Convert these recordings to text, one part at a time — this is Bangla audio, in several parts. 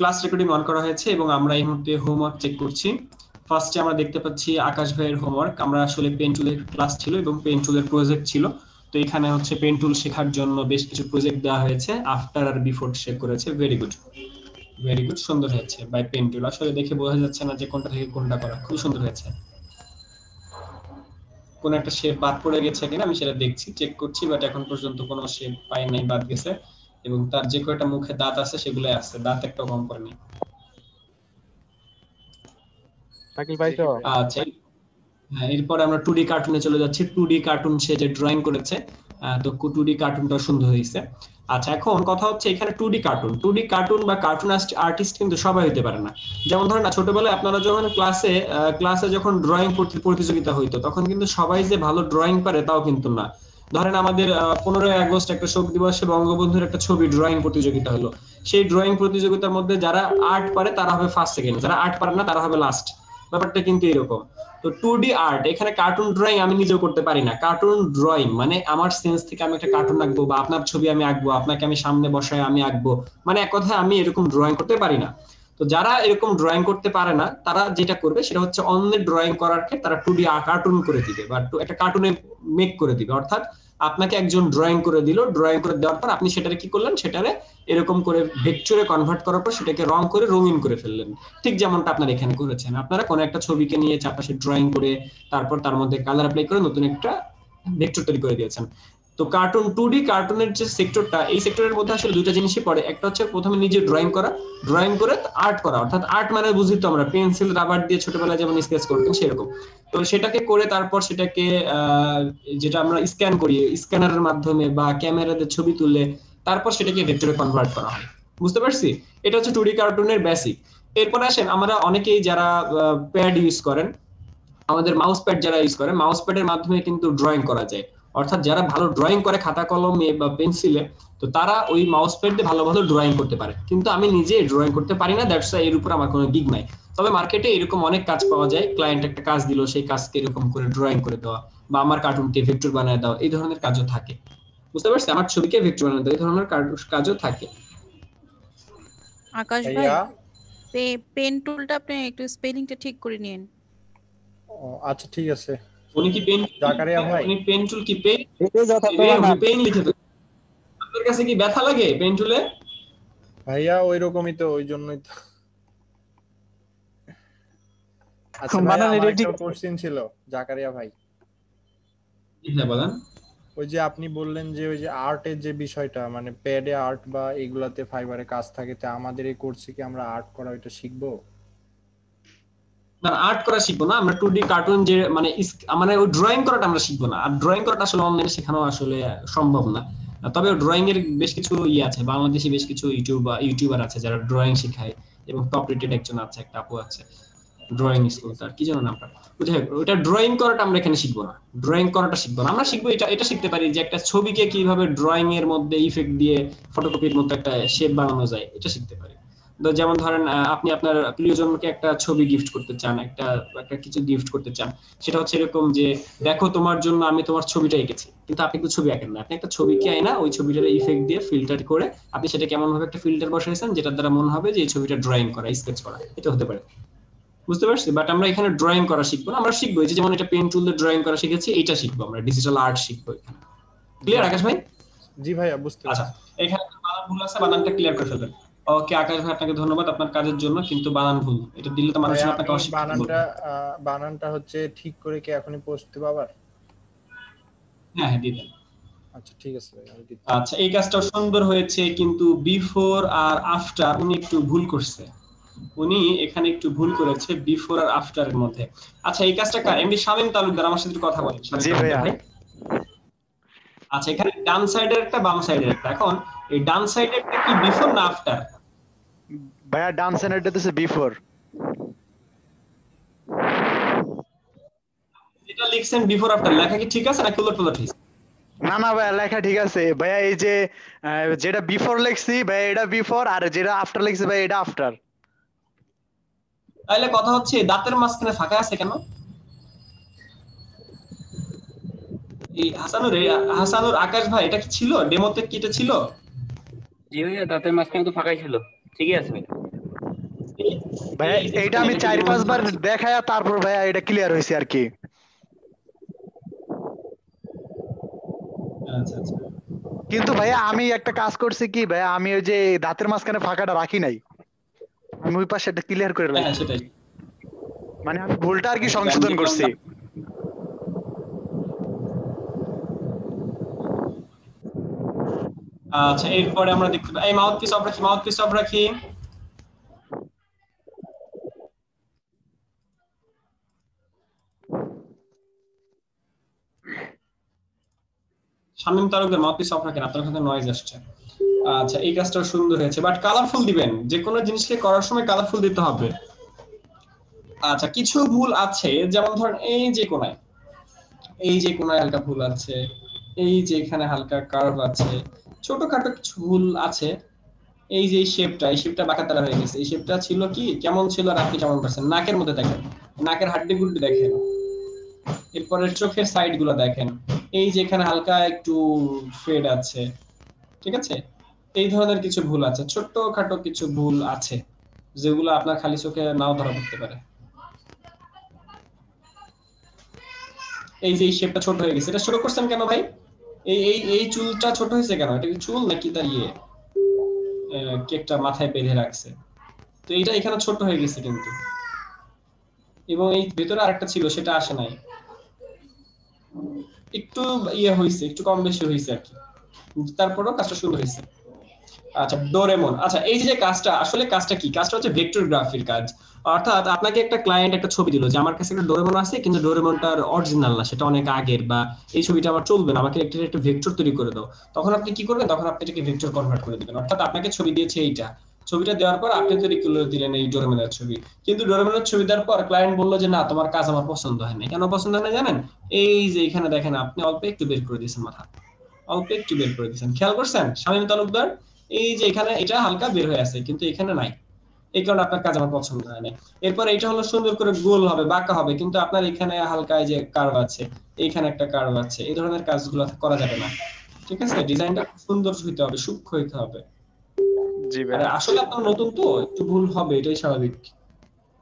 ক্লাস রেকর্ডিং অন করা হয়েছে এবং আমরা এই মুহূর্তে হোমওয়ার্ক চেক করছি। ফার্স্টে আমরা দেখতে পাচ্ছি আকাশ ভাইয়ের হোমওয়ার্ক। আমরা আসলে পেন টুলের ক্লাস ছিল এবং পেন টুলের প্রজেক্ট ছিল। তো এখানে হচ্ছে পেন টুল শেখার জন্য বেশ কিছু প্রজেক্ট দেওয়া হয়েছে, আফটার আর বিফোর সে করেছে। ভেরি গুড, ভেরি গুড, সুন্দর হয়েছে বাই পেন টুল। আসলে দেখে বোঝা যাচ্ছে না যে কোনটা থেকে কোনটা করা, খুব সুন্দর হয়েছে। কোন একটা শেপ বাদ পড়ে গেছে কিনা আমি সেটা দেখছি, চেক করছি, বাট এখন পর্যন্ত কোনো শেপ পাই নাই বাদ গেছে। এবং তার যে কয়টা মুখে দাঁত আছে সেগুলো আছে, দাঁত একটা কম করেনি। শাকিল ভাই তো আচ্ছা, হ্যাঁ, এরপর আমরা 2D কার্টুনে চলে যাচ্ছি। 2D কার্টুন সে যে ড্রয়িং করেছে, তো 2D কার্টুনটা সুন্দর হয়েছে। আচ্ছা, এখন কথা হচ্ছে এখানে 2D কার্টুন বা কার্টুন আর্টিস্ট কিন্তু সবাই হতে পারে না। যেমন ধরেন না, ছোটবেলায় আপনারা যখন ক্লাসে যখন ড্রয়িং প্রতিযোগিতা হইতো, তখন কিন্তু সবাই যে ভালো ড্রয়িং পারে তাও কিন্তু না। ধরেন আমাদের 15ই আগস্ট একটা শোক দিবসে বঙ্গবন্ধুর একটা ছবি ড্রয়িং প্রতিযোগিতা হলো। সেই ড্রয়িং প্রতিযোগিতার মধ্যে যারা আর্ট পারে তারা হবে ফার্স্ট, সেকেন্ড, যারা আর্ট পারে না তারা হবে লাস্ট। ব্যাপারটা কিন্তু এরকম। তো 2D আর্ট, এখানে কার্টুন ড্রয়িং আমি নিজেও করতে পারি না। কার্টুন ড্রয়িং মানে আমার সেন্স থেকে আমি একটা কার্টুন আঁকবো বা আপনার ছবি আমি আঁকবো, আপনাকে আমি সামনে বসায় আমি আঁকবো, মানে এক কথায় আমি এরকম ড্রয়িং করতে পারি না। তো যারা এরকম ড্রয়িং করতে পারে না তারা যেটা করবে সেটা হচ্ছে অন্যের ড্রয়িং করারকে তারা 2D কার্টুন করে দিবে বা একটা কার্টুনে মেক করে দিবে। অর্থাৎ আপনাকে একজন ড্রয়িং করে দিল, ড্রয়িং করে দেওয়ার পর আপনি সেটারে কি করলেন, সেটারে এরকম করে ভেক্টরে কনভার্ট করার পর সেটাকে রং করে রঙিন করে ফেললেন। ঠিক যেমনটা আপনারা এখানে করেছেন, আপনারা কোনো একটা ছবিকে নিয়ে চারপাশে ড্রয়িং করে তারপর তার মধ্যে কালার অ্যাপ্লাই করে নতুন একটা ভেক্টর তৈরি করে দিয়েছেন। তো কার্টুন 2D কার্টুনের যে সেক্টরটা, এই সেক্টরের মধ্যে আসলে দুইটা জিনিসই পড়ে। একটা হচ্ছে প্রথমে নিজে ড্রয়িং করা, ড্রয়িং করে আর্ট করা, অর্থাৎ আর্ট মানে বুঝি তো আমরা পেন্সিল রাবার দিয়ে ছোটবেলায় যেমন স্কেচ করতাম সেরকম। তো সেটাকে করে তারপর সেটাকে যেটা আমরা স্ক্যান করি স্ক্যানারের মাধ্যমে বা ক্যামেরাতে ছবি তুলে তারপর সেটাকে ভেক্টরে কনভার্ট করা হয়। বুঝতে পারছি? এটা হচ্ছে 2D কার্টুনের বেসিক। এরপরে আসেন, আমরা অনেকেই যারা প্যাড ইউজ করেন, আমাদের মাউস প্যাড যারা ইউজ করে, মাউস প্যাডের মাধ্যমে কিন্তু ড্রয়িং করা যায়। অর্থাৎ যারা ভালো ড্রয়িং করে খাতা কলমে বা পেন্সিলে, তো তারা ওই মাউস প্যাড দিয়ে ভালো ভালো ড্রয়িং করতে পারে। কিন্তু আমি নিজে ড্রয়িং করতে পারি না, দ্যাটস এর উপর আমার কোনো গিগ নাই। তবে মার্কেটে এরকম অনেক কাজ পাওয়া যায়, ক্লায়েন্ট একটা কাজ দিল, সেই কাজকে এরকম করে ড্রয়িং করে দেওয়া বা আমার কার্টুনকে ভেক্টর বানায় দেওয়া, এই ধরনের কাজও থাকে। বুঝতে পারছি? আমার ছবিকে ভেক্টর বানায় দেওয়া, এই ধরনের কাজও থাকে। আকাশ ভাই, ভাইয়া পেন টুলটা আপনি একটু স্পেলিংটা ঠিক করে নিন। আচ্ছা ঠিক আছে। উনি কি পেন, জাকারিয়া ভাই উনি পেন টুল কি পেন, এটাই যথার্থ রে উনি বানান। পেন লিখে দেন। আপনার কাছে কি ব্যথা লাগে পেন টুলে? ভাইয়া ওই রকমই তো, ওই জন্যই তো। আচ্ছা ভাইয়া, বানান আমার এটা একটা ঠিক। কোশ্চেন ছিল জাকারিয়া ভাই। হ্যাঁ বলেন। ওই যে আপনি বললেন যে ওই যে আর্টের যে বিষয়টা, মানে প্যাডে আর্ট বা এগুলাতে ফাইবারে কাজ থাকে, তা আমাদের এই কোর্সে কি আমরা আর্ট করা ওইটা শিখবো? না, আর্ট করা শিখবো না আমরা। 2D কার্টুন যে মানে মানে ওই ড্রয়িং করাটা আমরা শিখবো না। আর ড্রয়িং করাটা আসলে অনলাইনে শেখানো আসলে সম্ভব না। তবে ড্রয়িং এর বেশ কিছু আছে, বাংলাদেশি বেশ কিছু ইউটিউবার আছে যারা ড্রয়িং শেখায়, এবং টপ রেটেড একজন আছে, একটা আপু আছে ড্রয়িং স্কুল, তার কি যেন নামটা। বুঝে, ওটা ড্রয়িং করাটা আমরা এখানে শিখবো না। ড্রয়িং করাটা শিখবো না, আমরা শিখবো এটা এটা শিখতে পারি যে একটা ছবিকে কিভাবে ড্রয়িং এর মধ্যে ইফেক্ট দিয়ে ফটোকপির মতো একটা শেপ বানানো যায়, এটা শিখতে পারি। যেমন ধরেন আপনি আপনার প্রিয়জনকে একটা ছবি গিফট করতে চান, একটা একটা কিছু গিফট করতে চান, সেটা হচ্ছে এরকম যে দেখো তোমার জন্য আমি তোমার ছবিটা এঁকেছি, কিন্তু আপনি তো ছবি আঁকেন না, আপনি একটা ছবিকে আইনা ওই ছবিটার ইফেক্ট দিয়ে ফিল্টার করে আপনি সেটা কেমন ভাবে একটা ফিল্টার বসাইছেন যেটার দ্বারা মনে হবে যে এই ছবিটা ড্রয়িং করা, স্কেচ করা, এটা হতে পারে। বুঝতে পারছি? বাট আমরা এখানে ড্রয়িং করা শিখবো না, আমরা শিখবো এই যে যেমন এটা পেন টুল দিয়ে ড্রয়িং করা শিখেছি, এটা শিখবো আমরা, ডিজিটাল আর্ট শিখবো এখানে। ক্লিয়ার আকাশ ভাই? জি ভাইয়া, বুঝতে আচ্ছা, পারছি। এখানে বানান ভুল আছে, বানানটা ক্লিয়ার করে ফেলবেন। ওকে আকাশ ভাই, আপনাকে ধন্যবাদ আপনার কাজের জন্য, কিন্তু বানান ভুল, এটা দিলে তো মানুষ ভাইয়া আপনাকে আমি অস্বীকৃতি বলবে। বানানটা হচ্ছে ঠিক করে কি এখনই পোস্ট দেবো আবার? হ্যাঁ হ্যাঁ, দিয়ে দেন। আচ্ছা ঠিক আছে ভাই, আমি দিচ্ছি। আচ্ছা, এই কাজটা সুন্দর হয়েছে, কিন্তু বিফোর আর আফটার উনি একটু ভুল করছে। উনি এখানে একটু ভুল করেছে বিফোর আর আফটার এর মধ্যে। আচ্ছা, এই কাজটা এমডি শামীম তালুকদার আমার সাথে কথা বলেন। জি ভাইয়া। আচ্ছা, এখানে ডান সাইডের একটা বাম সাইডের একটা, এখন এই ডান সাইডেরটা কি বিফোর না আফটার? ভাইয়া ডান সাইডেরটা তো বিফোর। যেটা লিখছেন বিফোর আফটার, লেখা কি ঠিক আছে নাকি উলটপালট হয়েছে? না না ভাইয়া, লেখা ঠিক আছে ভাইয়া। এই যে যেটা বিফোর লিখছি ভাইয়া এটা বিফোর, আর যেটা আফটার লিখছি ভাইয়া এটা আফটার। তাহলে কথা হচ্ছে দাঁতের মাঝখানে ফাঁকা আছে কেন? এই হাসানুর আকাশ ভাই, এটা কি ছিল ডেমোতে? কি এটা ছিল? জি ভাইয়া, দাঁতের মাঝখানে তো ফাঁকাই ছিল, ঠিকই আছে ভাই। ভাইয়া এইটা আমি 4-5 বার দেখায়া তারপর ভাইয়া এটা ক্লিয়ার হয়েছে আর কি। আচ্ছা আচ্ছা কিন্তু ভাইয়া আমি একটা কাজ করছি কি ভাইয়া, আমি ওই যে দাঁতের মাঝখানে ফাঁকাটা রাখি নাই, আমি ওই পাশে এটা ক্লিয়ার করে হ্যাঁ রাখছি, সেটাই। মানে আমি ভুলটা আর কি আচ্ছা, সংশোধন করছি। আচ্ছা এরপরে আমরা দেখতে পাই এই মাউথ পিস অফ রাখি, মাউথ পিস অফ রাখি। Shamim Talukdar mouth piece of রাখেন, আপনার কাছে নয়েজ আসছে। আচ্ছা এই কাজটা সুন্দর হয়েছে, বাট কালারফুল দিবেন, যে কোনো জিনিসকে করার সময় কালারফুল দিতে হবে। আচ্ছা কিছু ভুল আছে, যেমন ধরেন এই যে কোনায়, এই যে কোনায় হালকা ভুল আছে, এই যে এখানে হালকা কার্ভ আছে, ছোটখাটো কিছু ভুল আছে। এই যে এই শেপটা বাঁকাতারা হয়ে গেছে, এই শেপটা ছিল কি কেমন ছিল আর আপনি কেমন পারছেন। নাকের মধ্যে দেখেন, নাকের হাড্ডি গুড্ডি দেখেন, এরপরে চোখের সাইড গুলো দেখেন, এই যে এখানে হালকা একটু ফেড আছে, ঠিক আছে। এই ধরনের কিছু ভুল আছে, ছোটখাটো কিছু ভুল আছে যেগুলো আপনার খালি চোখে নাও ধরা পড়তে পারে। এই যে এই শেপটা ছোট হয়ে গেছে, এটা ছোট করছেন কেন ভাই? এই চুলটা ছোট হয়েছে কেন? এটা কি চুল নাকি তার কেকটা মাথায় বেঁধে রাখছে? তো এইটা এখানে ছোট হয়ে গেছে কিন্তু, এবং এই ভেতরে আরেকটা ছিল সেটা আসে নাই, একটু হয়েছে, একটু কম বেশি হয়েছে আর কি, তারপরেও কাজটা সুন্দর হয়েছে। আচ্ছা ডোরেমন, আচ্ছা এই যে কাজটা, আসলে কাজটা কি? কাজটা হচ্ছে ভেক্টর গ্রাফির কাজ। অর্থাৎ আপনাকে একটা ক্লায়েন্ট একটা ছবি দিল যে আমার কাছে একটা ডোরেমন আছে, কিন্তু ডোরেমনটার অরিজিনাল না, সেটা অনেক আগের, বা এই ছবিটা আমার চলবে না, আমাকে একটা ভেক্টর তৈরি করে দাও। তখন আপনি কি করবেন? তখন আপনি এটাকে ভেক্টর কনভার্ট করে দিবেন। অর্থাৎ আপনাকে ছবি দিয়েছে এইটা, ছবিটা দেওয়ার পর আপনি তৈরি করে দিলেন এই ডোরেমনের ছবি। কিন্তু ডোরেমনের ছবি দেওয়ার পর ক্লায়েন্ট বললো যে না, তোমার কাজ আমার পছন্দ হয় না। কেন পছন্দ হয় না জানেন? এই যে এখানে দেখেন, আপনি অল্প একটু বের করে দিয়েছেন মাথা, অল্প একটু বের করে দিয়েছেন, খেয়াল করছেন শামীম তালুকদার? এই যে এখানে এটা হালকা বের হয়ে আছে, কিন্তু এখানে নাই, এই কারণে আপনার কাজ আমার পছন্দ হয় না। এরপর এটা হলো সুন্দর করে গোল হবে, বাঁকা হবে, কিন্তু আপনার এখানে হালকা এই যে কার্ভ আছে, এইখানে একটা কার্ভ আছে, এই ধরনের কাজগুলো করা যাবে না। ঠিক আছে, ডিজাইনটা খুব সুন্দর হইতে হবে, সূক্ষ্ম হইতে হবে। জি আর ভাইয়া। আসলে আপনার নতুন তো একটু ভুল হবে, এটাই স্বাভাবিক,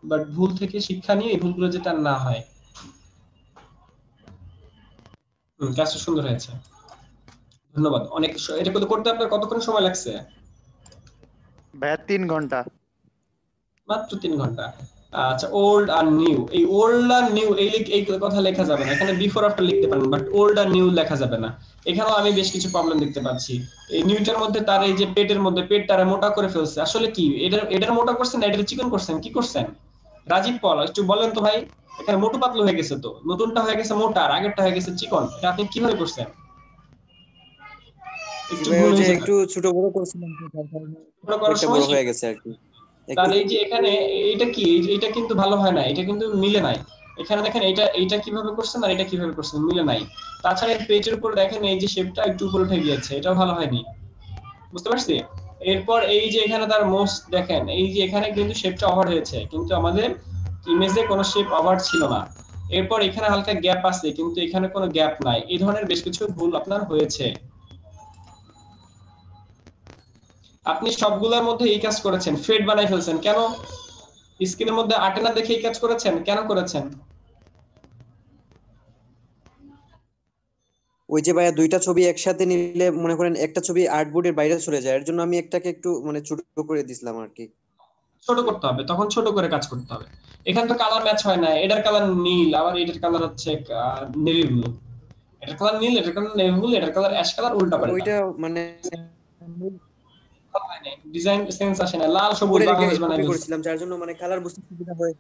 বাট ভুল থেকে শিক্ষা নিয়ে এই ভুলগুলো যেটা না হয়। কাজটা সুন্দর হয়েছে, ধন্যবাদ অনেক। এটা করতে আপনার কতক্ষণ সময় লাগছে? ভাইয়া 3 ঘন্টা। মাত্র 3 ঘন্টা। আচ্ছা ওল্ড আর নিউ, এই ওল্ড আর নিউ এই কথা লেখা যাবে না এখানে, বিফোর আফটার লিখতে পারেন, বাট ওল্ড আর নিউ লেখা যাবে না। এখানেও আমি বেশ কিছু প্রবলেম দেখতে পাচ্ছি। এই নিউটার মধ্যে তার এই যে পেটের মধ্যে পেটটারে মোটা করে ফেলছে, আসলে কি এটার মোটা করছেন না এটার চিকন করছেন, কি করছেন? রাজীব পল একটু বলেন তো ভাই, এখানে মোটু পাতলু হয়ে গেছে, তো নতুনটা হয়ে গেছে মোটা আর আগেরটা হয়ে গেছে চিকন, এটা আপনি কিভাবে করছেন? জি একটু ভাই, ভুল ওই যে হয়েছে না? একটু ছোট বড় করছিলাম তো, তার কারণে ছোট করার অনেকটা সময় বড় হয়ে শিখবেন। গেছে আর কি একটু। তার এই যে এখানে এটা কি, এটা কিন্তু ভালো হয় না, এটা কিন্তু মিলে নাই। এখানে দেখেন এটা কিভাবে করছেন আর এটা কিভাবে করছেন, মিলে নাই। তাছাড়া এই পেজের উপর দেখেন এই যে শেপটা একটু উপরে উঠে গিয়েছে, এটাও ভালো হয়নি, বুঝতে পারছি। এরপর এই যে এখানে তার মোস্ট দেখেন, এই যে এখানে কিন্তু শেপটা ওভার হয়েছে, কিন্তু আমাদের ইমেজে কোনো শেপ ওভার ছিল না। এরপর এখানে হালকা গ্যাপ আছে, কিন্তু এখানে কোনো গ্যাপ নাই। এই ধরনের বেশ কিছু ভুল আপনার হয়েছে। আপনি সবগুলোর মধ্যে এই কাজ করেছেন, ফেড বানাই ফেলছেন কেন? স্ক্রিনের মধ্যে আটে না দেখে এই কাজ করেছেন কেন? করেছেন ওই যে ভাইয়া দুইটা ছবি একসাথে নিলে মনে করেন একটা ছবি আর্টবোর্ডের বাইরে চলে যায়, এর জন্য আমি একটাকে একটু মানে ছোট করে দিছিলাম আর কি। ছোট করতে হবে, তখন ছোট করে কাজ করতে হবে। এখানে তো কালার ম্যাচ হয় না, এটার কালার নীল আবার এটার কালার হচ্ছে নেভি ব্লু, এটার কালার নীল এটার কালার নেভি ব্লু এটার কালার অ্যাশ কালার, উল্টা পাল্টা ওইটা মানে ডিজাইন সেন্স আসে না, লাল সবুজ পরে রেখে বাংলাদেশ বানাই কপি ফেলছে। করেছিলাম, যার জন্য মানে কালার বুঝতে সুবিধা হয়।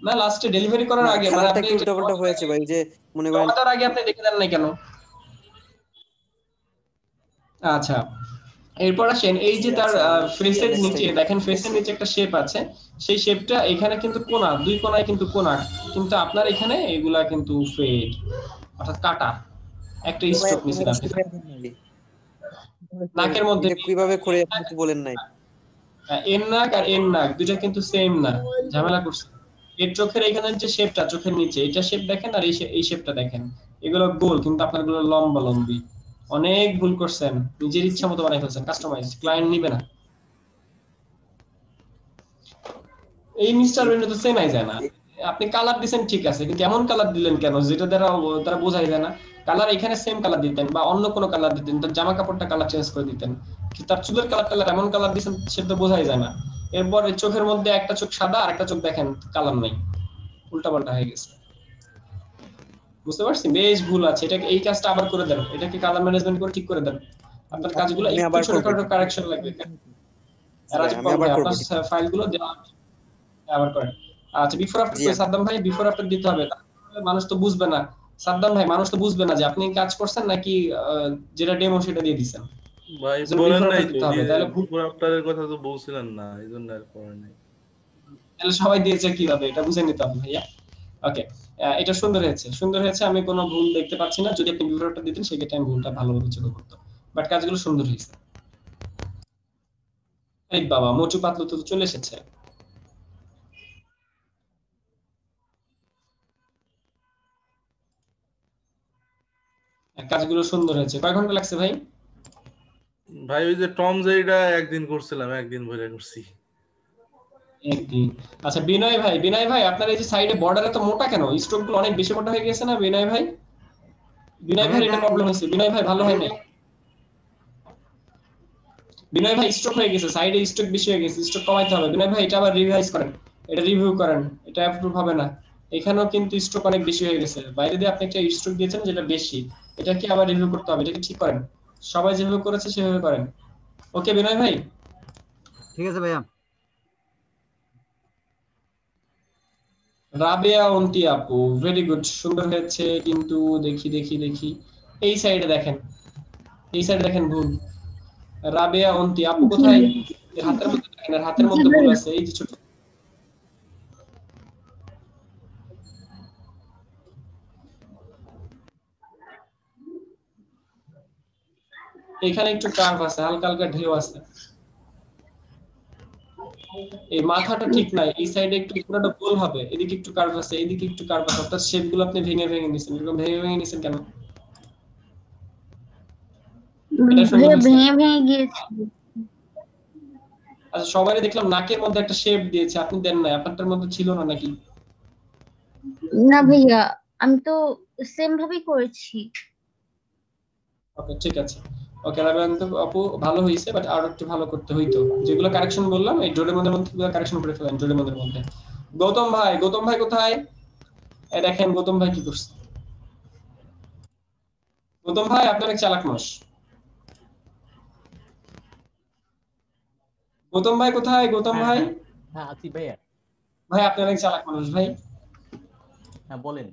না লাস্টে ডেলিভারি করার না, আগে মানে কালারটা আপনি একটু উল্টাপাল্টা হয়েছে ভাই, যে মনে করেন। জমা দেওয়ার আগে আপনি দেখে দেন নাই কেন? আচ্ছা এরপর আসেন, এই যে তার আচ্ছা, আমি ফেসের নেক্সট নিচে টাইম দেখেন, ফেসের নিচে একটা শেপ আছে, সেই শেপটা এখানে কিন্তু কোণা, দুই কোণায় কিন্তু কোণা, কিন্তু আপনার এখানে এগুলা কিন্তু ফেড, অর্থাৎ কাটা, একটা স্ট্রোক নিছেন আপনি। নাকের মধ্যে এটা কিভাবে করে আপনি তো বলেন নাই। এর নাক আর এর নাক দুইটা কিন্তু সেম না, ঝামেলা করছে। এর চোখের এখানে যে শেপটা, চোখের নিচে এটা শেপ দেখেন, আর এই শেপটা দেখেন, এগুলো গোল, কিন্তু আপনার গুলো লম্বা লম্বি। অনেক ভুল করছেন, নিজের ইচ্ছা মতো বানাই ফেলছেন, কাস্টমাইজ, ক্লায়েন্ট নিবে না। এই মিস্টার উইন্ডো তো চেনাই যায় না। আপনি কালার দিছেন ঠিক আছে, কিন্তু এমন কালার দিলেন কেন যেটা দ্বারা তারা বোঝাই যায় না? কালার এখানে সেম কালার দিতেন বা অন্য কোনো কালার দিতেন, তার জামা কাপড়টা কালার চেঞ্জ করে দিতেন, কিন্তু তার চুলের কালার টালার এমন কালার দিছেন সেটা তো বোঝাই যায় না। এরপর এই চোখের মধ্যে একটা চোখ সাদা আর একটা চোখ দেখেন কালার নাই, উল্টাপাল্টা হয়ে গেছে। বুঝতে পারছি বেশ ভুল আছে, এটাকে এই কাজটা আবার করে দেন, এটাকে কালার ম্যানেজমেন্ট করে ঠিক করে দেন। আপনার কাজগুলো আমি একটু আবার করবো। ছোটখাটো কারেকশন লাগবে। জি ভাই, রাজীব আমি পাল আবার ভাই করবো। আপনার ফাইলগুলো দেওয়া আবার করেন। আচ্ছা বিফোর আফটার জি কই সাদ্দাম ভাই, বিফোর আফটার দিতে হবে, তাহলে মানুষ তো বুঝবে না। সাদ্দাম ভাই মানুষ তো বুঝবে না যে আপনি কাজ করছেন নাকি যেটা ডেমো সেটা দিয়ে দিচ্ছেন। ভাই এজন্য বলেন বিফোর নাই আফটার তো, দিতে হবে, তাহলে ভুল। বিফোর আফটারের কথা তো বলছিলেন না, এই জন্য আর করেন নাই। তাহলে সবাই দিয়েছে কিভাবে এটা বুঝে নিতে হবে ভাইয়া। ওকে, এটা সুন্দর হয়েছে, সুন্দর হয়েছে, আমি কোনো ভুল দেখতে পাচ্ছি না। যদি আপনি বিফোর আফটার দিতেন সেক্ষেত্রে আমি ভুলটা ভালোভাবে চেক করতে, বাট কাজগুলো সুন্দর হয়েছে। এই বাবা মোটু পাতলু তো চলে এসেছে। কাজগুলো সুন্দর হয়েছে। কয় ঘন্টা লাগছে ভাই? ভাই ওই যে টম জেরিটা একদিন করছিলাম, একদিন ভরে করছি। একদিন। আচ্ছা বিনয় ভাই, বিনয় ভাই আপনার এই যে সাইডে বর্ডারে তো মোটা কেন, স্ট্রোক গুলো অনেক বেশি মোটা হয়ে গেছে না বিনয় ভাই? বিনয় ভাই এটা প্রবলেম হয়েছে, বিনয় ভাই ভালো হয় না। বিনয় ভাই স্ট্রোক হয়ে গেছে, সাইডে স্ট্রোক বেশি হয়ে গেছে, স্ট্রোক কমাইতে হবে। বিনয় ভাই এটা আবার রিভাইজ করেন, এটা রিভিউ করেন, এটা অ্যাপ্রুভ হবে না। এখানেও কিন্তু স্ট্রোক অনেক বেশি হয়ে গেছে, বাইরে দিয়ে আপনি একটা স্ট্রোক দিয়েছেন যেটা বেশি, এটাকে আবার রিভিউ করতে হবে, এটাকে ঠিক করেন। সবাই যেভাবে করেছে সেভাবে করেন। ওকে বিনয় ভাই। ঠিক আছে ভাইয়া। রাবেয়া অন্তি আপু ভেরি গুড, সুন্দর হয়েছে, কিন্তু দেখি দেখি দেখি এই সাইডে দেখেন, এই সাইডে দেখেন ভুল। রাবেয়া অন্তি আপু জি কোথায়? ভাই। এর হাতের মধ্যে দেখেন, এর হাতের জি মধ্যে ভুল ভাই। আছে, এই যে ছোট। এখানে একটু কার্ভ আছে, হালকা হালকা ঢেউ আছে। এই মাথাটা ঠিক নাই, এই সাইডে একটু পুরোটা গোল হবে, এদিকে একটু কার্ভ আছে, এদিকে একটু কার্ভ আছে, অর্থাৎ শেপ গুলো আপনি ভেঙে ভেঙে নিছেন, এরকম ভেঙে ভেঙে নিছেন কেন? এটা সুন্দর ভাইয়া হয়েছে। ভেঙে ভেঙে গিয়েছে। আচ্ছা সবাই দেখলাম নাকের মধ্যে একটা শেপ দিয়েছে, আপনি দেন নাই, আপনারটার মধ্যে ছিল না নাকি? না ভাইয়া, আমি তো সেম ভাবেই করেছি। ওকে ঠিক আছে। ওকে রাবেয়ান্ত আপু ভালো হয়েছে, বাট আরো একটু ভালো করতে হইতো। যেগুলো কারেকশন বললাম এই ডোরেমনের মধ্যে কারেকশন করে ফেলেন, ডোরেমনের মধ্যে। গৌতম ভাই, গৌতম ভাই কোথায়? এই দেখেন গৌতম ভাই কি করছে। গৌতম ভাই আপনার এক চালাক মানুষ। গৌতম ভাই কোথায়? গৌতম হ্যাঁ ভাই, হ্যাঁ হ্যাঁ আছি ভাইয়া। ভাই আপনার এক চালাক মানুষ ভাই। হ্যাঁ বলেন।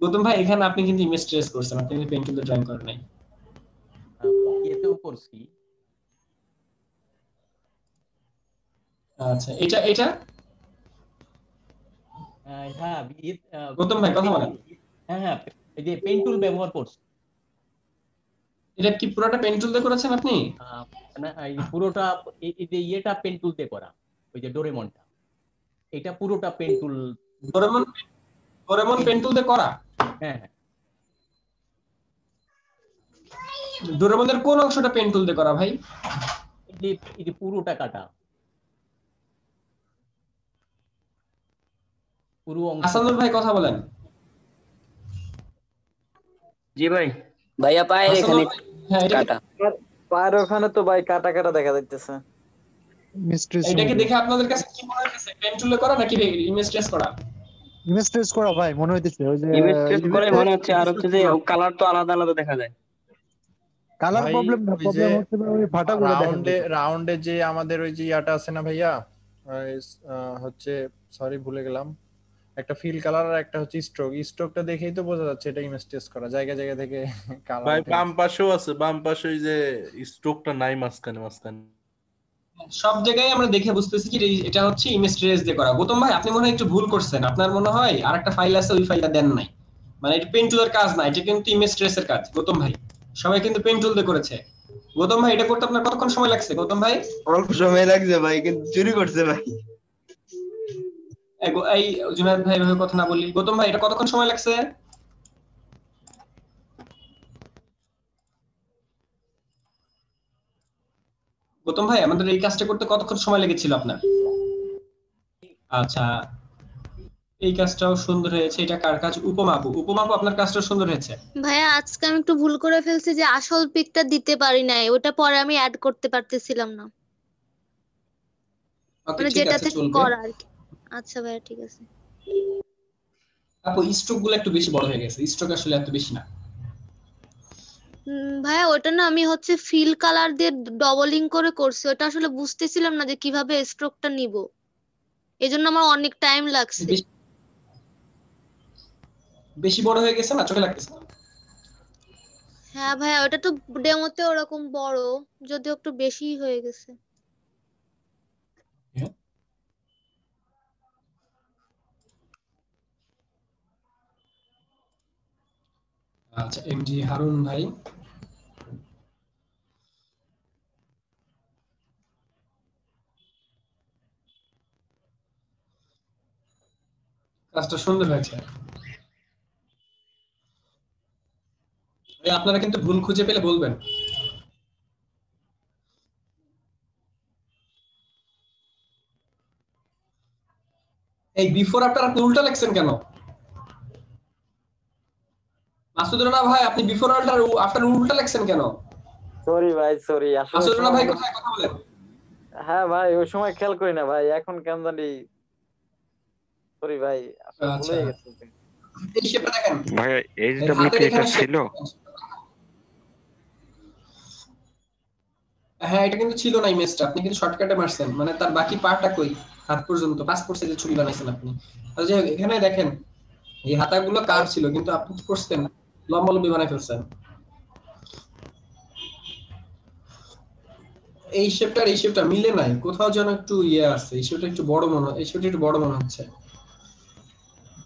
গৌতম ভাই এখানে আপনি কিন্তু ইমেজ ট্রেস করছেন, আপনি কিন্তু পেন্টুলে ড্রয়িং করেন নাই। ইয়েতেও করছি। আচ্ছা এটা এটা হ্যাঁ গৌতম ভাই কথা বলেন। হ্যাঁ হ্যাঁ এই যে পেন টুল ব্যবহার করছি। এটা কি পুরোটা পেন্টুল দিয়ে করেছেন আপনি? না এই পুরোটা এই যে ইয়েটা পেন টুল দিয়ে করা, ওই যে ডোরেমনটা, এটা পুরোটা পেন টুল। ডোরেমন, ডোরেমন পেন্টুল দিয়ে করা? হ্যাঁ হ্যাঁ ডোরেমনের কোন অংশটা পেন্টুল দিয়ে করা ভাই? এই যে পুরোটা কাটা, পুরো অংশ। হাসানুল ভাই কথা বলেন। জি ভাই। ভাইয়া পায়ের এখানে হাসানুল ভাই, হ্যাঁ এটা কাটা। পায়ের ওখানে তো ভাই কাটা কাটা দেখা যাইতেছে। এটাকে দেখে আপনাদের কাছে কি মনে হচ্ছে, পেন্টুলে করা নাকি ইমেজ ট্রেস করা? ইমেজ ট্রেস করা ভাই মনে হইতেছে, ওই যে ইমেজ টেস্ট করে ইমেজে মনে হচ্ছে, আর হচ্ছে যে কালার তো আলাদা আলাদা দেখা যায়। কালার ভাই প্রবলেম না, ওই যে প্রবলেম হচ্ছে ভাই ওই ফাটাগুলো দেখা রাউন্ডে যায়। রাউন্ডে যে আমাদের ওই যে ইয়াটা আছে না ভাইয়া, ওই, হচ্ছে সরি ভুলে গেলাম, একটা ফিল কালার আর একটা হচ্ছে স্ট্রোক। স্ট্রোকটা দেখেই তো বোঝা যাচ্ছে এটা ইমেজ টেস্ট করা, জায়গা জায়গা থেকে কালার ভাই উঠে বাম গেছে। পাশেও আছে, বাম পাশে ওই যে স্ট্রোকটা নাই মাঝখানে মাঝখানে। সব জায়গায় আমরা দেখে বুঝতেছি কি এটা হচ্ছে ইমেজ ট্রেস দিয়ে করা। গৌতম ভাই আপনি মনে হয় একটু ভুল করছেন, আপনার মনে হয় আরেকটা ফাইল আছে, ওই ফাইলটা দেন নাই। মানে এটা পেন্টুলের কাজ না, এটা কিন্তু ইমেজ ট্রেসের কাজ গৌতম ভাই। সবাই কিন্তু পেন্টুল দিয়ে করেছে। গৌতম ভাই এটা করতে আপনার কতক্ষণ সময় লাগছে গৌতম ভাই? অল্প সময় লাগছে ভাই, কিন্তু চুরি করছে ভাই। এই জুনায়েদ ভাই এভাবে কথা না বলি। গৌতম ভাই এটা কতক্ষণ সময় লাগছে? গৌতম ভাই আমাদের এই কাজটা করতে কতক্ষণ সময় লেগেছিল আপনার? আচ্ছা, এই কাজটাও সুন্দর হয়েছে। এটা কার কাজ? উপমা আপু। উপমা আপু, আপনার কাজটা সুন্দর হয়েছে। ভাইয়া আজকে আমি একটু ভুল করে ফেলছি যে আসল পিকটা দিতে পারি নাই, ওটা পরে আমি অ্যাড করতে পারতেছিলাম না, ওকে, মানে ঠিক যেটা আছে, থেকে চলবে। করা আর কি। আচ্ছা ভাইয়া ঠিক আছে। আপু, স্ট্রোক গুলো একটু বেশি বড় হয়ে গেছে, স্ট্রোক আসলে এত বেশি না। ভাইয়া ওটা না আমি হচ্ছে ফিল কালার দিয়ে ডবলিং করে করছি, ওটা আসলে বুঝতেছিলাম না যে কিভাবে স্ট্রোকটা নিব, এজন্য আমার অনেক টাইম লাগছে। বেশি বড় হয়ে গেছে না, চোখে লাগতেছে না? হ্যাঁ ভাইয়া ওটা তো ডেমোতে ওরকম বড়, যদিও একটু বেশি হয়ে গেছে। আচ্ছা, এমজি হারুন ভাই। কাজটা সুন্দর হয়েছে। আপনারা কিন্তু ভুল খুঁজে পেলে বলবেন। এই বিফোর আফটার আপনি উল্টা লিখছেন কেন? মাসুদুর রহমান ভাই, আপনি বিফোর আফটার উল্টা লিখছেন কেন? সরি ভাই, সরি। আসলে মাসুদুর রহমান ভাই কোথায়, কথা বলেন? হ্যাঁ ভাই, ওই সময় খেয়াল করি না ভাই, এখন কেন জানি। সরি ভাই, আসলে ভুল আচ্ছা, হয়ে গেছে। এই শেপটা দেখেন ভাই, এইচডব্লিউ হাতের কি এখানে এটা ছিল? হ্যাঁ, এটা কিন্তু ছিল না ইমেজটা, আপনি কিন্তু শর্টকাটে মারছেন, মানে তার বাকি পার্টটা কই? হাত পর্যন্ত পাসপোর্ট সাইজের ছবি বানাইছেন আপনি। আর যে এখানে দেখেন এই হাতাগুলো কার ছিল, কিন্তু আপনি কি করছেন? লম্বা লম্বি বানাই ফেলছেন। এই শেপটা মিলে নাই, কোথাও যেন একটু ইয়ে আছে। এই শেপটা একটু বড় মনে, এই শেপটা একটু বড় মনে হচ্ছে।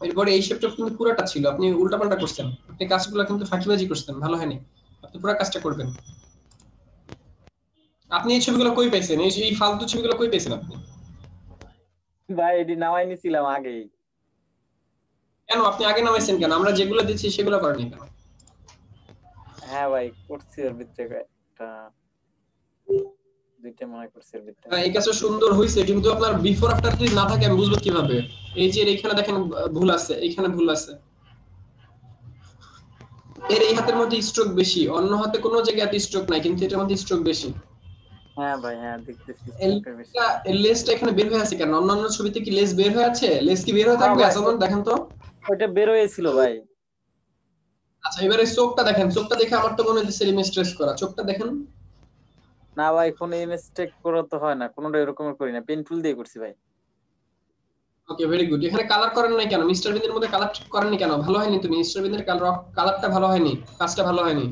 এরপরে এই শেপটা কিন্তু পুরোটা ছিল, আপনি উল্টাপাল্টা করছেন। আপনি কাজগুলো কিন্তু ফাঁকিবাজি করছেন, ভালো হয়নি। আপনি পুরো কাজটা করবেন। আপনি এই ছবিগুলো কই পাইছেন? এই ফালতু ছবিগুলো কই পাইছেন আপনি? ভাই এটি নামাই নিছিলাম আগেই। কেন আপনি আগে নামাইছেন কেন? আমরা যেগুলো দিচ্ছি সেগুলো করেনি কেন? হ্যাঁ ভাই, করছি ওর ভিতরে একটা দুইটা মনে করছি ওর ভিতরে। এই কাজটা সুন্দর হইছে, কিন্তু আপনার বিফোর আফটার যদি না থাকে আমি বুঝবো কিভাবে? এই যে এখানে দেখেন ভুল আছে, এখানে ভুল আছে। এর এই হাতের মধ্যে স্ট্রোক বেশি, অন্য হাতে কোনো জায়গায় এত স্ট্রোক নাই, কিন্তু এটার মধ্যে স্ট্রোক বেশি। হ্যাঁ ভাই, হ্যাঁ দেখতেছি। লেসটা এখানে বের হয়ে আছে কেন? অন্যান্য ছবিতে কি লেস বের হয়ে আছে? লেস কি বের হয়ে থাকবে? আসলে দেখেন তো, ওইটা বের হয়েছিল ভাই। আচ্ছা, এবারে চোখটা দেখেন। চোখটা দেখে আমার তো মনে হচ্ছে ইমেজ ট্রেস করা। চোখটা দেখেন। না ভাই, কোনো মিস্টেক করা তো হয় না, কোনোটা এরকম করি না, পেন টুল দিয়ে করছি ভাই। ওকে, ভেরি গুড। এখানে কালার করেন নাই কেন? মিস্টার বিনের মধ্যে কালার করেননি কেন? ভালো হয়নি তো মিস্টার বিনের কালারটা ভালো হয়নি, কাজটা ভালো হয়নি,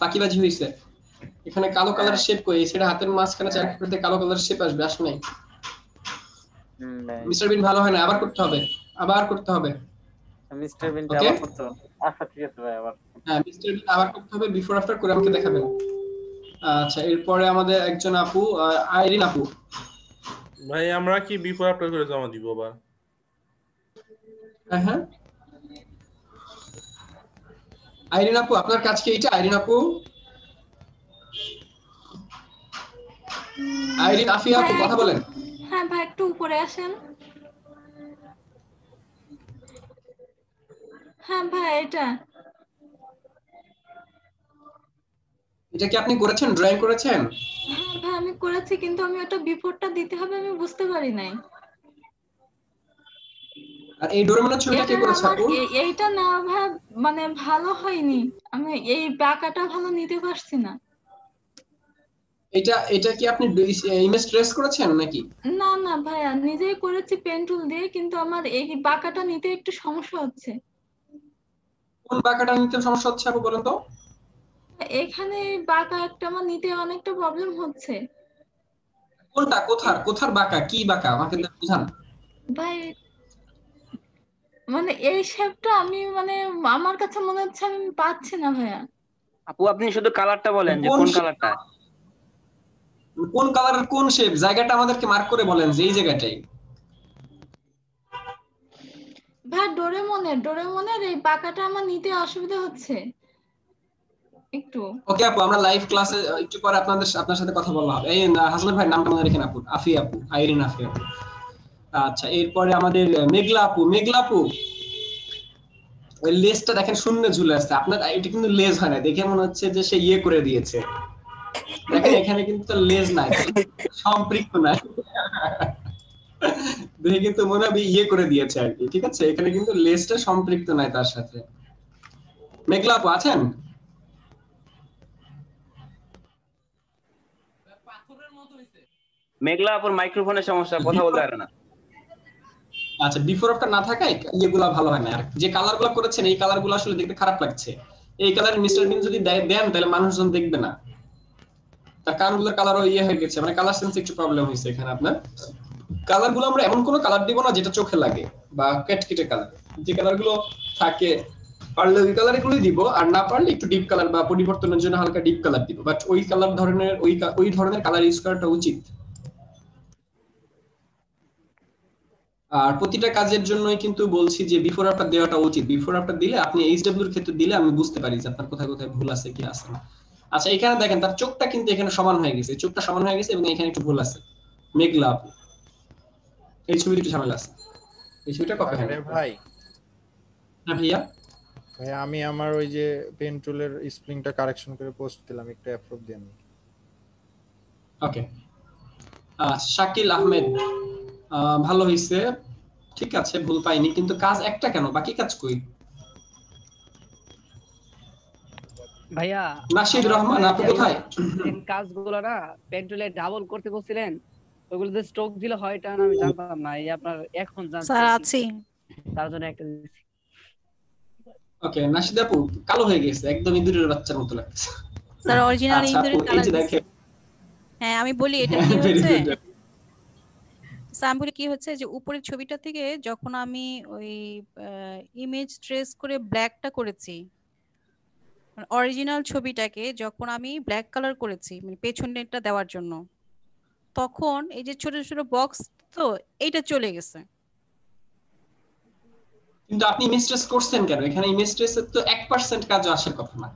ফাঁকিবাজি হইছে। এখানে কালো কালার শেপ কই? সেটা হাতের মাঝখানে চার করতে কালো কালার শেপ আসবে, আসে নাই। মিস্টার বিন ভালো হয় না, আবার করতে হবে, আবার করতে হবে। মিস্টার বিনটা আবার করতে হবে। আচ্ছা ঠিক আছে ভাই, আবার। হ্যাঁ, মিস্টার বিন আবার করতে হবে, বিফোর আফটার করে আমাকে দেখাবেন। আচ্ছা, এরপরে আমাদের একজন আপু, আইরিন আপু। ভাই আমরা কি বিফোর আফটার করে জমা দিব আবার? হ্যাঁ, আইরিন আপু, আপনার কাজ কি এটা? আইরিন আপু, আইরিন আফিয়া আপু, কথা বলেন। হ্যাঁ ভাই, একটু উপরে আসেন। হ্যাঁ ভাই, এটা কি আপনি করেছেন? ড্রয়িং করেছেন? হ্যাঁ ভাই আমি করেছি, কিন্তু আমি ওটা বিফোরটা দিতে হবে আমি বুঝতে পারি নাই। আর এই ডোরেমনের ছবিটা কে করেছে আপু? এইটা না ভাই, মানে ভালো হয়নি, আমি এই বাঁকাটা ভালো নিতে পারছি না। এটা কি আপনি ইমেজ ট্রেস করেছেন নাকি? না না ভাইয়া, নিজেই করেছি পেন টুল দিয়ে, কিন্তু আমার এই বাঁকাটা নিতে একটু সমস্যা হচ্ছে। কোন বাঁকাটা নিতে সমস্যা হচ্ছে আপু, বলেন তো? এখানে বাঁকা একটা আমার নিতে অনেকটা প্রবলেম হচ্ছে। কোনটা? কোথার বাঁকা? কি বাঁকা আমাকে বুঝান ভাই। মানে এই শেপটা আমি মানে আমার কাছে মনে হচ্ছে আমি পাচ্ছি না ভাইয়া। আপু আপনি শুধু কালারটা বলেন যে কোন কালারটা, কোন কালারের কোন শেপ, জায়গাটা আমাদেরকে মার্ক করে বলেন যে এই জায়গাটাই। ভাই ডোরেমনের এই বাঁকাটা আমার নিতে অসুবিধা হচ্ছে একটু। ওকে আপু, আমরা লাইভ ক্লাসে একটু পরে আপনার সাথে কথা বলা হবে। এই হাসান ভাই নামটা মনে রাখেন আপু, আফিয়া আপু, আইরিন আফিয়া আপু। আচ্ছা এরপরে আমাদের মেঘলা আপু ওই লেজটা দেখেন শূন্য ঝুলে আছে আপনার, এটা কিন্তু লেজ হয় না, দেখে মনে হচ্ছে যে সে ইয়ে করে দিয়েছে। দেখেন এখানে কিন্তু লেজ নাই, সম্পৃক্ত নাই, দেখে কিন্তু মনে হবে ইয়ে করে দিয়েছে আর কি। ঠিক আছে, এখানে কিন্তু লেজটা সম্পৃক্ত নাই তার সাথে। মেঘলা আপু আছেন? মেঘলা আপুর মাইক্রোফোনের সমস্যা, কথা বলতে পারে না। আচ্ছা বিফোর আফটার না থাকায় ইয়েগুলা ভালো হয় না। আর যে কালার গুলা করেছেন এই কালার গুলো আসলে দেখতে খারাপ লাগছে। এই কালার মিস্টার বিন যদি দেন তাহলে মানুষজন দেখবে না। তার কানগুলোর কালারও ইয়ে হয়ে গেছে, মানে কালার সেন্স একটু প্রবলেম হয়েছে এখানে আপনার। কালার গুলো আমরা এমন কোনো কালার দিব না যেটা চোখে লাগে বা কেটকেটে কালার। যে কালার গুলো থাকে পারলে ওই কালার গুলোই দিব, আর না পারলে একটু ডিপ কালার বা পরিবর্তনের জন্য হালকা ডিপ কালার দিব, বাট ওই কালার ধরনের ওই ধরনের কালার ইউজ করাটা উচিত। আর প্রতিটা কাজের জন্যই কিন্তু বলছি যে বিফোর আফটার দেওয়াটা উচিত। বিফোর আফটার দিলে আপনি এইচডব্লিউ এর ক্ষেত্রে দিলে আমি বুঝতে পারি যে আপনার কোথায় কোথায় ভুল আছে কি আছে না। আচ্ছা এখানে দেখেন তার চোখটা কিন্তু এখানে সমান হয়ে গেছে, চোখটা সমান হয়ে গেছে এবং এখানে একটু ভুল আছে। মেঘলা আপু এই ছবিতে একটু ঝামেলা আছে, এই ছবিটা কপি হয় না। ভাই হ্যাঁ ভাইয়া আমি আমার ওই যে পেন টুলের স্প্রিংটা কারেকশন করে পোস্ট দিলাম, একটু অ্যাপ্রুভ দেন। ওকে শাকিল আহমেদ ভালো হইছে, ঠিক আছে ভুল পাইনি, কিন্তু কাজ একটা কেন, বাকি কাজ কই? ভাইয়া নাশিদ রহমান আপু কোথায়? কাজগুলো না পেন্টুলে ডাবল করতে বলছিলেন, ওগুলোতে স্ট্রোক দিলে হয়, এটা আমি জানতাম না, এই আপনার এখন জানছি স্যার আছি, তার জন্য একটা দিয়েছি। ওকে নাশিদ আপু কালো হয়ে গেছে, একদম ইঁদুরের বাচ্চার মতো লাগছে স্যার অরিজিনাল আচ্ছা ইঁদুরের আপু এই কালার যে দিছি। দেখেন হ্যাঁ আমি বলি এটা কি হচ্ছে, স্যাম্পল কি হচ্ছে যে উপরের ছবিটা থেকে যখন আমি ওই ইমেজ ট্রেস করে ব্ল্যাকটা করেছি, অরিজিনাল ছবিটাকে যখন আমি ব্ল্যাক কালার করেছি মানে পেছনেরটা দেওয়ার জন্য, তখন এই যে ছোট ছোট বক্স তো এইটা চলে গেছে। কিন্তু আপনি ইমেজ ট্রেস করছেন কেন? এখানে ইমেজ ট্রেসের তো 1% কাজও আসার কথা না।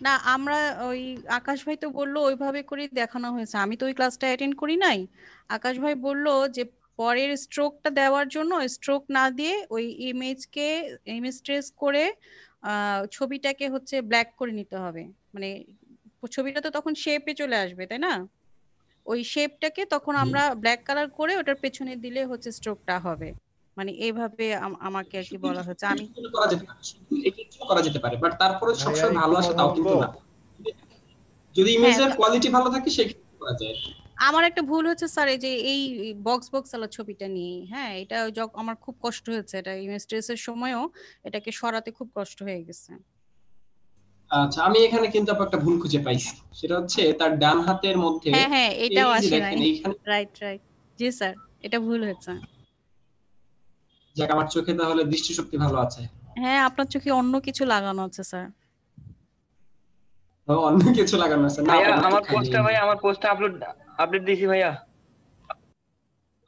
না আমরা ওই আকাশ ভাই তো বললো ওইভাবে করে দেখানো হয়েছে, আমি তো ওই ক্লাসটা অ্যাটেন্ড করি নাই। আকাশ ভাই বললো যে পরের স্ট্রোকটা দেওয়ার জন্য স্ট্রোক না দিয়ে ওই ইমেজ ট্রেস করে ছবিটাকে হচ্ছে ব্ল্যাক করে নিতে হবে, মানে ছবিটা তো তখন শেপে চলে আসবে তাই না, ওই শেপটাকে তখন আমরা ব্ল্যাক কালার করে ওটার পেছনে দিলে হচ্ছে স্ট্রোকটা হবে, মানে এইভাবে আমাকে আর কি বলা হচ্ছে। আমি করা যেতে পারে, এটা করা যেতে পারে, বাট তারপরে সবসময় ভালো আসে তাও কিন্তু না। যদি ইমেজের কোয়ালিটি ভালো থাকে সেক্ষেত্রে করা যায়। আমার একটা ভুল হচ্ছে স্যার এই যে এই বক্স আলা ছবিটা নিয়ে, হ্যাঁ এটা আমার খুব কষ্ট হয়েছে, এটা ইমেজ ট্রেসের সময়ও এটাকে সরাতে খুব কষ্ট হয়ে গেছে। আচ্ছা আমি এখানে কিন্তু একটা ভুল খুঁজে পাইছি, সেটা হচ্ছে তার ডান হাতের মধ্যে হ্যাঁ এটাও এই যে আসে নাই, দেখেন এইখানে রাইট জি স্যার এটা ভুল হয়েছে। যাক আমার চোখে তাহলে দৃষ্টিশক্তি ভালো আছে। হ্যাঁ আপনার চোখে অন্য কিছু লাগানো আছে স্যার। অন্য কিছু লাগানো আছে না? ভাইয়া আমার পোস্টটা, ভাইয়া আমার পোস্টটা আপডেট দিয়েছি ভাইয়া।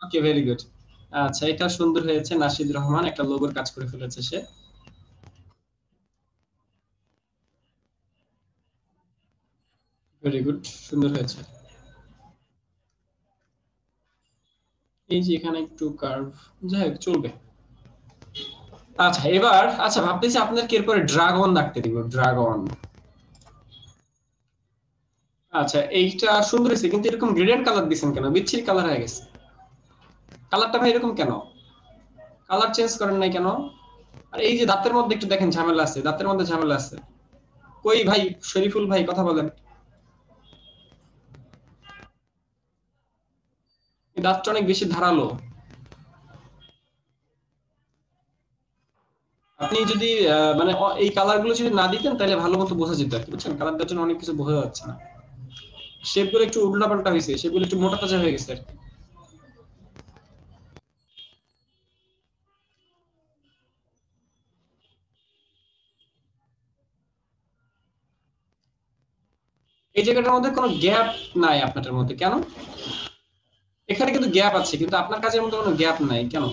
Okay very good. আচ্ছা এটা সুন্দর হয়েছে, নাশিদ রহমান একটা লোগোর কাজ করে ফেলেছে সে। ভেরি গুড, সুন্দর হয়েছে। এই যে এখানে একটু কার্ভ, যাই হোক চলবে। আচ্ছা এবার ভাবতেছি আপনাদেরকে এরপরে ড্রাগন রাখতে দিব, ড্রাগন। আচ্ছা এইটা সুন্দর হয়েছে, কিন্তু এরকম গ্রেডিয়েন্ট কালার দিছেন কেন? বিচ্ছিরি কালার হয়ে গেছে কালারটা ভাই, এরকম কেন? কালার চেঞ্জ করেন নাই কেন? আর এই যে দাঁতের মধ্যে একটু দেখেন ঝামেলা আছে, দাঁতের মধ্যে ঝামেলা আছে। কই ভাই শরীফুল ভাই কথা বলেন, দাঁতটা অনেক বেশি ধারালো। আপনি যদি মানে এই কালার গুলো যদি না দিতেন তাহলে ভালো মতো বোঝা যেত আর কি, বুঝছেন? কালার দেওয়ার জন্য অনেক কিছু বোঝা যাচ্ছে না, শেপ গুলো একটু উল্টাপাল্টা হয়েছে, সেগুলো একটু মোটা তাজা হয়ে গেছে আর কি। এই জায়গাটার মধ্যে কোনো গ্যাপ নাই আপনাদের মধ্যে, কেন? এখানে কিন্তু গ্যাপ আছে, কিন্তু আপনার কাজের মধ্যে কোনো গ্যাপ নাই কেন?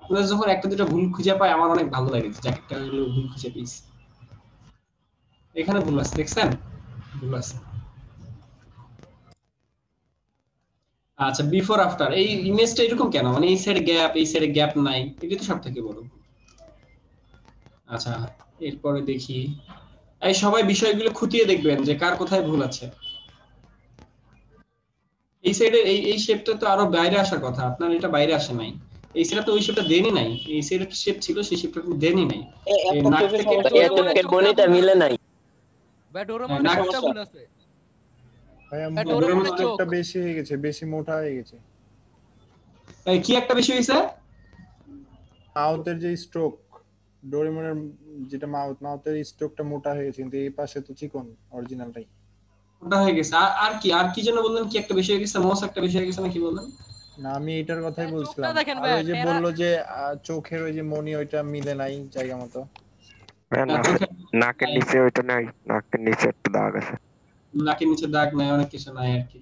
আপনারা যখন একটা দুটো ভুল খুঁজে পায় আমার অনেক ভালো লাগে, যে একটা ভুল খুঁজে পেয়েছি। এখানে ভুল আছে, দেখছেন? ভুল আছে। আচ্ছা বিফোর আফটার এই ইমেজটা এরকম কেন, মানে এই সাইডে গ্যাপ এই সাইডে গ্যাপ নাই, এটা তো সব থেকে বড়। আচ্ছা এরপরে দেখি, এই সবাই বিষয়গুলো খুঁটিয়ে দেখবেন যে কার কোথায় ভুল আছে। এই সাইডে এই শেপটা তো আরো বাইরে আসার কথা, আপনার এটা বাইরে আসে নাই। এই সাইডে তো ওই শেপটা দেনই নাই, এই সাইডে শেপ ছিল সেই শেপটা আপনি দেনই নাই। এই নাক থেকে চোখের বনিটা মিলে নাই ভাই ডোরেমনের চোখটা ভুল আছে ভাই ভাই ডোরেমনের চোখ একটা বেশি হয়ে গেছে, বেশি মোটা হয়ে গেছে। এই কি একটা বেশি হইছে? মাউথের যে স্ট্রোক, ডোরেমনের যেটা মাউথের স্ট্রোকটা মোটা হয়ে গেছে, কিন্তু এই পাশে তো চিকন অরিজিনালটাই মোটা হয়ে গেছে। আর কি যেন বললেন, কি একটা বেশি হয়ে গেছে, মোস একটা বেশি হয়ে গেছে না কি বললেন? না আমি এটার কথাই বলছিলাম। দেখেন আর ভাই, ওই যে বললো যে চোখের ওই যে মনি ওইটা মিলে নাই জায়গা মতো। নাকের নিচে ওইটা নাই, নাকের নিচে একটা দাগ আছে। নাকের নিচে দাগ নাই, অনেক কিছু নাই আর কি।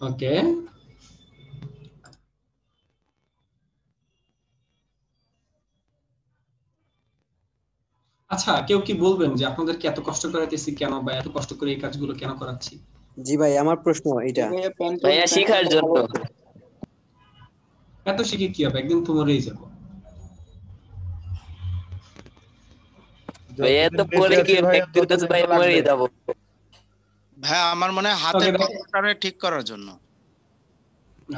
ওকে আচ্ছা, কেউ কি বলবেন যে আপনাদেরকে এত কষ্ট করাইতেছি কেন, বা এত কষ্ট করে এই কাজগুলো কেন করাচ্ছি? জি ভাই, আমার প্রশ্ন এটা ভাইয়া শিখার জন্য। এত শিখে কি হবে, একদিন তো মরেই যাবো। ভাইয়া তো পরে কি একদিন তো ভাই মরেই যাব। ভাই আমার মনে হয় হাতের পাশটা ঠিক করার জন্য।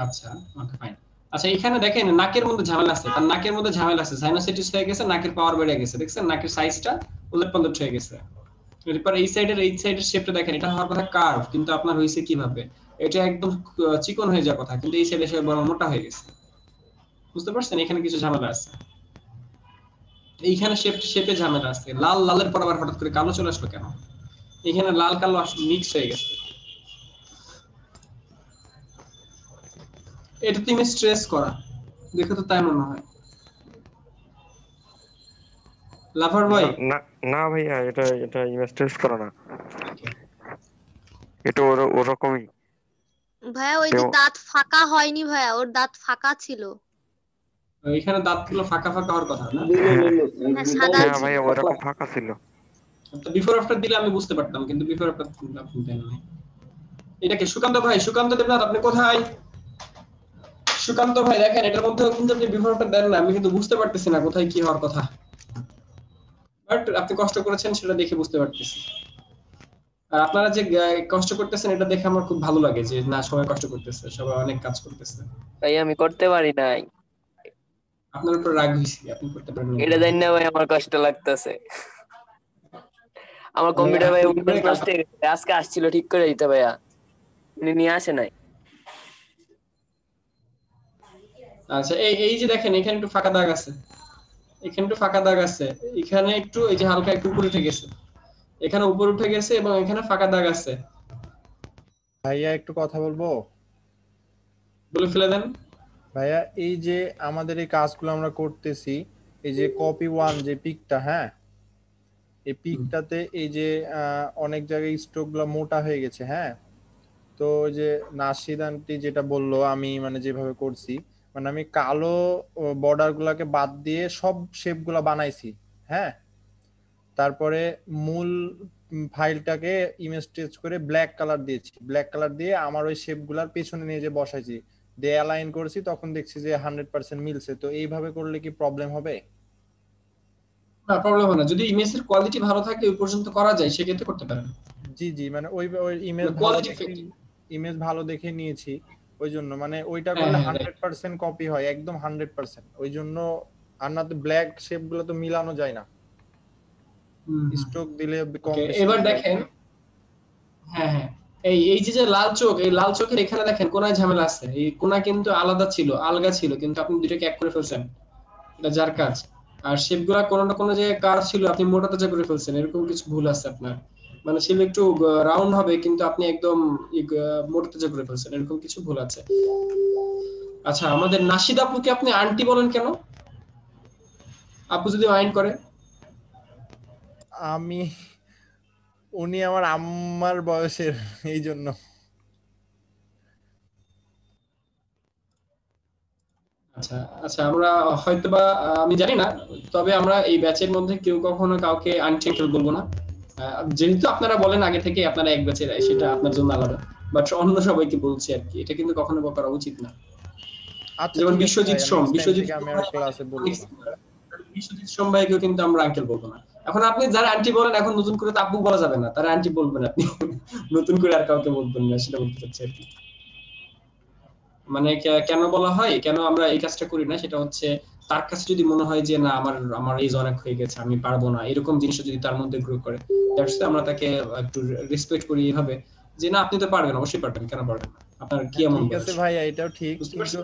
আচ্ছা ওকে ফাইন। আচ্ছা এখানে দেখেন নাকের মধ্যে ঝামেলা আছে, তার নাকের মধ্যে ঝামেলা আছে, সাইনোসাইটিস হয়ে গেছে, নাকের পাওয়ার বেড়ে গেছে, দেখছেন নাকের সাইজটা উলটপালট হয়ে গেছে। এরপর এই সাইডের শেপটা দেখেন, এটা হওয়ার কথা কার্ভ, কিন্তু আপনার হইছে কিভাবে, এটা একদম চিকন হয়ে যাওয়ার কথা, কিন্তু এই সাইডে সে বড় মোটা হয়ে গেছে। বুঝতে পারছেন এখানে কিছু ঝামেলা আছে, এইখানে শেপে ঝামেলা আছে। লালের পর আবার হঠাৎ করে কালো চলে আসলো কেন? এখানে লাল কালো মিক্স হয়ে গেছে। এটা তুমি স্ট্রেস করা দেখো তো তাই মনে হয়। লাভার ভাই না ভাইয়া, এটা ইমেজ ট্রেস করা না, এটা ওরকমই। ভাইয়া ওই যে দাঁত ফাঁকা হয়নি ভাইয়া, ওর দাঁত ফাঁকা ছিল। এখানে দাঁতগুলো ফাঁকা হওয়ার কথা না? হ্যাঁ ভাইয়া ওরকম ফাঁকা ছিল। বিফোর আফটার দিলে আমি বুঝতে পারতাম, কিন্তু বিফোর আফটার আপনি দেন নাই। এটাকে সুকান্ত ভাই, সুকান্ত দেবনাথ আপনি কোথায়? সুকান্ত ভাই দেখেন এটার মধ্যে কিন্তু আপনি বিফোর আফটার দেন না, আমি কিন্তু বুঝতে পারতেছি না কোথায় কি হওয়ার কথা, বাট আপনি কষ্ট করেছেন সেটা দেখে বুঝতে পারতেছি। আর আপনারা যে কষ্ট করতেছেন এটা দেখে আমার খুব ভালো লাগে, যে না সবাই কষ্ট করতেছে, সবাই অনেক কাজ করতেছে। ভাই আমি করতে পারি নাই, আপনার উপর রাগ হইছে, আপনি করতে পারেন না। এটা জানি না ভাই, আমার কষ্ট লাগতেছে। আমার কম্পিউটার ভাই নষ্ট হয়ে গেছে, আজকে আসছিল ঠিক করে দিতে, ভাইয়া উনি নিয়ে আসে নাই। আচ্ছা এই যে দেখেন এখানে একটু ফাঁকা দাগ আছে, এখানে একটু ফাঁকা দাগ আছে, এখানে একটু এই যে হালকা একটু উপরে উঠে গেছে, এখানে উপরে উঠে গেছে, এবং এখানে ফাঁকা দাগ আছে। ভাইয়া একটু কথা বলবো? বলে ফেলে দেন ভাইয়া। এই যে আমাদের এই কাজগুলো আমরা করতেছি, এই যে কপি ওয়ান যে পিকটা, হ্যাঁ এই পিকটাতে এই যে অনেক জায়গায় স্ট্রোক গুলো মোটা হয়ে গেছে। হ্যাঁ তো ওই যে নাশিদ আন্টি যেটা বললো, আমি মানে যেভাবে করছি, মানে আমি কালো বর্ডার গুলাকে বাদ দিয়ে সব শেপ গুলা বানাইছি। হ্যাঁ তারপরে মূল ফাইলটাকে ইমেজ ট্রেস করে ব্ল্যাক কালার দিয়েছি, ব্ল্যাক কালার দিয়ে আমার ওই শেপ গুলার পেছনে নিয়ে যে বসাইছি, দিয়ে অ্যালাইন করেছি, তখন দেখছি যে 100% মিলছে। তো এইভাবে করলে কি প্রবলেম হবে? না প্রবলেম হবে না, যদি ইমেজের কোয়ালিটি ভালো থাকে ওই পর্যন্ত করা যায় সেক্ষেত্রে করতে পারেন। জি জি, মানে ওই ইমেজ ভালো দেখে নিয়েছি, ওই জন্য মানে ওইটা করলে 100% কপি হয়, একদম 100%। ওই জন্য আর না তো ব্ল্যাক শেপ গুলো তো মিলানো যায় না, স্ট্রোক দিলে কম বেশি। এবার দেখেন হ্যাঁ এই যে লাল চোখ, এই লাল চোখের এখানে দেখেন কোনায় ঝামেলা আছে, এই কোনা কিন্তু আলাদা ছিল, আলগা ছিল, কিন্তু আপনি দুটোকে এক করে ফেলছেন, এটা যার কাজ। আর শেপগুলা কোনো না কোনো জায়গায় কার ছিল, আপনি মোটা তাজা করে ফেলছেন, এরকম কিছু ভুল আছে আপনার। মানে ছিল একটু রাউন্ড হবে, কিন্তু আপনি একদম মোটা তাজা করে ফেলছেন, এরকম কিছু ভুল আছে। আচ্ছা আমাদের নাশিদ আপুকে আপনি আন্টি বলেন কেন? আপু যদি মাইন্ড করে? উনি আমার আম্মার বয়সের, এই জন্য। আচ্ছা আচ্ছা, আমরা হয়তোবা আমি জানি না, তবে আমরা এই ব্যাচের মধ্যে কেউ কখনো কাউকে আন্টি আঙ্কেল বলবো না, যেহেতু আপনারা বলেন আগে থেকে আপনারা এক ব্যাচের, সেটা আপনার জন্য আলাদা। বাট অন্য সবাইকে বলছি আর কি, এটা কিন্তু কখনো করা উচিত না। আচ্ছা যেমন ঠিক আছে বিশ্বজিৎ ভাইয়া, সোম, নেক্সট টাইম বিশ্বজিৎ থেকে সোম আমি আর ভাই ক্লাসে বলবো না। বিশ্বজিৎ সোম ভাইকেও কিন্তু আমরা আঙ্কেল বলবো না। এখন আপনি যারা আন্টি বলেন, এখন নতুন করে তো আব্বু বলা যাবে না, তারা আন্টি বলবেন আপনি, নতুন করে আর কাউকে বলবেন না, সেটা বলতে চাচ্ছি আর কি। মানে কেন বলা হয়, কেন আমরা এই কাজটা করি না, সেটা হচ্ছে তার কাছে যদি মনে হয় যে না আমার এজ অনেক হয়ে গেছে, আমি পারবো না, এরকম জিনিস যদি তার মধ্যে গ্রো করে, দ্যাটস আমরা তাকে একটু রেসপেক্ট করি এইভাবে যে না আপনি তো পারবেন, অবশ্যই পারবেন, কেন পারবেন না, আপনার কি এমন ঠিক বয়স? আছে ভাইয়া, এটাও ঠিক, কিন্তু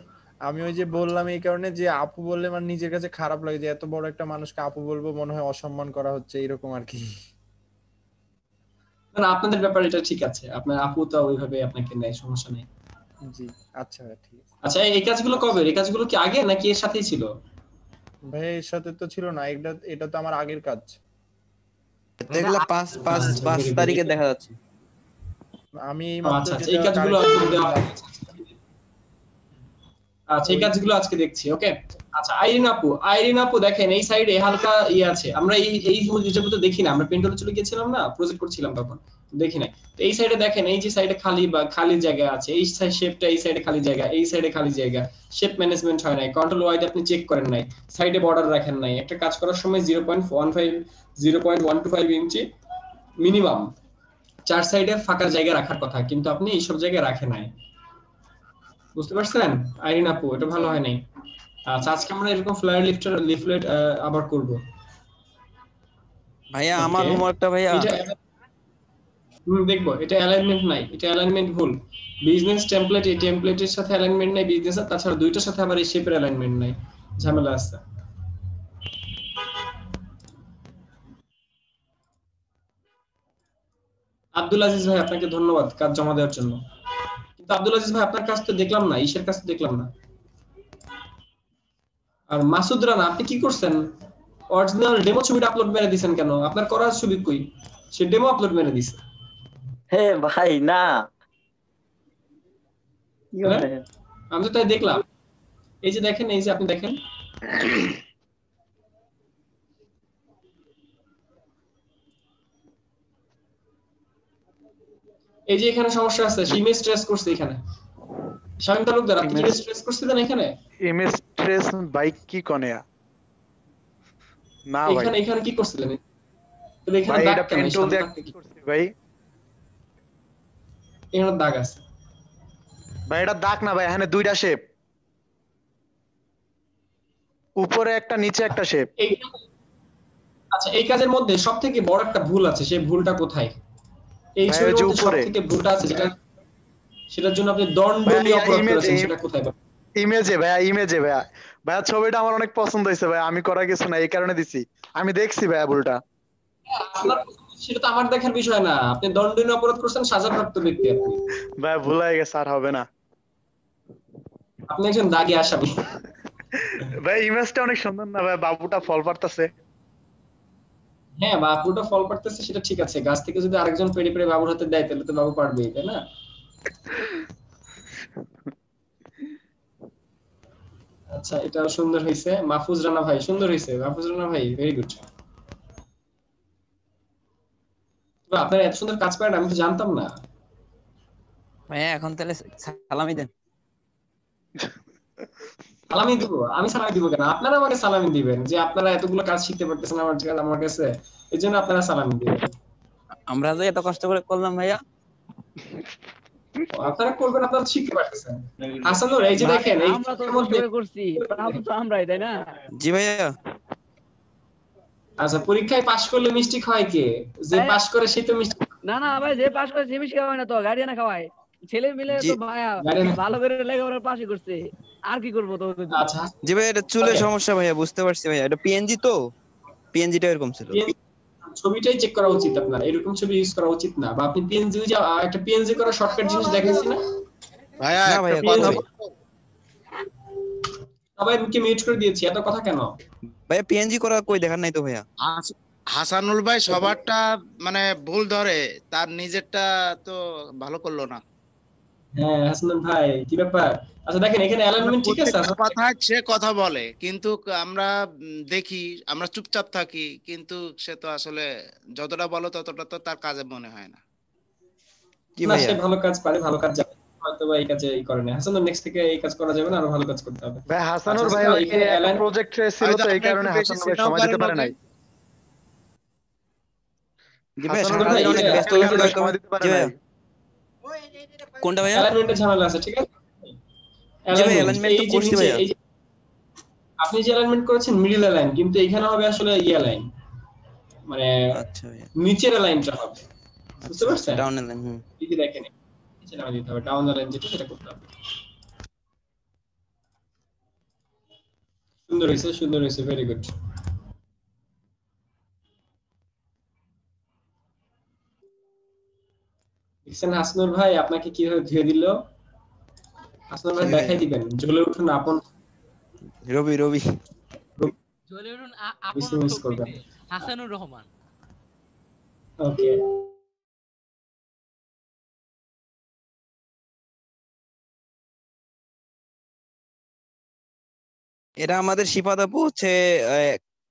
আমি ওই যে বললাম এই কারণে যে আপু বললে মানে নিজের কাছে খারাপ লাগে যে এত বড় একটা মানুষকে আপু বলবো, মনে হয় অসম্মান করা হচ্ছে এরকম আর কি। না আপনাদের ব্যাপারে এটা ঠিক আছে, আপনার আপু তো ওইভাবে আপনাকে নেয়, সমস্যা নেই। জি আচ্ছা ভাই, ঠিক আছে। আচ্ছা এই কাজগুলো কবে, এই কাজগুলো কি আগে নাকি এর সাথেই ছিল? ভাই এর সাথে তো ছিল না, এটা তো আমার আগের কাজ। এগুলো 5 তারিখে দেখা যাচ্ছে। আমি এইমাত্র আচ্ছা যেটা এই কাজগুলো correction দেওয়া দিলাম। আচ্ছা এই কাজগুলো আজকে দেখছি, ওকে। আচ্ছা আইরিন আপু দেখেন এই সাইডে হালকা আছে, আমরা এই জিনিসগুলো তো দেখি না, আমরা পেন্টুলে চলে গিয়েছিলাম না, প্রজেক্ট করছিলাম তখন দেখি না। তো এই সাইডে দেখেন, এই যে সাইডে খালি জায়গা আছে, এই শেপটা, এই সাইডে খালি জায়গা, এই সাইডে খালি জায়গা, শেপ ম্যানেজমেন্ট হয় নাই, কন্ট্রোল ওয়াইড আপনি চেক করেন নাই, সাইডে বর্ডার রাখেন নাই, একটা কাজ করার সময় 0.125 ইঞ্চি মিনিমাম চার সাইডে ফাঁকা জায়গা রাখার কথা, কিন্তু আপনি এইসব জায়গায় রাখেন নাই, বুঝতে পারছেন আইরিন আপু? এটা ভালো হয় নাই। আচ্ছা আজকে আমরা এরকম ফ্লায়ার লিফলেট আবার করব ভাইয়া। আমার হোমওয়ার্কটা ভাইয়া দেখবো, এটা অ্যালাইনমেন্ট নাই, এটা অ্যালাইনমেন্ট ভুল। বিজনেস টেমপ্লেট, এই টেমপ্লেটের সাথে অ্যালাইনমেন্ট নাই বিজনেস, আর তাছাড়া দুইটার সাথে আবার এই শেপের অ্যালাইনমেন্ট নাই, ঝামেলা আছে। আব্দুল আজিজ ভাই আপনাকে ধন্যবাদ কাজ জমা দেওয়ার জন্য, কিন্তু আব্দুল আজিজ ভাই আপনার কাজ তো দেখলাম না, ঈশের কাজ তো দেখলাম না। আর মাসুদ রানা আপনি কি করছেন? অরিজিনাল ডেমো ছবিটা আপলোড মেরে দিবেন কেন? আপনার করার ছবি কই? সে ডেমো আপলোড মেরে দিছে। হে ভাই না, আমি তো তাই দেখলাম। এই যে দেখেন, এই যে আপনি দেখেন, এই যে এখানে সমস্যা আছে, সে ইমেজ ট্রেস করছে এখানে। শামিম তালুকদার আপনি ইমেজ ট্রেস করছিলেন এখানে? ইমেজ ট্রেস বাইক কি কোনে না ভাই, এখানে কি করছিলেন? এখানে দাগ কেন? ভাই এখানে দাগ আছে ভাই, এটা দাগ না ভাই, এখানে দুইটা শেপ, উপরে একটা নিচে একটা শেপ। আচ্ছা এই কাজের মধ্যে সবথেকে বড় একটা ভুল আছে, সেই ভুলটা কোথায়? এই ছবির মধ্যে সবথেকে ভুলটা আছে যেটা, সেটার জন্য আপনি দণ্ডনীয় অপরাধ করেছেন, সেটা কোথায়? ইমেজে ভাইয়া, ভাইয়া ছবিটা আমার অনেক পছন্দ হয়েছে ভাই, আমি করা কিছু না, এই কারণে দিছি, আমি দেখছি ভাইয়া ভুলটা। সেটা তো আমার দেখার বিষয় না, আপনি দণ্ডনীয় অপরাধ করছেন, সাজাপ্রাপ্ত ব্যক্তি আপনি। ভাই ভুল হয়ে গেছে, আর হবে না। আপনি একজন দাগী আসামি। ভাই ইমেজটা অনেক সুন্দর না ভাই, বাবুটা ফল পারতেছে। হ্যাঁ বাবুটা ফল পারতেছে, সেটা ঠিক আছে, গাছ থেকে যদি আরেকজন পেড়ে পেড়ে বাবুর হাতে দেয় তাহলে তো বাবু পারবেই, তাই না? আচ্ছা এটা সুন্দর হয়েছে। মাহফুজ রানা ভাই সুন্দর হয়েছে, মাহফুজ রানা ভাই ভেরি গুড। আপনারা এত সুন্দর কাজ পারেন, আমি তো জানতাম না ভাইয়া। এখন তাহলে সালামি দেন। সালামি দিব? আমি সালামি দিব কেন? আপনারা আমাকে সালামি দিবেন যে আপনারা এতগুলো কাজ শিখতে পারতেছেন আমার কাছে, এই জন্য আপনারা সালামি দিবেন। আমরা যে এত কষ্ট করে করলাম ভাইয়া, আপনারা করবেন, আপনারা শিখতে পারতেছেন। হাসানুর এই যে দেখেন, এই আমরা তো কষ্ট করে করছি, প্রাপ্ত তো আমরাই, তাই না? জি ভাইয়া। আচ্ছা পরীক্ষায় পাশ করলে মিষ্টি খাওয়ায় কে? যে পাশ করে সে তো মিষ্টি। না না ভাই, যে পাশ করে সে মিষ্টি খাওয়ায় না তো, গার্ডিয়ানে খাওয়ায়। ছেলে মিলে তো ভাইয়া ভালো করে লেখাপড়ার পাশে করছে, আর কি করবো তো। আচ্ছা জি ভাই, এটা চুলের সমস্যা ভাইয়া, বুঝতে পারছি ভাইয়া, এটা পিএনজি তো, পিএনজিটা এরকম ছিল। ছবিটাই চেক করা উচিত আপনার, এরকম ছবি ইউজ করা উচিত না। বা আপনি পিএনজি একটা পিএনজি করা শর্টকাট জিনিস দেখাইছি না ভাইয়া? না ভাইয়া, কথা সবাইকে মিউট করে দিয়েছি, এত কথা কেন ভাইয়া? পিএনজি করা কই দেখার নাই তো ভাইয়া। হাসানুল ভাই সবারটা মানে ভুল ধরে, তার নিজেরটা তো ভালো করলো না। হ্যাঁ হাসানুল ভাই কি ব্যাপার? আচ্ছা দেখেন এখানে অ্যালাইনমেন্ট ঠিক আছে, কথা সে কথা বলে, কিন্তু আমরা দেখি, আমরা চুপচাপ থাকি, কিন্তু সে তো আসলে যতটা বলো ততটা তো তার কাজে মনে হয় না। কি না ভাইয়া সে ভালো কাজ পারে, ভালো কাজ জানে, হয়তো বা এই কাজে এই করে না। হাসান নেক্সট থেকে এই কাজ করা যাবে না, আরো ভালো কাজ করতে হবে। ভাই হাসানুর আচ্ছা, ভাই আচ্ছা, ওই এখানে একটা অ্যালাইন প্রজেক্টে ছিল হয়তো তো এই আমরা কারণে একটু বেশি হাসানুর ভাই চিন্তাও সময় দিতে করেন পারে ওকে। নাই। জি ভাইয়া হাসানুর ভাই ভাই, সারাদিন অনেক এই ব্যস্ত এই হয়েছে কারণে হয়তো। সময় দিতে পারে জি নাই। ভাইয়া কোনটা ভাইয়া? অ্যালাইনমেন্টের ঝামেলা আছে, ঠিক আছে? জি ভাই অ্যালাইনমেন্ট অ্যালাইনমেন্ট এই তো যে করছি নিচে ভাইয়া। এই যে আপনি যে অ্যালাইনমেন্ট করেছেন মিডল অ্যালাইন, কিন্তু এখানে হবে আসলে ইয়া লাইন, মানে আচ্ছা ভাইয়া নিচের লাইনটা হবে, বুঝতে আচ্ছা আচ্ছা পারছেন? ডাউন লাইন এই যে দেখেন নিচে নামিয়ে দিতে হবে, ডাউন লাইন যেটা সেটা করতে হবে। সুন্দর হয়েছে, সুন্দর হয়েছে, ভেরি গুড। দেখছেন হাসনুর ভাই আপনাকে কিভাবে ধুয়ে দিল? হাসনুর ভাই জি দেখাই ভাইয়া দিবেন, জ্বলে উঠুন আপন রবি রবি জ্বলে উঠুন আপন মিস করবেন। শক্তিতে, হাসানুর রহমান। ওকে, এরা আমাদের শিফাত আপু হচ্ছে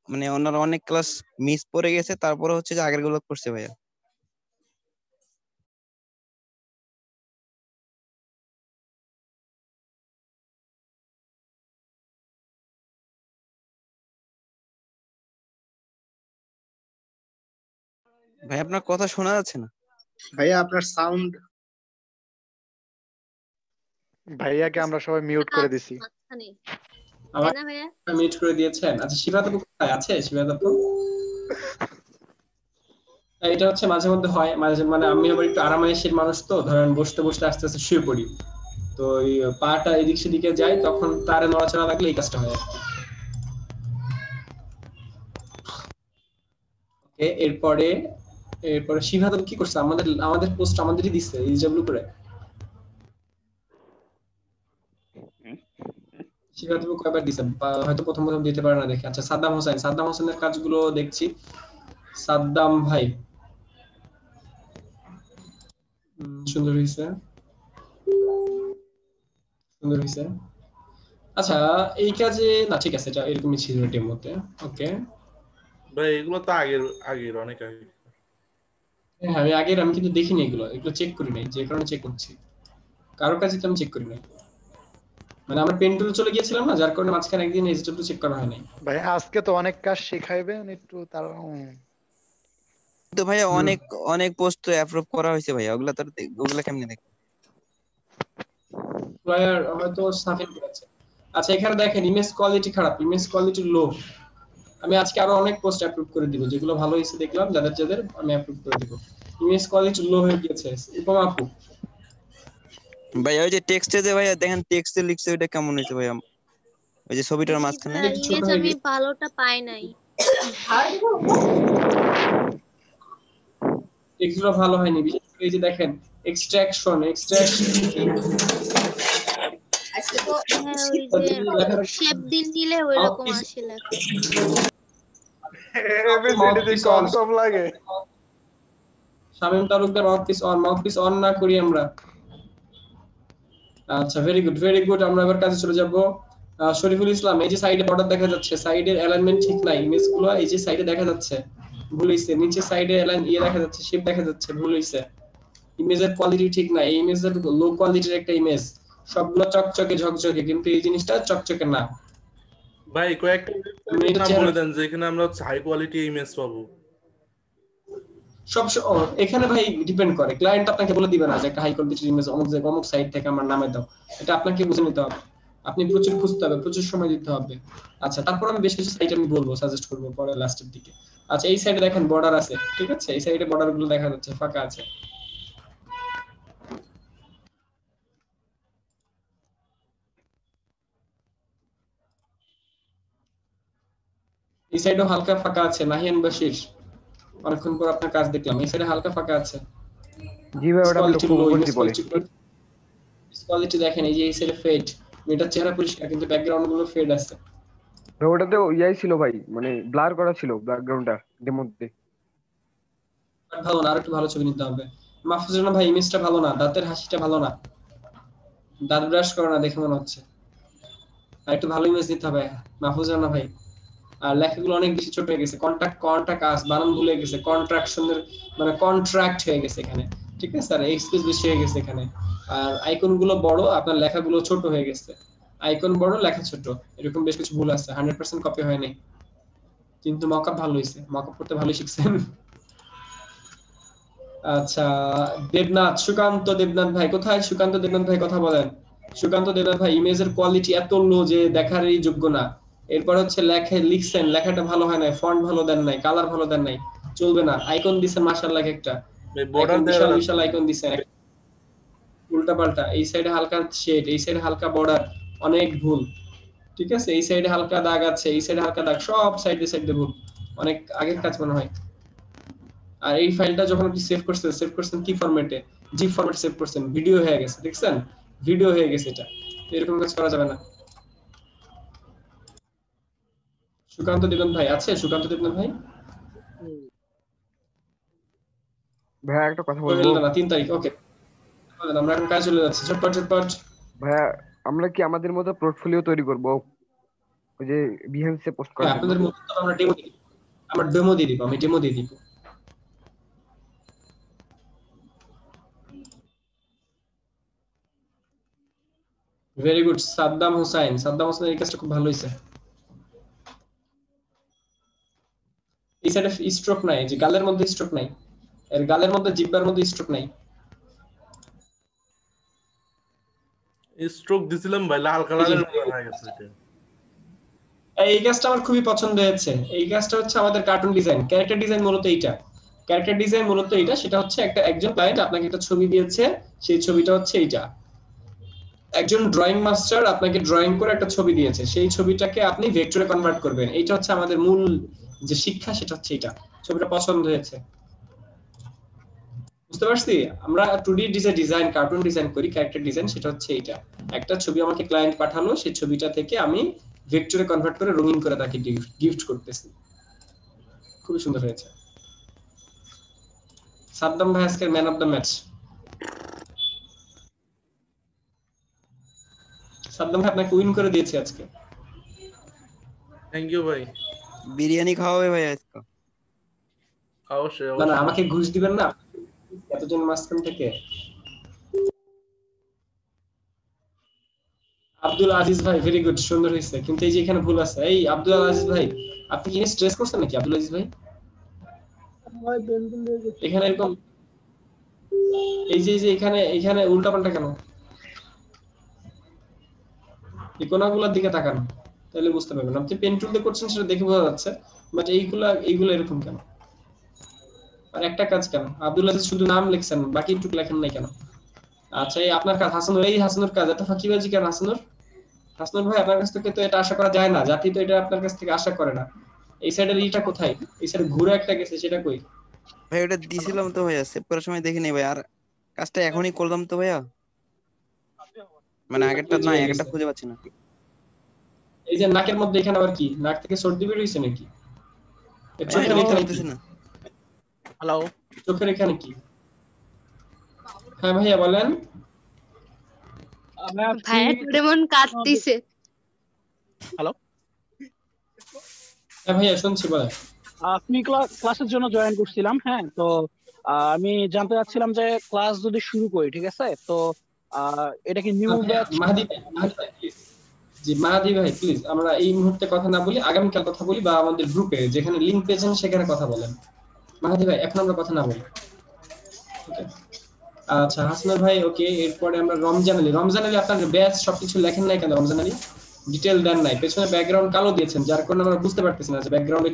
মানে ওনারা অনেক ক্লাস মিস পড়ে গেছে, তারপরে হচ্ছে যে আগের গুলো করছে ভাইয়া। ভাই আপনার কথা শোনা যাচ্ছে না। ভাইয়া আপনার সাউন্ড ভাইয়াকে আমরা সবাই মিউট করে দিছি। মাঝখানে আমার তাই না ভাইয়া? মিউট করে দিয়েছেন। আচ্ছা শিবাত আপু কোথায় আছে? শিবাত আপু এটা হচ্ছে মাঝে মধ্যে হয়, মাঝে মানে আমি আবার একটু আরামায়েশের মানুষ, তো ধরেন বসতে বসতে আস্তে আস্তে শুয়ে পড়ি, তো এই পাটা এদিক সেদিকে যায়, তখন তারে নড়াচড়া লাগলে এই কাজটা হয় আর কি। ওকে, এরপরে এরপরে শিবাত আপু কি করছে? আমাদের পোস্ট আমাদেরই দিচ্ছে ইজাবলু করে। শিবাত আপু কয়বার দিছে? হয়তো প্রথম প্রথম দিতে পারে না দেখে। আচ্ছা সাদ্দাম হোসেনের কাজগুলো দেখছি। সাদ্দাম ভাই সুন্দর হয়েছে, সুন্দর হয়েছে। আচ্ছা এই কাজে না, ঠিক আছে, এটা এরকমই ছিল এটির মধ্যে। ওকে ভাই এগুলো তো আগের অনেক আগে। হ্যাঁ আমি কিন্তু দেখিনি, এগুলো চেক করি নাই, যে কারণে চেক করছি। কারোর কাছে তো আমি চেক করি নাই, মানে আমরা পেন টুলে চলে গিয়েছিলাম না, যার কারণে মাঝখানে একদিন এসডব্লিউ চেক করা হয় নাই। ভাই আজকে তো অনেক কাজ শেখাইবেন একটু তার তো ভাইয়া অনেক অনেক পোস্ট তো অ্যাপ্রুভ করা হয়েছে ভাইয়া, ওগুলা কেমনে দেখবেন? প্লেয়ার হয়তো সাফিন করেছে। আচ্ছা এখানে দেখেন ইমেজ কোয়ালিটি খারাপ, ইমেজ কোয়ালিটি লো। আমি আজকে আরো অনেক পোস্ট অ্যাপ্রুভ করে দিব, যেগুলো ভালো হয়েছে দেখলাম, যাদের আমি অ্যাপ্রুভ করে দিব। ইমেজ কোয়ালিটি লো হয়ে গিয়েছে। উপমা আপু ভাইয়া ওই যে টেক্সটে যে ভাইয়া দেখেন টেক্সটে লিখছে ওইটা কেমন হয়েছে ভাইয়া? ওই যে ছবিটার মাঝখানে ছোট ইমেজ হয়ে আমি গেছে। ভালোটা পাই নাই। এগুলো ভালো হয়নি, বিশেষ করে এই যে দেখেন এক্সট্রাকশন হ্যাঁ ওই যে শেপ দিন দিলে ওইরকম আসে লেখা। এবিসিডি কম কম লাগে। শামীম তালুকদার মাউথপিস অন না করি আমরা। আচ্ছা ভেরি গুড, আমরা এবার কাজে চলে যাব। শরীফুল ইসলাম, এই যে সাইডে বর্ডার দেখা যাচ্ছে, সাইডের অ্যালাইনমেন্ট ঠিক নাই, ইমেজগুলো এই যে সাইডে দেখা যাচ্ছে ভুল হইছে, নিচে সাইডে দেখা যাচ্ছে, শেপ দেখা যাচ্ছে ভুল হইছে, ইমেজের কোয়ালিটি ঠিক নাই, এই ইমেজের লো কোয়ালিটির একটা ইমেজ, সবগুলো চকচকে ঝকঝকে, কিন্তু এই জিনিসটা চকচকে না। ভাই কয়েকটা নাম বলে দেন যেখানে আমরা হাই কোয়ালিটি ইমেজ পাবো। এখানে ভাই ডিপেন্ড করে, ক্লায়েন্ট আপনাকে বলে দিবে না যে একটা হাই কোয়ালিটির ইমেজ অমুক সাইট থেকে আমার নামে দাও, এটা আপনাকে বুঝে নিতে হবে, আপনি প্রচুর খুঁজতে হবে, প্রচুর সময় দিতে হবে। আচ্ছা তারপর আমি বেশ কিছু সাইট আমি বলবো, সাজেস্ট করবো পরে লাস্টের দিকে। আচ্ছা এই সাইডে দেখেন বর্ডার আছে, ঠিক আছে, এই সাইডে বর্ডার গুলো দেখা যাচ্ছে ফাঁকা আছে। এই সাইডেও হালকা ফাঁকা আছে। নাহিয়ান বাশির, অনেকক্ষণ পর আপনার কাজ দেখলাম, এই সাইডে হালকা ফাঁকা আছে। জি ভাই ওটা আমি লক্ষ্য করছি পরে। কোয়ালিটি দেখেন, এই যে এই সাইডে ফেড, মেয়েটার চেহারা পরিষ্কার কিন্তু ব্যাকগ্রাউন্ড গুলো ফেড আছে। ওটাতে ইয়াই ছিল ভাই, মানে ব্লার করা ছিল ব্যাকগ্রাউন্ডটা এর মধ্যে। ভালো না, আরেকটু ভালো ছবি নিতে হবে। মাহফুজুর রহমান ভাই ইমেজটা ভালো না, দাঁতের হাসিটা ভালো না, দাঁত ব্রাশ করে না দেখে মনে হচ্ছে, আর একটু ভালো ইমেজ দিতে হবে মাহফুজুর রহমান ভাই। আর লেখাগুলো অনেক বেশি ছোট হয়ে গেছে, কন্ট্রাক্ট বানান ভুলে গেছে, কন্ট্রাকশনের মানে কন্ট্রাক্ট হয়ে গেছে এখানে, ঠিক আছে, আর স্পেস বেশি হয়ে গেছে এখানে, আর আইকন গুলো বড়, আপনার লেখাগুলো ছোট হয়ে গেছে, আইকন বড় লেখা ছোট, এরকম বেশ কিছু ভুল আছে, 100% কপি হয় নাই, কিন্তু মকআপ ভালো হয়েছে, মকআপ করতে ভালো শিখছেন। আচ্ছা, সুকান্ত দেবনাথ ভাই কোথায়? সুকান্ত দেবনাথ ভাই কথা বলেন। সুকান্ত দেবনাথ ভাই, ইমেজের কোয়ালিটি এত লো যে দেখারই যোগ্য না। এরপর হচ্ছে লিখছেন, লেখাটা ভালো হয় নাই, ফন্ট ভালো দেন নাই, কালার ভালো দেন নাই, চলবে না। আইকন দিছেন মাশাআল্লাহ একটা, বর্ডার বিশাল বিশাল আইকন দিছেন, উল্টা পাল্টা, এই সাইডে হালকা শেড, এই সাইডে হালকা বর্ডার, অনেক ভুল। ঠিক আছে, এই সাইডে হালকা দাগ আছে, এই সাইডে হালকা দাগ, সব সাইডে ভুল, অনেক আগের কাজ মনে হয়। আর এই ফাইলটা যখন আপনি সেভ করছেন কি ফরম্যাটে? জিপ ফরম্যাটে সেভ করছেন, ভিডিও হয়ে গেছে, দেখছেন? ভিডিও হয়ে গেছে, এটা এরকম কাজ করা যাবে না। সুকান্ত দেবনাথ ভাই আছে? সুকান্ত দেবনাথ ভাই ভাইয়া একটা কথা বলবো না, 3 তারিখ, ওকে আমরা এখন কাজ চলে যাচ্ছে, ঝটপট। ভাইয়া আমরা কি আমাদের মতো পোর্টফোলিও তৈরি করব, ওই যে বিহেভিয়ারে পোস্ট করার জন্য? আপনাদের মতো আমরা ডেমো দিই, আমরা ডেমো দিয়ে দিব, আমি ডেমো দিয়ে দিব। ভেরি গুড সাদ্দাম হোসেন, এই কাজটা খুব ভালো হয়েছে। এই সাইডে স্ট্রোক নাই, যে গালের মধ্যে স্ট্রোক নাই, এর গালের মধ্যে জিহ্বার মধ্যে স্ট্রোক নাই। স্ট্রোক দিছিলাম ভাই, লাল কালারের হয়ে গেছে এটা। এই কাজটা আমার খুবই পছন্দ হয়েছে। এই কাজটা হচ্ছে আমাদের কার্টুন ডিজাইন, ক্যারেক্টার ডিজাইন মূলত এইটা, সেটা হচ্ছে একজন ক্লায়েন্ট আপনাকে একটা ছবি দিয়েছে, সেই ছবিটা হচ্ছে এইটা। একজন ড্রয়িং মাস্টার আপনাকে ড্রয়িং করে একটা ছবি দিয়েছে, সেই ছবিটাকে আপনি ভেক্টরে কনভার্ট করবেন। এইটা হচ্ছে আমাদের মূল যে শিক্ষা, সেটা হচ্ছে এটা। ছবিটা পছন্দ হয়েছে, বুঝতে পারছি? আমরা 2D ডিজাইন, কার্টুন ডিজাইন করি, ক্যারেক্টার ডিজাইন সেটা হচ্ছে এইটা। একটা ছবি আমাকে ক্লায়েন্ট পাঠালো, সেই ছবিটা থেকে আমি ভেক্টরে কনভার্ট করে রঙিন করে তাকে গিফট করতেছি। খুবই সুন্দর হয়েছে। সাদ্দাম ভাই আজকের man of the match. Saddam ভাই আপনাকে উইন করে দিয়েছি আজকে। থ্যাংক ইউ ভাই। বিরিয়ানি খাওয়াবে ভাই আজকে? অবশ্যই না, আমাকে ঘুষ দিবেন না এতজন মাঝখান থেকে। আব্দুল আজিজ ভাই ভেরি গুড, সুন্দর হয়েছে, কিন্তু এই যে এখানে ভুল আছে। এই আব্দুল আজিজ ভাই, আপনি কি স্ট্রেস করছেন নাকি আব্দুল আজিজ ভাই? এখানে এরকম, এই যে এখানে উল্টাপাল্টা কেন? এই কোণাগুলোর দিকে তাকান, তাহলে বুঝতে পারবেন। আপনি পেন টুল দিয়ে করছেন সেটা দেখে বোঝা যাচ্ছে, বাট এইগুলো এরকম কেন? আর একটা কাজ কেন? আব্দুল আজিজ শুধু নাম লিখছেন, বাকি টুক লেখেন নাই কেন? আচ্ছা, এই আপনার কাজ হাসানুর, এই হাসানুর কাজ এত ফাঁকিবাজি কেন হাসানুর? হাসানুর ভাই, আপনার কাছ থেকে তো এটা আশা করা যায় না, জাতি তো এটা আপনার কাছ থেকে আশা করে না। এই সাইডের ইটা কোথায়? এই সাইডে ঘুরে একটা গেছে, সেটা কই? ভাই ওটা দিছিলাম তো ভাইয়া, সেভ করার সময় দেখিনি ভাই, আর কাজটা এখনই করলাম তো ভাইয়া, মানে আগেরটা নাই, আগেরটা খুঁজে পাচ্ছি না। এই যে নাকের মধ্যে এখানে আবার কি? নাক থেকে সর্দি বের হইছে নাকি? চোখের এখানে কি? হ্যালো, চোখের এখানে কি? হ্যাঁ ভাইয়া বলেন। ভাইয়া ডোরেমন কাটতিছে। হ্যালো, হ্যাঁ ভাইয়া শুনছি, বলেন। আপনি ক্লাসের জন্য জয়েন করছিলাম। হ্যাঁ, তো আমি জানতে চাচ্ছিলাম যে ক্লাস যদি শুরু করি, ঠিক আছে, তো এটা কি নিউ ব্যাচ? মাহাদি ভাই প্লিজ, আমরা এই মুহূর্তে কথা না বলি, আগামীকাল কথা বলি, বা আমাদের গ্রুপে যেখানে লিংক পেয়েছেন সেখানে কথা বলেন। মাহাদি ভাই এখন আমরা কথা না বলি। আচ্ছা হাসনার ভাই, ওকে। এরপরে আমরা রমজান আলী, আপনার ব্যাচ সবকিছু লেখেন নাই কেন? রমজান আলী ডিটেইল দেন নাই, পেছনে ব্যাকগ্রাউন্ড কালো দিয়েছেন, যার কারণে আমরা বুঝতে পারতেছি না যে ব্যাকগ্রাউন্ডে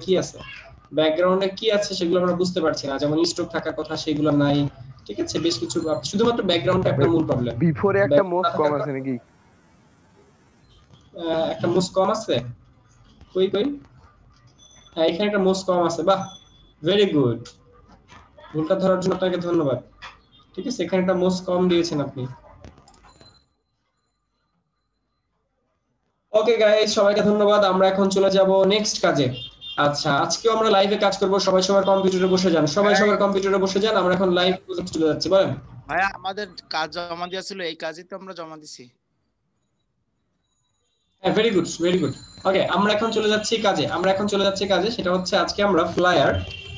কি আছে, সেগুলো আমরা বুঝতে পারছি না। যেমন স্ট্রোক থাকার কথা, সেগুলো নাই। ঠিক আছে, বেশ কিছু, শুধুমাত্র ব্যাকগ্রাউন্ডটা একটা মূল প্রবলেম। বিফোরে একটা মোস্ট কম আছে নাকি? একটা মোস্ট কম আছে, কই? হ্যাঁ, এখানে একটা মোস্ট কম আছে, বাহ ভেরি গুড, ভুলটা ধরার জন্য আপনাকে ধন্যবাদ। ঠিক আছে, এখানে একটা মোস্ট কম দিয়েছেন আপনি। ওকে গাইস, সবাইকে ধন্যবাদ। আমরা এখন চলে যাব নেক্সট কাজে। আচ্ছা, আজকে আমরা লাইভে কাজ করব, সবাই সবার কম্পিউটারে বসে যান, আমরা এখন লাইভ প্রজেক্ট চলে যাচ্ছি। বলেন ভাইয়া, আমাদের কাজ জমা দেওয়া ছিল, এই কাজই তো আমরা জমা দিছি। হ্যাঁ, ভেরি গুড। ওকে, আমরা এখন চলে যাচ্ছি কাজে। সেটা হচ্ছে আজকে আমরা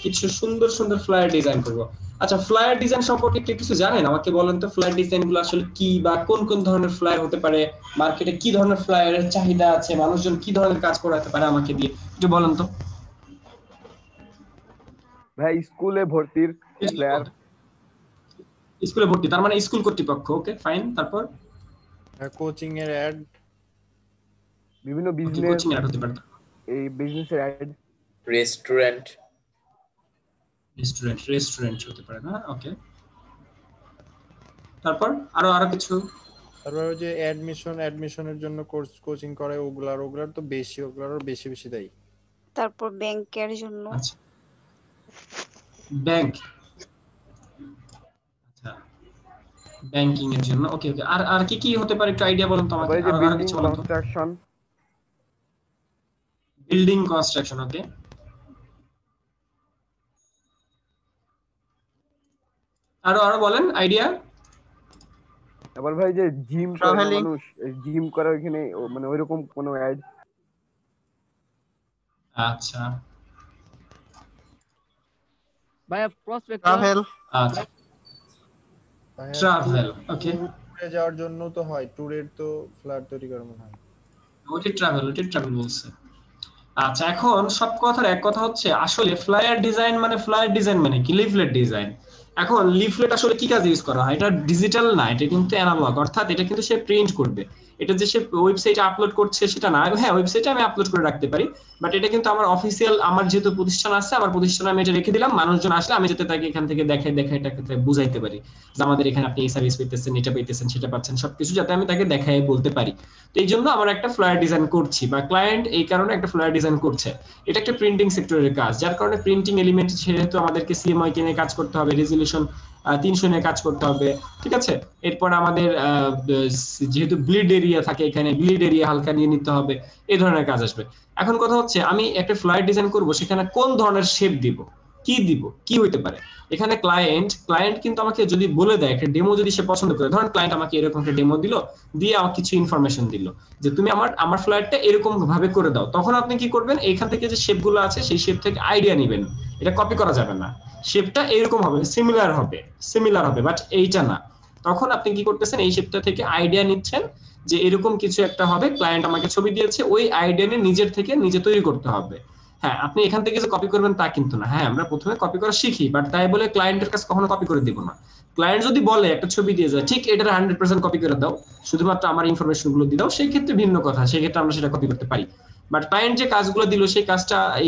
কিছু সুন্দর ফ্লায়ার ডিজাইন করব। আচ্ছা, ফ্লায়ার ডিজাইন সম্পর্কে কি কিছু জানেন? আমাকে বলেন তো, ফ্লায়ার ডিজাইন গুলো আসলে কি, বা কোন কোন ধরনের ফ্লায়ার হতে পারে, মার্কেটে কি ধরনের ফ্লায়ারের চাহিদা আছে, মানুষজন কি ধরনের কাজ করাতে পারে, আমাকে দিয়ে একটু বলেন তো। ভাই স্কুলে ভর্তির ফ্লায়ার। স্কুলে ভর্তি, তার মানে স্কুল কর্তৃপক্ষ। Okay fine. তারপর কোচিং এর অ্যাড, বিভিন্ন বিজনেস, কোচিং এর হতে পারে, এই বিজনেসের অ্যাড, রেস্টুরেন্ট হতে পারে না? ওকে, তারপর আরো কিছু? তারপর ওই যে অ্যাডমিশনের জন্য কোর্স কোচিং করে, ওগুলার তো বেশি, ওগুলারও বেশি দেয়। তারপর ব্যাংকের জন্য। আচ্ছা, ব্যাংক, আচ্ছা ব্যাংকিং এর জন্য। ওকে ওকে, আর কি কি হতে পারে একটু আইডিয়া বলুন তো আমাকে। আর কিছু বলুন তো। Building construction. ওকে, আরো বলেন আইডিয়া। আবার ভাই যে জিম করে মানুষ, জিম করে ওখানে মানে ওইরকম কোনো অ্যাড। আচ্ছা ভাইয়া প্রসপেক্ট, ট্রাভেল। আচ্ছা ট্রাভেল। ওকে, ট্যুরে যাওয়ার জন্য তো হয়, ট্যুরের তো ফ্লায়ার তৈরি করা মনে হয়। ওটা ট্রাভেল বলছে। আচ্ছা, এখন সব কথার এক কথা হচ্ছে, আসলে ফ্লায়ার ডিজাইন মানে কি? Leaflet design. এখন লিফলেট আসলে কি কাজে ইউজ করা হয়? এটা ডিজিটাল না, এটা কিন্তু অ্যানালগ, অর্থাৎ এটা কিন্তু সে প্রিন্ট করবে। এটা যে সে ওয়েবসাইটে আপলোড করছে সেটা না। হ্যাঁ, ওয়েবসাইটে আমি আপলোড করে রাখতে পারি, বাট এটা কিন্তু আমার অফিসিয়াল, আমার যেহেতু প্রতিষ্ঠান আছে, আমার প্রতিষ্ঠানে আমি এটা রেখে দিলাম। মানুষজন আসলে আমি যাতে তাকে এখান থেকে দেখে এটাকে বুঝাইতে পারি যে আমাদের এখানে আপনি এই সার্ভিস পেতেছেন, এটা পেতেছেন, সেটা পাচ্ছেন, সবকিছু যাতে আমি তাকে দেখায় বলতে পারি। তো এই জন্য আমরা একটা ফ্লায়ার ডিজাইন করছি, বা ক্লায়েন্ট এই কারণে একটা ফ্লায়ার ডিজাইন করছে। এটা একটা প্রিন্টিং সেক্টরের কাজ, যার কারণে প্রিন্টিং এলিমেন্ট যেহেতু আমাদেরকে সিএমআই নিয়ে কাজ করতে হবে, রেজলিউশন 300 নিয়ে কাজ করতে হবে, ঠিক আছে। এরপর আমাদের যেহেতু ব্লিড এরিয়া থাকে, এখানে ব্লিড এরিয়া হালকা নিয়ে নিতে হবে, এই ধরনের কাজ আসবে। এখন কথা হচ্ছে, আমি একটা ফ্লায়ার ডিজাইন করব, সেখানে কোন ধরনের শেপ দিব, কি হইতে পারে? এখানে ক্লায়েন্ট কিন্তু আমাকে যদি বলে দেয়, একটা ডেমো যদি সে পছন্দ করে, ধরেন ক্লায়েন্ট আমাকে এরকম একটা ডেমো দিল, দিয়ে আমাকে কিছু ইনফরমেশন দিল যে তুমি আমার ফ্লায়ারটা এরকম ভাবে করে দাও, তখন আপনি কি করবেন? এইখান থেকে যে শেপগুলো আছে সেই শেপ থেকে আইডিয়া নেবেন। এটা কপি করা যাবে না, শেপটা এরকম হবে, সিমিলার হবে, বাট এইটা না। তখন আপনি কি করতেছেন? এই শেপটা থেকে আইডিয়া নিচ্ছেন যে এরকম কিছু একটা হবে, ক্লায়েন্ট আমাকে ছবি দিয়েছে, ওই আইডিয়া নিয়ে নিজের থেকে নিজে তৈরি করতে হবে। হ্যাঁ, আপনি এখান থেকে যে কপি করবেন তা কিন্তু না। হ্যাঁ, আমরা প্রথমে কপি করা শিখি, বাট তাই বলে ক্লায়েন্টের কাছে কখনো কপি করে দিব না। ক্লায়েন্ট যদি বলে একটা ছবি দিয়ে যায়, ঠিক এটার 100% কপি করে দাও, শুধুমাত্র আমার ইনফরমেশন গুলো দিয়ে দাও, সেই ক্ষেত্রে ভিন্ন কথা, সেই ক্ষেত্রে আমরা সেটা কপি করতে পারি। বাট ক্লায়েন্ট যে কাজগুলো দিল, সেই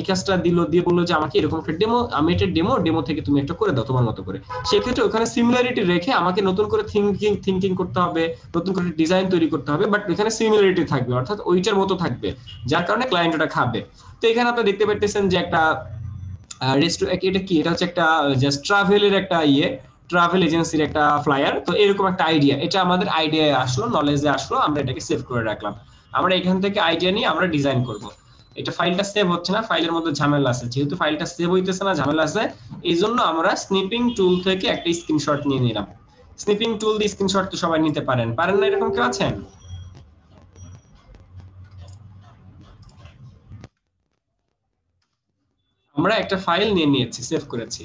কাজটা দিল, দিয়ে বললো যে আমাকে এরকম একটা আমি এটা ডেমো থেকে তুমি একটা করে দাও তোমার মতো করে। সেই ক্ষেত্রে ওখানে সিমিলারিটি রেখে আমাকে নতুন করে থিঙ্কিং করতে হবে, নতুন করে ডিজাইন তৈরি করতে হবে, বাট এখানে সিমিলারিটি থাকবে, অর্থাৎ ওইটার মতো থাকবে, যার কারণে ক্লায়েন্ট ওটা খাবে। তো এখানে আপনি দেখতে পাচ্ছেন যে একটা এটা কি? এটা হচ্ছে একটা জাস্ট ট্রাভেলের একটা ট্রাভেল এজেন্সির একটা ফ্লায়ার। তো এরকম একটা আইডিয়া, এটা আমাদের আইডিয়ায় আসলো, নলেজে আসলো, আমরা এটাকে সেভ করে রাখলাম। আমরা এখান থেকে আইডিয়া নিয়ে আমরা ডিজাইন করব। এটা ফাইলটা সেভ হচ্ছে না, ফাইলের মধ্যে ঝামেলা আছে, যেহেতু ফাইলটা সেভ হইতেছে না, ঝামেলা আছে, এই জন্য আমরা স্নিপিং টুল থেকে একটা স্ক্রিনশট নিয়ে নিলাম। স্নিপিং টুল দিয়ে স্ক্রিনশট তো সবাই নিতে পারেন না? এরকম কেউ আছেন? আমরা একটা ফাইল নিয়ে নিয়েছি, সেভ করেছি,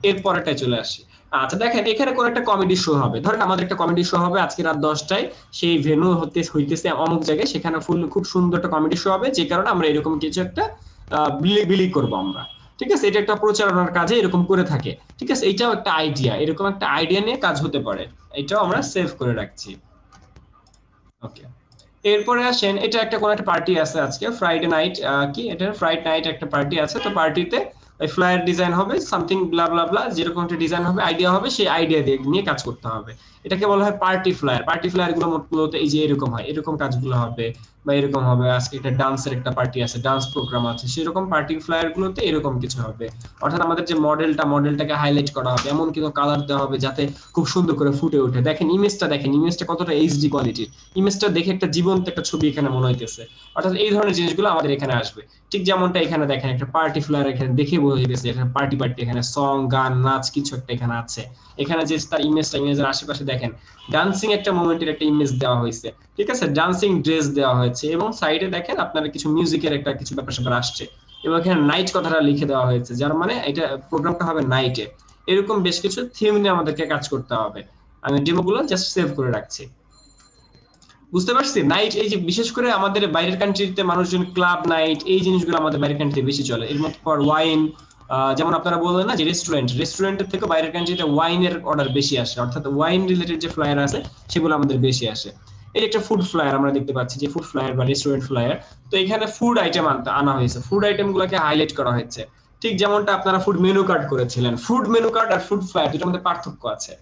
এরপরটা চলে আসি। আচ্ছা দেখেন, এখানে কোন একটা কমেডি শো হবে, ধরেন আমাদের একটা কমেডি শো হবে আজকে রাত 10টায়, সেই ভেন্যু হইতেছে অমুক জায়গায়, সেখানে খুব সুন্দর একটা কমেডি শো হবে, যে কারণে আমরা এরকম কিছু একটা বিলি করব আমরা, ঠিক আছে। এটা একটা প্রচারণার কাজে এরকম করে থাকে, ঠিক আছে। এটাও একটা আইডিয়া, এরকম একটা আইডিয়া নিয়ে কাজ হতে পারে, এটাও আমরা সেভ করে রাখছি। ওকে, এরপরে আসেন, এটা একটা কোন একটা পার্টি আছে আজকে, ফ্রাইডে নাইট, কি এটা ফ্রাইডে নাইট একটা পার্টি আছে। তো পার্টিতে ফ্লায়ার ডিজাইন হবে, সামথিং ব্লা ব্লা ব্লা, যেরকম একটা ডিজাইন হবে, আইডিয়া হবে, সেই আইডিয়া নিয়ে কাজ করতে হবে। এটাকে বলা হয় পার্টি ফ্লায়ার। পার্টি ফ্লায়ার গুলো মূলত এই যে এরকম হয়, এরকম কাজগুলো হবে, বা এরকম হবে, আজকে একটা ডান্সের একটা পার্টি আছে, ডান্স প্রোগ্রাম আছে, সেরকম পার্টি ফ্লায়ার গুলোতে এরকম কিছু হবে। অর্থাৎ আমাদের যে মডেলটাকে হাইলাইট করা হবে, এমন কিছু কালার দেওয়া হবে যাতে খুব সুন্দর করে ফুটে ওঠে। দেখেন ইমেজটা কতটা এইচডি কোয়ালিটির, ইমেজটা দেখে একটা জীবন্ত একটা ছবি এখানে মনে হইতেছে। অর্থাৎ এই ধরনের জিনিসগুলো আমাদের এখানে আসবে। ঠিক যেমনটা এখানে দেখেন, একটা পার্টি ফ্লায়ার এখানে দেখে বোঝা যাচ্ছে এখানে পার্টি, এখানে সং, গান, নাচ কিছু একটা এখানে আছে। এখানে যে তার ইমেজের আশেপাশে দেখেন ডান্সিং একটা মোমেন্টের একটা ইমেজ দেওয়া হয়েছে, ঠিক আছে, ডান্সিং ড্রেস দেওয়া হয়েছে, এবং সাইডে দেখেন আপনারা কিছু মিউজিকের একটা কিছু ব্যাপার আসছে, এবং এখানে নাইট কথাটা লিখে দেওয়া হয়েছে, যার মানে এটা প্রোগ্রামটা হবে নাইটে। এরকম বেশ কিছু থিম নিয়ে আমাদেরকে কাজ করতে হবে। আমি ডেমোগুলো জাস্ট সেভ করে রাখছি। বুঝতে পারছি? নাইট, এই যে বিশেষ করে আমাদের বাইরের কান্ট্রিতে মানুষজন ক্লাব নাইট এই জিনিসগুলো আমাদের বাইরের কান্ট্রিতে বেশি চলে। এর মধ্যে পর ওয়াইন, যেমন আপনারা বললেন না যে রেস্টুরেন্টের থেকে বাইরের কান্ট্রিতে ওয়াইনের অর্ডার বেশি আসে, অর্থাৎ ওয়াইন রিলেটেড যে ফ্লায়ার আছে সেগুলো আমাদের বেশি আসে। এই একটা ফুড ফ্লায়ার আমরা দেখতে পাচ্ছি, যে ফুড ফ্লায়ার বা রেস্টুরেন্ট ফ্লায়ার। তো এখানে ফুড আইটেম আনা হয়েছে, ফুড আইটেম গুলোকে হাইলাইট করা হয়েছে, ঠিক যেমনটা আপনারা ফুড মেনু কার্ড করেছিলেন। ফুড মেনু কার্ড আর ফুড ফ্লায়ার দুটোর মধ্যে পার্থক্য আছে।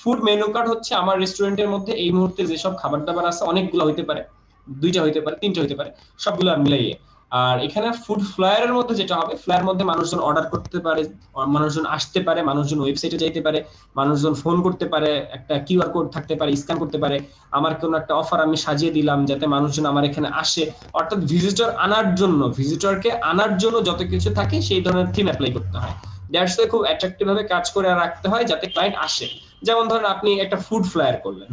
ফুড মেনু কার্ড হচ্ছে আমার রেস্টুরেন্টের মধ্যে এই মুহূর্তে যেসব খাবার দাবার আছে, অনেকগুলো হইতে পারে, 2টা হইতে পারে, 3টা হইতে পারে, সবগুলো মিলাইয়ে। আর এখানে ফুড ফ্লায়ারের মধ্যে যেটা হবে, ফ্লায়ার মধ্যে মানুষজন অর্ডার করতে পারে, মানুষজন আসতে পারে, মানুষজন ওয়েবসাইটে যাইতে পারে, মানুষজন ফোন করতে পারে, একটা কিউআর কোড থাকতে পারে, স্ক্যান করতে পারে, আমার কোনো একটা অফার আমি সাজিয়ে দিলাম যাতে মানুষজন আমার এখানে আসে, অর্থাৎ ভিজিটরকে আনার জন্য যত কিছু থাকে সেই ধরনের থিম অ্যাপ্লাই করতে হয়। দ্যাটস ওয়াই খুব অ্যাট্রাকটিভ ভাবে কাজ করে রাখতে হয় যাতে ক্লায়েন্ট আসে। যেমন ধরেন আপনি একটা ফুড ফ্লায়ার করলেন,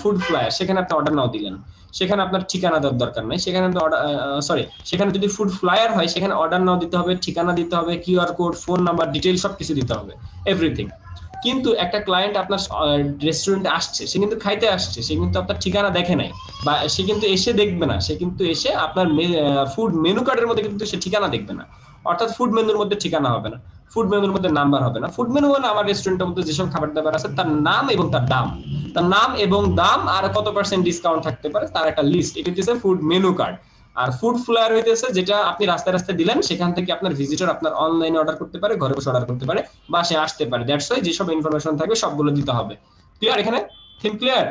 ফুড ফ্লায়ার, সেখানে আপনি অর্ডার নাও দিলেন, সেখানে আপনার ঠিকানা দেওয়ার দরকার নাই, সেখানে সেখানে যদি ফুড ফ্লায়ার হয় সেখানে অর্ডার নাও দিতে হবে, ঠিকানা দিতে হবে, QR code, phone number, detail সবকিছু দিতে হবে, এভরিথিং। কিন্তু একটা ক্লায়েন্ট আপনার রেস্টুরেন্টে আসছে, সে কিন্তু খাইতে আসছে, সে কিন্তু আপনার ঠিকানা দেখে নাই, বা সে কিন্তু এসে দেখবে না, সে কিন্তু এসে আপনার ফুড মেনু কার্ডের মধ্যে কিন্তু সে ঠিকানা দেখবে না, অর্থাৎ ফুড মেনুর মধ্যে ঠিকানা হবে না, ফুড মেনুর মধ্যে নাম্বার হবে না। ফুড মেনু মানে আমার রেস্টুরেন্টের মধ্যে যেসব খাবার দাবার আছে তার নাম এবং তার দাম আর কত % ডিসকাউন্ট থাকতে পারে তার একটা লিস্ট, এটা হচ্ছে ফুড মেনু কার্ড। আর ফুড ফ্লায়ার হইতেছে যেটা আপনি রাস্তায় রাস্তায় দিলেন, সেখান থেকে আপনার ভিজিটর আপনার অনলাইনে অর্ডার করতে পারে, ঘরে বসে অর্ডার করতে পারে, বা সে আসতে পারে। দ্যাটস ওয়াই যেসব ইনফরমেশন থাকবে সবগুলো দিতে হবে। ক্লিয়ার? এখানে থিম ক্লিয়ার?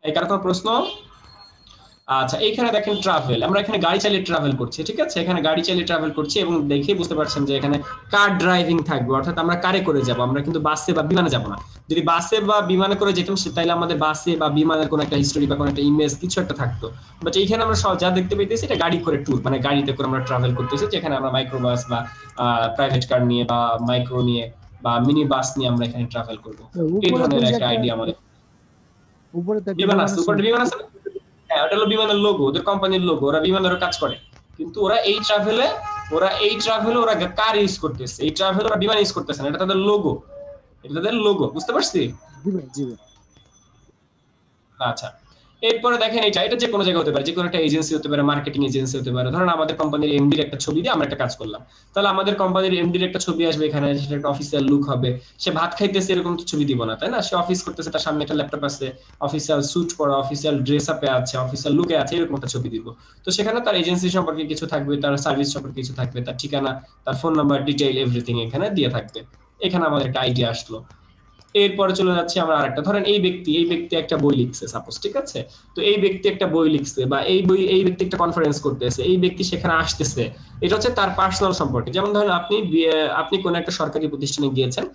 এই কার কোনো প্রশ্ন? আচ্ছা, এইখানে দেখেন ট্রাভেল, আমরা এখানে গাড়ি চালিয়ে ট্রাভেল করছি, ঠিক আছে? এখানে গাড়ি চালিয়ে ট্রাভেল করছি এবং দেখে বুঝতে পারছেন যে এখানে কার ড্রাইভিং থাকবে, অর্থাৎ আমরা কারে করে যাব, আমরা কিন্তু বাসে বা বিমানে যাব না। যদি বাসে বা বিমানে করে যেতাম তাহলে আমাদের বাসে বা বিমানের কোনো একটা হিস্টোরি বা কোনো একটা ইমেজ কিছু একটা থাকতো। বাট এইখানে আমরা যা দেখতে পেতেছি এটা গাড়ি করে ট্যুর, মানে গাড়িতে করে আমরা ট্রাভেল করতেছি, যেখানে আমরা মাইক্রোবাস বা প্রাইভেট কার নিয়ে বা মাইক্রো নিয়ে বা মিনি বাস নিয়ে আমরা এখানে ট্রাভেল করব। এই ধরনের একটা আইডিয়া আমাদের। উপরে বিমান আছে, উপরে বিমান আছে, হ্যাঁ, ওটা হলো বিমানের লোগো, ওদের কোম্পানির লোগো, ওরা বিমানের কাজ করে। কিন্তু ওরা এই ট্রাভেলে ওরা কার ইউজ করতেছে, এই ট্রাভেলে ওরা বিমান ইউজ করতেছে না, এটা তাদের লোগো, বুঝতে পারছি? আচ্ছা, এরপরে দেখেন এটা যে কোনো জায়গা হতে পারে, যে কোনো একটা এজেন্সি হতে পারে, মার্কেটিং এজেন্সি হতে পারে। ধরেন আমাদের কোম্পানির এমডির একটা ছবি দিয়ে আমরা একটা কাজ করলাম, তাহলে আমাদের কোম্পানির এমডির একটা ছবি আসবে এখানে, সেটা একটা অফিসিয়াল লুক হবে। সে ভাত খাইতেছে এরকম তো ছবি দিব না, তাই না? সে অফিস করতেছে, তার সামনে একটা ল্যাপটপ আছে, অফিসিয়াল স্যুট পরা, অফিসিয়াল ড্রেস আপে আছে, অফিসিয়াল লুকে আছে, এরকম একটা ছবি দিব। তো সেখানে তার এজেন্সি সম্পর্কে কিছু থাকবে, তার সার্ভিস সম্পর্কে কিছু থাকবে, তার ঠিকানা, তার ফোন নাম্বার, ডিটেইল এভরিথিং এখানে দিয়ে থাকবে। এখানে আমাদের একটা আইডিয়া আসলো। এরপরে চলে যাচ্ছে আমরা আরেকটা, ধরেন এই ব্যক্তি একটা বই লিখছে সাপোজ, ঠিক আছে? তো এই ব্যক্তি একটা বই লিখছে বা এই ব্যক্তি একটা কনফারেন্স করতেছে, এই ব্যক্তি সেখানে আসতেছে, এটা হচ্ছে তার পার্সোনাল সম্পর্কে। যেমন ধরেন আপনি কোন একটা সরকারি প্রতিষ্ঠানে গিয়েছেন,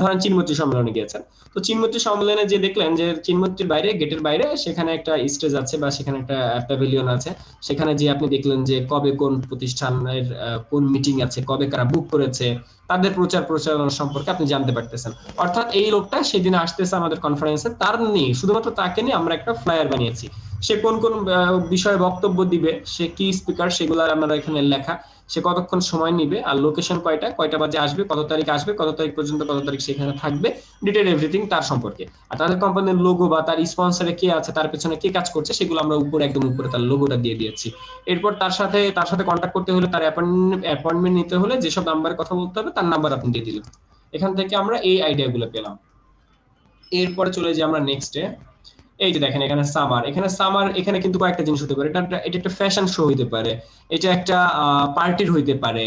ধরেন চিনমৈত্রী সম্মেলনে গিয়েছেন, তো চিনমৈত্রী সম্মেলনে যে দেখলেন যে চিনমৈত্রীর বাইরে, গেটের বাইরে সেখানে একটা স্টেজ আছে বা সেখানে একটা প্যাভিলিয়ন আছে, সেখানে যে আপনি দেখলেন যে কবে কোন প্রতিষ্ঠানের কোন মিটিং আছে, কবে কারা বুক করেছে, তাদের প্রচারণা সম্পর্কে আপনি জানতে পারতেছেন। অর্থাৎ এই লোকটা সেদিন আসতেছে আমাদের কনফারেন্সে, তার নিয়ে শুধুমাত্র তাকে নিয়ে আমরা একটা ফ্লায়ার বানিয়েছি। সে কোন কোন বিষয়ে বক্তব্য দিবে, সে কি স্পিকার, সেগুলো আমরা এখানে লেখা, সে কতক্ষণ সময় নিবে, আর লোকেশন কয়টা বাজে আসবে, কত তারিখ আসবে, কত তারিখ পর্যন্ত কত তারিখ সেখানে থাকবে, ডিটেইল এভরিথিং তার সম্পর্কে। আর তাদের কোম্পানির লোগো বা তার স্পন্সরে কে আছে, তার পেছনে কে কাজ করছে, সেগুলো আমরা একদম উপরে তার লোগোটা দিয়ে দিয়েছি। এরপর তার সাথে কন্ট্যাক্ট করতে হলে, তার অ্যাপয়েন্টমেন্ট নিতে হলে যেসব নাম্বারে কথা বলতে হবে তার নাম্বার আপনি দিয়ে দিলেন। এখান থেকে আমরা এই আইডিয়াগুলো পেলাম। এরপরে চলে যাই আমরা নেক্সটে। এই যে দেখেন এখানে সামার, এখানে কিন্তু কয়েকটা জিনিস হতে পারে। এটা একটা ফ্যাশন শো হইতে পারে, এটা একটা পার্টির হইতে পারে,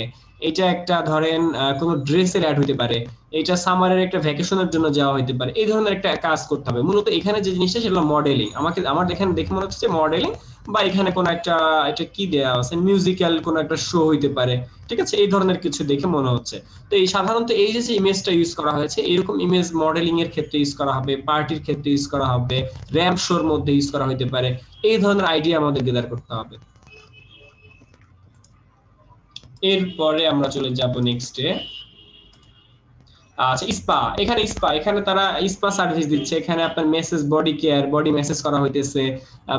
এটা একটা ধরেন কোনো ড্রেসের অ্যাড হইতে পারে, এটা সামারের একটা ভ্যাকেশনের জন্য যাওয়া হইতে পারে। এই ধরনের একটা কাজ করতে হবে। মূলত এখানে যে জিনিসটা সেটা মডেলিং, আমার এখানে দেখে মনে হচ্ছে মডেলিং, বা এখানে কোন একটা এটা কি দেয়া আছে, মিউজিক্যাল কোন একটা শো হইতে পারে, ঠিক আছে? এই ধরনের কিছু দেখে মনে হচ্ছে। তো এই সাধারণত এই যে ইমেজটা ইউজ করা হয়েছে, এরকম ইমেজ মডেলিং এর ক্ষেত্রে ইউজ করা হবে, পার্টির ক্ষেত্রে ইউজ করা হবে, র্যাম্প শোর মধ্যে ইউজ করা হইতে পারে। এই ধরনের আইডিয়া আমাদের গেদার করতে হবে। এরপরে আমরা চলে যাব নেক্সটে। আচ্ছা স্পা এখানে তারা স্পা সার্ভিস দিচ্ছে, এখানে আপনার message body care, body message করা হইতেছে।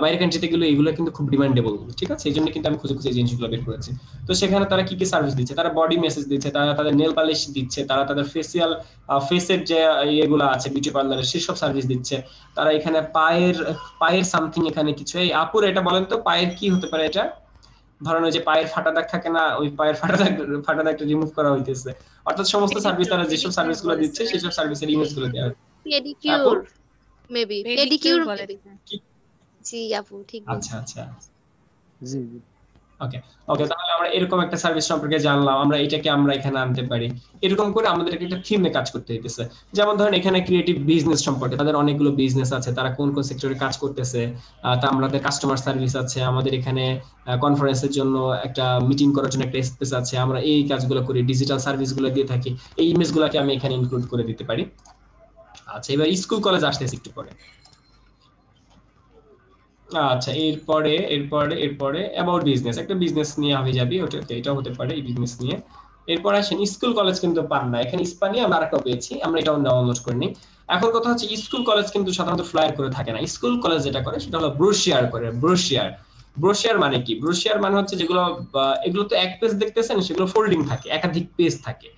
বাইরের কান্ট্রিতে গেলে এগুলো কিন্তু খুব ডিমান্ডেবল, ঠিক আছে, এই জন্য কিন্তু আমি খুঁজে খুঁজে এই জিনিসগুলো বের করেছি। তো সেখানে তারা কি কি সার্ভিস দিচ্ছে, তারা বডি মেসেজ দিচ্ছে, তারা তাদের নেল পালিশ দিচ্ছে, তারা তাদের ফেসের যে ইয়েগুলো আছে বিউটি পার্লারের সেসব সার্ভিস দিচ্ছে। তারা এখানে পায়ের সামথিং এখানে কিছু, এই আপুর এটা বলেন তো পায়ের কি হতে পারে এটা? ধরেন ওই যে পায়ের ফাটা দাগ থাকে না, ওই পায়ের ফাটা দাগটা রিমুভ করা হইতেছে। অর্থাৎ সমস্ত সার্ভিস তারা যেসব সার্ভিসগুলো দিচ্ছে সেসব সার্ভিসের ইমেজগুলো দেওয়া হয়। Pedicure maybe, pedicure maybe. জি আপু ঠিক বলছেন। আচ্ছা জি ওকে তাহলে আমরা এরকম একটা সার্ভিস সম্পর্কে জানলাম, আমরা এটাকে আমরা এখানে আনতে পারি। এরকম করে আমাদেরকে একটা থিমে কাজ করতে হইতেছে। যেমন ধরেন এখানে ক্রিয়েটিভ বিজনেস সম্পর্কে, তাদের অনেকগুলো বিজনেস আছে, তারা কোন কোন সেক্টরে কাজ করতেছে, তা আমাদের কাস্টমার সার্ভিস আছে, আমাদের এখানে কনফারেন্সের জন্য একটা মিটিং করার জন্য একটা স্পেস আছে, আমরা এই কাজগুলো করি, ডিজিটাল সার্ভিসগুলো দিয়ে থাকি। এই ইমেজগুলোকে আমি এখানে ইনক্লুড করে দিতে পারি। আচ্ছা এবার স্কুল কলেজ আসতেছি একটু পরে। আচ্ছা এরপরে অ্যাবাউট বিজনেস, একটা বিজনেস নিয়ে আমি যাবি, ওটা এটা হতে পারে এই বিজনেস নিয়ে। এরপর আসেন স্কুল কলেজ কিন্তু পান না, এখানে স্পানি আমরা আরেকটা পেয়েছি, আমরা এটাও ডাউনলোড করে নিই। এখন কথা হচ্ছে স্কুল কলেজ কিন্তু সাধারণত ফ্লায়ার করে থাকে না, স্কুল কলেজ যেটা করে সেটা হলো ব্রোশিয়ার করে। ব্রোশিয়ার মানে কি? ব্রোশিয়ার মানে হচ্ছে যেগুলো এগুলো তো এক পেজ দেখতেছেন, সেগুলো ফোল্ডিং থাকে, একাধিক পেজ থাকে,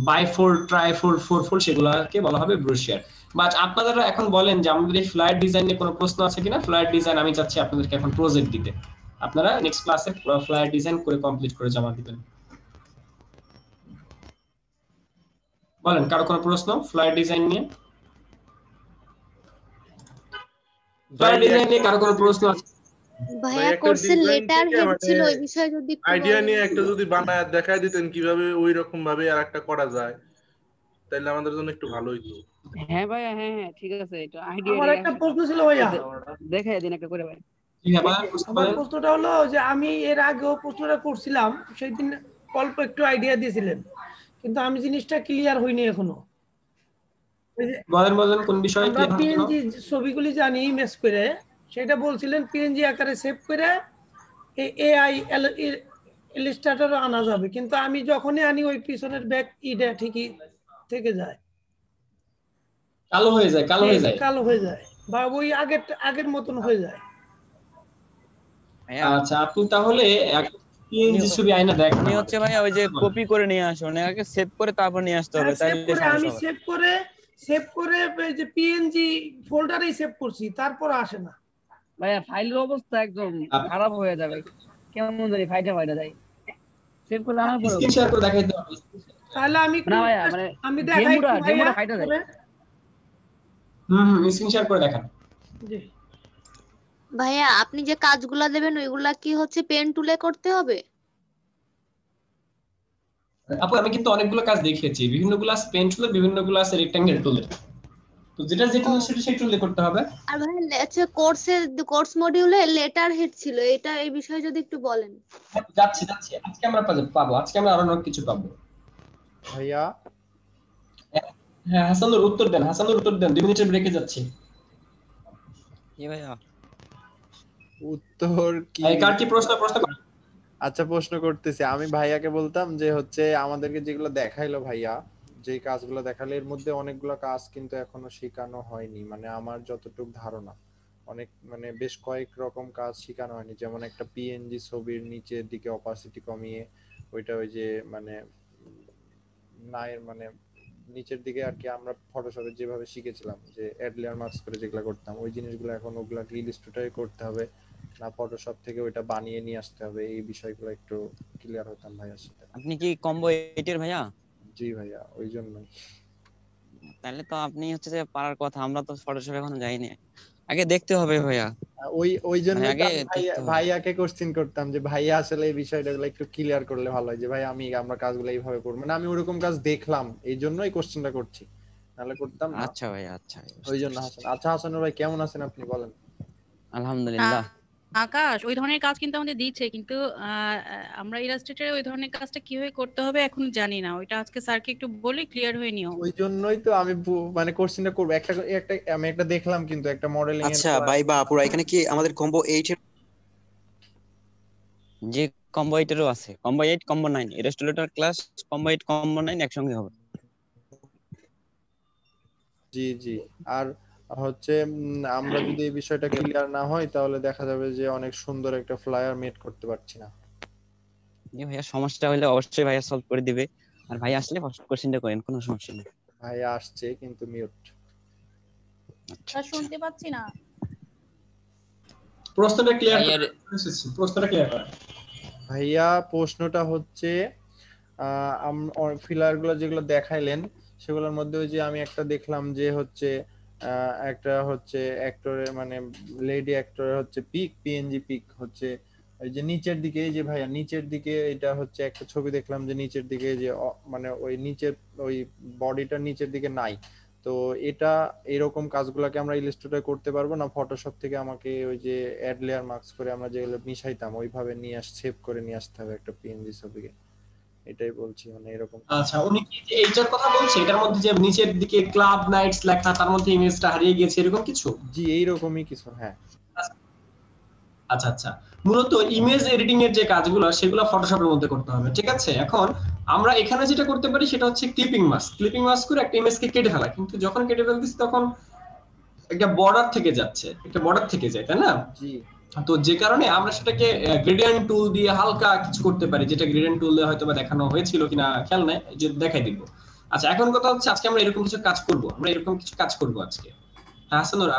বাইফোল্ড, ট্রাইফোল্ড, ফোরফোল্ড, সেগুলোকে বলা হবে ব্রোশিয়ার। বাট আপনারা এখন বলেন যে আমাদের এই ফ্লায়ার ডিজাইন নিয়ে কোনো প্রশ্ন আছে কিনা? ফ্লায়ার ডিজাইন আমি চাচ্ছি আপনাদেরকে এখন প্রজেক্ট দিতে, আপনারা নেক্সট ক্লাসে ফ্লায়ার ডিজাইন করে কমপ্লিট করে জমা দিবেন। বলেন কারো কোনো প্রশ্ন ফ্লায়ার ডিজাইন নিয়ে? ফ্লায়ার ডিজাইন নিয়ে কারো কোনো প্রশ্ন আছে? ভাইয়া কোর্সের লেটার হেড ছিল, ওই বিষয়ে যদি আইডিয়া নিয়ে একটা যদি বানায় দেখায় দিতেন কিভাবে ওই রকম ভাবে আরেকটা করা যায়, তাহলে আমাদের জন্য একটু ভালো হইতো। হ্যাঁ ভাইয়া, হ্যাঁ ঠিক আছে, এটা আইডিয়া। আমার একটা প্রশ্ন ছিল ভাইয়া, দেখাই দিন একটা করে ভাই। আমার প্রশ্নটা হলো যে আমি এর আগেও প্রশ্নটা করছিলাম, সেই দিন অল্প একটু আইডিয়া দিয়েছিলেন, কিন্তু আমি জিনিসটা ক্লিয়ার হইনি এখনো। বলেন কোন বিষয়ে আমরা পিএনজি ছবিগুলি জানি ইমেজ করে, সেটা বলছিলেন পিএনজি আকারে সেভ করে এআই ইলাস্ট্রেটর আনা যাবে, কিন্তু আমি যখনই আনি ওই পিছনের ব্যাক ইটা ঠিকই থেকে যায়, কালো হয়ে যায় বা ওই আগের মতন হয়ে যায়। আচ্ছা আপনি তাহলে পিএনজি ছবি আয়না দেখেন, আমি হচ্ছে ভাই ওই যে কপি করে নিয়ে আসো, না আগে সেভ করে তারপর নিয়ে আসতে হবে, তাহলে আমি সেভ করে যে পিএনজি ফোল্ডারেই সেভ করছি, তারপর আসে না ভাইয়া। ফাইলের অবস্থা একদম খারাপ হয়ে যাবে, কেমন জানি ফাইটা যায়। সেভ করে আনার পর স্ক্রিন শেয়ার করে দেখাইতে হবে। তাহলে না ভাইয়া, মানে আমি দেখাই ডেমোটা ফাইটা যায়। স্ক্রিন শেয়ার করে দেখান। জি ভাইয়া, আপনি যে কাজগুলা দেবেন ওইগুলা কি হচ্ছে পেন টুলে করতে হবে? আপু আমি কিন্তু অনেকগুলো কাজ দেখিয়েছি, বিভিন্নগুলো আছে পেন টুলে, বিভিন্নগুলো আছে রেক্ট্যাঙ্গেল টুলে, তো যেটা যে টুল সেটা সেই টুলে করতে হবে। আর ভাই আচ্ছা কোর্স মডিউলে লেটার হেড ছিল, এটা এই বিষয়ে যদি একটু বলেন। যাচ্ছি আজকে আমরা পাবো, আজকে আমরা আরো অনেক কিছু পাবো ভাইয়া। হ্যাঁ হাসানুর উত্তর দেন, 2 মিনিটের ব্রেকে যাচ্ছি। কি ভাইয়া উত্তর কি? কার কি প্রশ্ন করেন? আচ্ছা প্রশ্ন করতেছি আমি। ভাইয়াকে বলতাম যে হচ্ছে আমাদেরকে যেগুলো দেখাইলো ভাইয়া, যে কাজগুলো দেখালে এর মধ্যে অনেকগুলো কাজ কিন্তু এখনো শেখানো হয়নি, মানে আমার যতটুকু ধারণা অনেক মানে বেশ কয়েক রকম কাজ শেখানো হয়নি। যেমন একটা পিএনজি ছবির নিচের দিকে অপাসিটি কমিয়ে ওইটা ওই যে মানে মানে নিচের দিকে আর কি আমরা ফটোশপে যেভাবে শিখেছিলাম যে অ্যাড লেয়ার মার্কস করে যেগুলো করতাম, ওই জিনিসগুলো এখন ওগুলা ইলাস্ট্রেটরে করতে হবে না ফটোশপ থেকে ওইটা বানিয়ে নিয়ে আসতে হবে, এই বিষয়গুলো একটু ক্লিয়ার হতাম ভাইয়ার সাথে। আপনি কি কম্বো 8 এর ভাইয়া? জি ভাইয়া, ওই জন্যই। তাহলে তো আপনি হচ্ছে যে পারার কথা, আমরা তো ফটোশপ এখনো যাইনি, আগে দেখতে হবে ভাইয়া। ওই জন্য আগে ভাইয়াকে কোশ্চেন করতাম যে ভাইয়া আসলে এই বিষয়টাগুলো একটু ক্লিয়ার করলে ভালো হয়, যে ভাই আমরা কাজগুলো এইভাবে করব, মানে আমি ওরকম কাজ দেখলাম এই জন্যই কোশ্চেনটা করছি, নাহলে করতাম না। আচ্ছা ভাই, আচ্ছা ওই জন্য হাসান। আচ্ছা হাসানুর ভাই কেমন আছেন আপনি বলেন? আলহামদুলিল্লাহ। আকাশ ওই ধরনের কাজ কিন্তু আমাদের দিচ্ছে, কিন্তু আমরা ইলাস্ট্রেটরে ওই ধরনের কাজটা কিভাবে করতে হবে এখন জানি না, ওইটা আজকে স্যারকে একটু বলে ক্লিয়ার হয়ে নিও। ওই জন্যই তো আমি মানে কোশ্চেনটা করব। একটা আমি একটা দেখলাম কিন্তু একটা মডেলিং এর। আচ্ছা ভাই বা আপুরা এখানে কি আমাদের কম্বো 8 এর যে কম্বো 8 এরও আছে, combo 8 combo 9 Illustrator class combo 8 combo 9 একসঙ্গে হবে। জি জি। আর হচ্ছে আমরা যদি এই বিষয়টা ক্লিয়ার না হয় তাহলে দেখা যাবে যে অনেক সুন্দর একটা ফ্লায়ার মেড করতে পারছি না। ভাইয়া সমস্যা হলে অবশ্যই ভাইয়া সলভ করে দিবে, আর ভাই আসলে কোশ্চেনটা করেন, কোনো সমস্যা নেই। ভাই আসছে কিন্তু মিউট। শুনতে পাচ্ছি না। প্রশ্নটা ক্লিয়ার প্রশ্নটা ক্লিয়ার করেন ভাইয়া। প্রশ্নটা হচ্ছে ফিলারগুলো যেগুলো দেখাইলেন সেগুলোর মধ্যে ওই যে আমি একটা দেখলাম যে হচ্ছে একটা হচ্ছে অ্যাক্টরের মানে লেডি অ্যাক্টরের হচ্ছে পিক পিএনজি পিক হচ্ছে ওই যে নিচের দিকে, এই যে ভাইয়া নিচের দিকে এটা হচ্ছে একটা ছবি দেখলাম যে নিচের দিকে যে মানে ওই নিচের ওই বডিটার নিচের দিকে নাই। তো এটা এরকম কাজগুলোকে আমরা ইলাস্ট্রেটরে করতে পারবো না ফটোশপ থেকে আমাকে ওই যে অ্যাড লেয়ার মার্কস করে আমরা যেগুলো মিশাইতাম ওইভাবে নিয়ে সেভ করে নিয়ে আসতে হবে একটা পিএনজি ছবিকে, এটাই বলছি মানে এরকম। আচ্ছা উনি কি যে এইটার কথা বলছে এটার মধ্যে যে নিচের দিকে ক্লাব নাইটস লেখা তার মধ্যে ইমেজটা হারিয়ে গিয়েছে এরকম কিছু? জি এইরকমই কিছু। হ্যাঁ আচ্ছা আচ্ছা, মূলত ইমেজ এডিটিং এর যে কাজগুলো সেগুলো ফটোশপের মধ্যে করতে হবে, ঠিক আছে? এখন আমরা এখানে যেটা করতে পারি সেটা হচ্ছে ক্লিপিং মাস্ক করে একটা ইমেজকে কেটে ফেলা, কিন্তু যখন কেটে ফেলতেছি তখন একটা বর্ডার থেকে যাচ্ছে, একটা বর্ডার থেকে যায়, তাই না? জি। তো যে কারণে আমরা সেটাকে গ্রেডিয়েন্ট টুল দিয়ে হালকা কিছু করতে পারি, যেটা গ্রেডিয়েন্ট টুল দিয়ে হয়তোবা দেখানো হয়েছিল কিনা খেয়াল নাই, যে দেখাই দিব। আচ্ছা এখন কথা হচ্ছে আজকে আমরা এরকম কিছু কাজ করব, আজকে। হাসানুর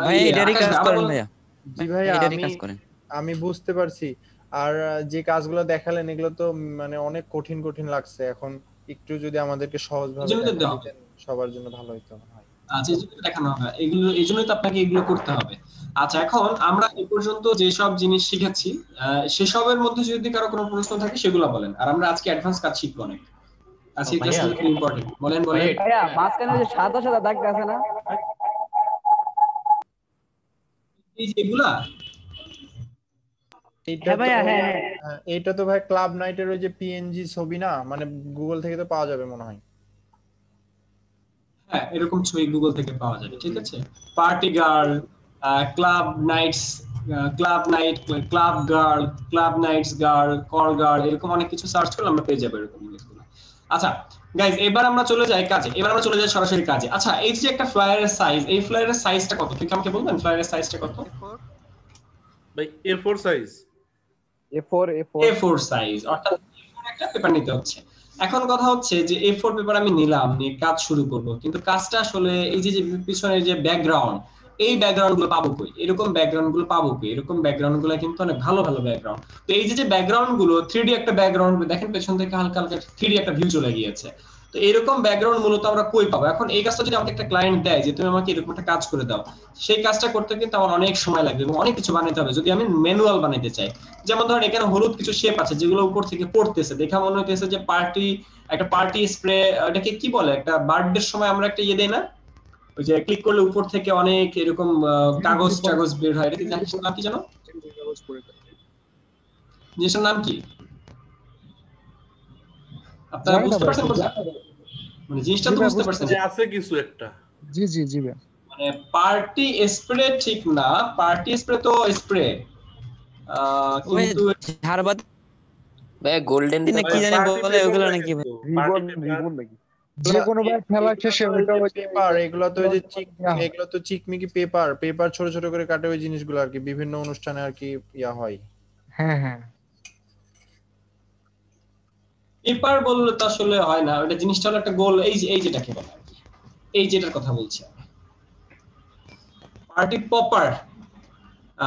ভাই এটারই কাজ করেন ভাইয়া। জি ভাইয়া আমি বুঝতে পারছি। আর যে কাজগুলো দেখালেন এগুলো তো মানে অনেক কঠিন কঠিন লাগছে, এখন একটু যদি আমাদেরকে সহজভাবে দেখাতেন সবার জন্য ভালো হতো। আচ্ছা যেগুলো দেখানো হবে এগুলো, এই জন্যই তো আপনাকে এগুলো করতে হবে। আচ্ছা এখন আমরা এই পর্যন্ত যেসব জিনিস শিখেছি সেসবের মধ্যে যদি কারো কোনো প্রশ্ন থাকে সেগুলো বলেন, আর আমরা আজকে অ্যাডভান্স কাজ শিখবো অনেক। আজকে ক্লাসটা খুব ইম্পর্টেন্ট। বলেন ভাইয়া মাঝখানে যে সাদা সাদা দাগ আছে না এই যে এগুলা, এইটা তো ভাই ক্লাব নাইটের ওই যে পিএনজি ছবি না, মানে গুগল থেকে তো পাওয়া যাবে মনে হয়। হ্যাঁ এরকম ছবি গুগল থেকে পাওয়া যাবে, ঠিক আছে? Party girl, club nights, club night, club girl, club nights girl, call girl, এরকম অনেক কিছু সার্চ করলে আমরা পেয়ে যাবো এরকম জিনিসগুলো। আচ্ছা গাইস এবার আমরা চলে যাই কাজে, সরাসরি কাজে। আচ্ছা এই যে একটা ফ্লায়ারের সাইজ, এই ফ্লায়ারের সাইজটা কত? ঠিক আমাকে বলবেন ফ্লায়ারের সাইজটা কত? ভাই A4 সাইজ। A4 সাইজ, অর্থাৎ A4 একটা পেপার নিতে হচ্ছে। এখন কথা হচ্ছে যে A4 পেপার আমি নিলাম, নিয়ে কাজ শুরু করব, কিন্তু কাজটা আসলে এই যে পিছনের যে ব্যাকগ্রাউন্ড, এই ব্যাকগ্রাউন্ড গুলো পাবো কই? এরকম ব্যাকগ্রাউন্ড গুলো কিন্তু অনেক ভালো ভালো ব্যাকগ্রাউন্ড। তো এই যে ব্যাকগ্রাউন্ড গুলো 3D একটা ব্যাকগ্রাউন্ড, দেখেন পেছন থেকে হালকা হালকা 3D একটা ভিউ চলে গিয়েছে। তো এরকম ব্যাকগ্রাউন্ড মূলত আমরা কই পাবো? এখন এই কাজটা যদি আমাকে একটা ক্লায়েন্ট দেয় যে তুমি আমাকে এরকম একটা কাজ করে দাও, সেই কাজটা করতে কিন্তু আমার অনেক সময় লাগবে এবং অনেক কিছু বানাতে হবে যদি আমি ম্যানুয়াল বানাতে চাই। যেমন ধরেন এখানে হলুদ কিছু শেপ আছে যেগুলো উপর থেকে পড়তেছে, দেখা মনে হইতেছে যে একটা পার্টি স্প্রে, এটাকে কি বলে, একটা বার্থডের সময় আমরা একটা দেই না, ওই যে ক্লিক করলে উপর থেকে অনেক এরকম কাগজ বের হয়, এটা কি জানিস না? কি জানো জিনিসটার নাম কি? আপনারা বুঝতে পারছেন? মানে জিনিসটা তো বুঝতে পারছেন যে আছে কিছু একটা। জি জি জি ভাই, মানে পার্টি স্প্রে ঠিক না, পার্টি স্প্রে তো স্প্রে, কিন্তু ঝাড়বাতি ভাই গোল্ডেন না কি জানি বলে ওগুলো নাকি ভাই রিবন নাকি যে কোনো ভাই খেলা শেষে ওইটা ওই পেপার, এগুলো তো ওই যে এগুলো তো চিকমিকি পেপার ছোট ছোট করে কাটে ওই জিনিসগুলো আর কি বিভিন্ন অনুষ্ঠানে আর কি হয়। হ্যাঁ হ্যাঁ পেপার বললে তো আসলে হয় না, ওটা জিনিসটা হলো একটা গোল, এই যেটাকে বলে এই যেটার কথা বলছি পার্টি পপার।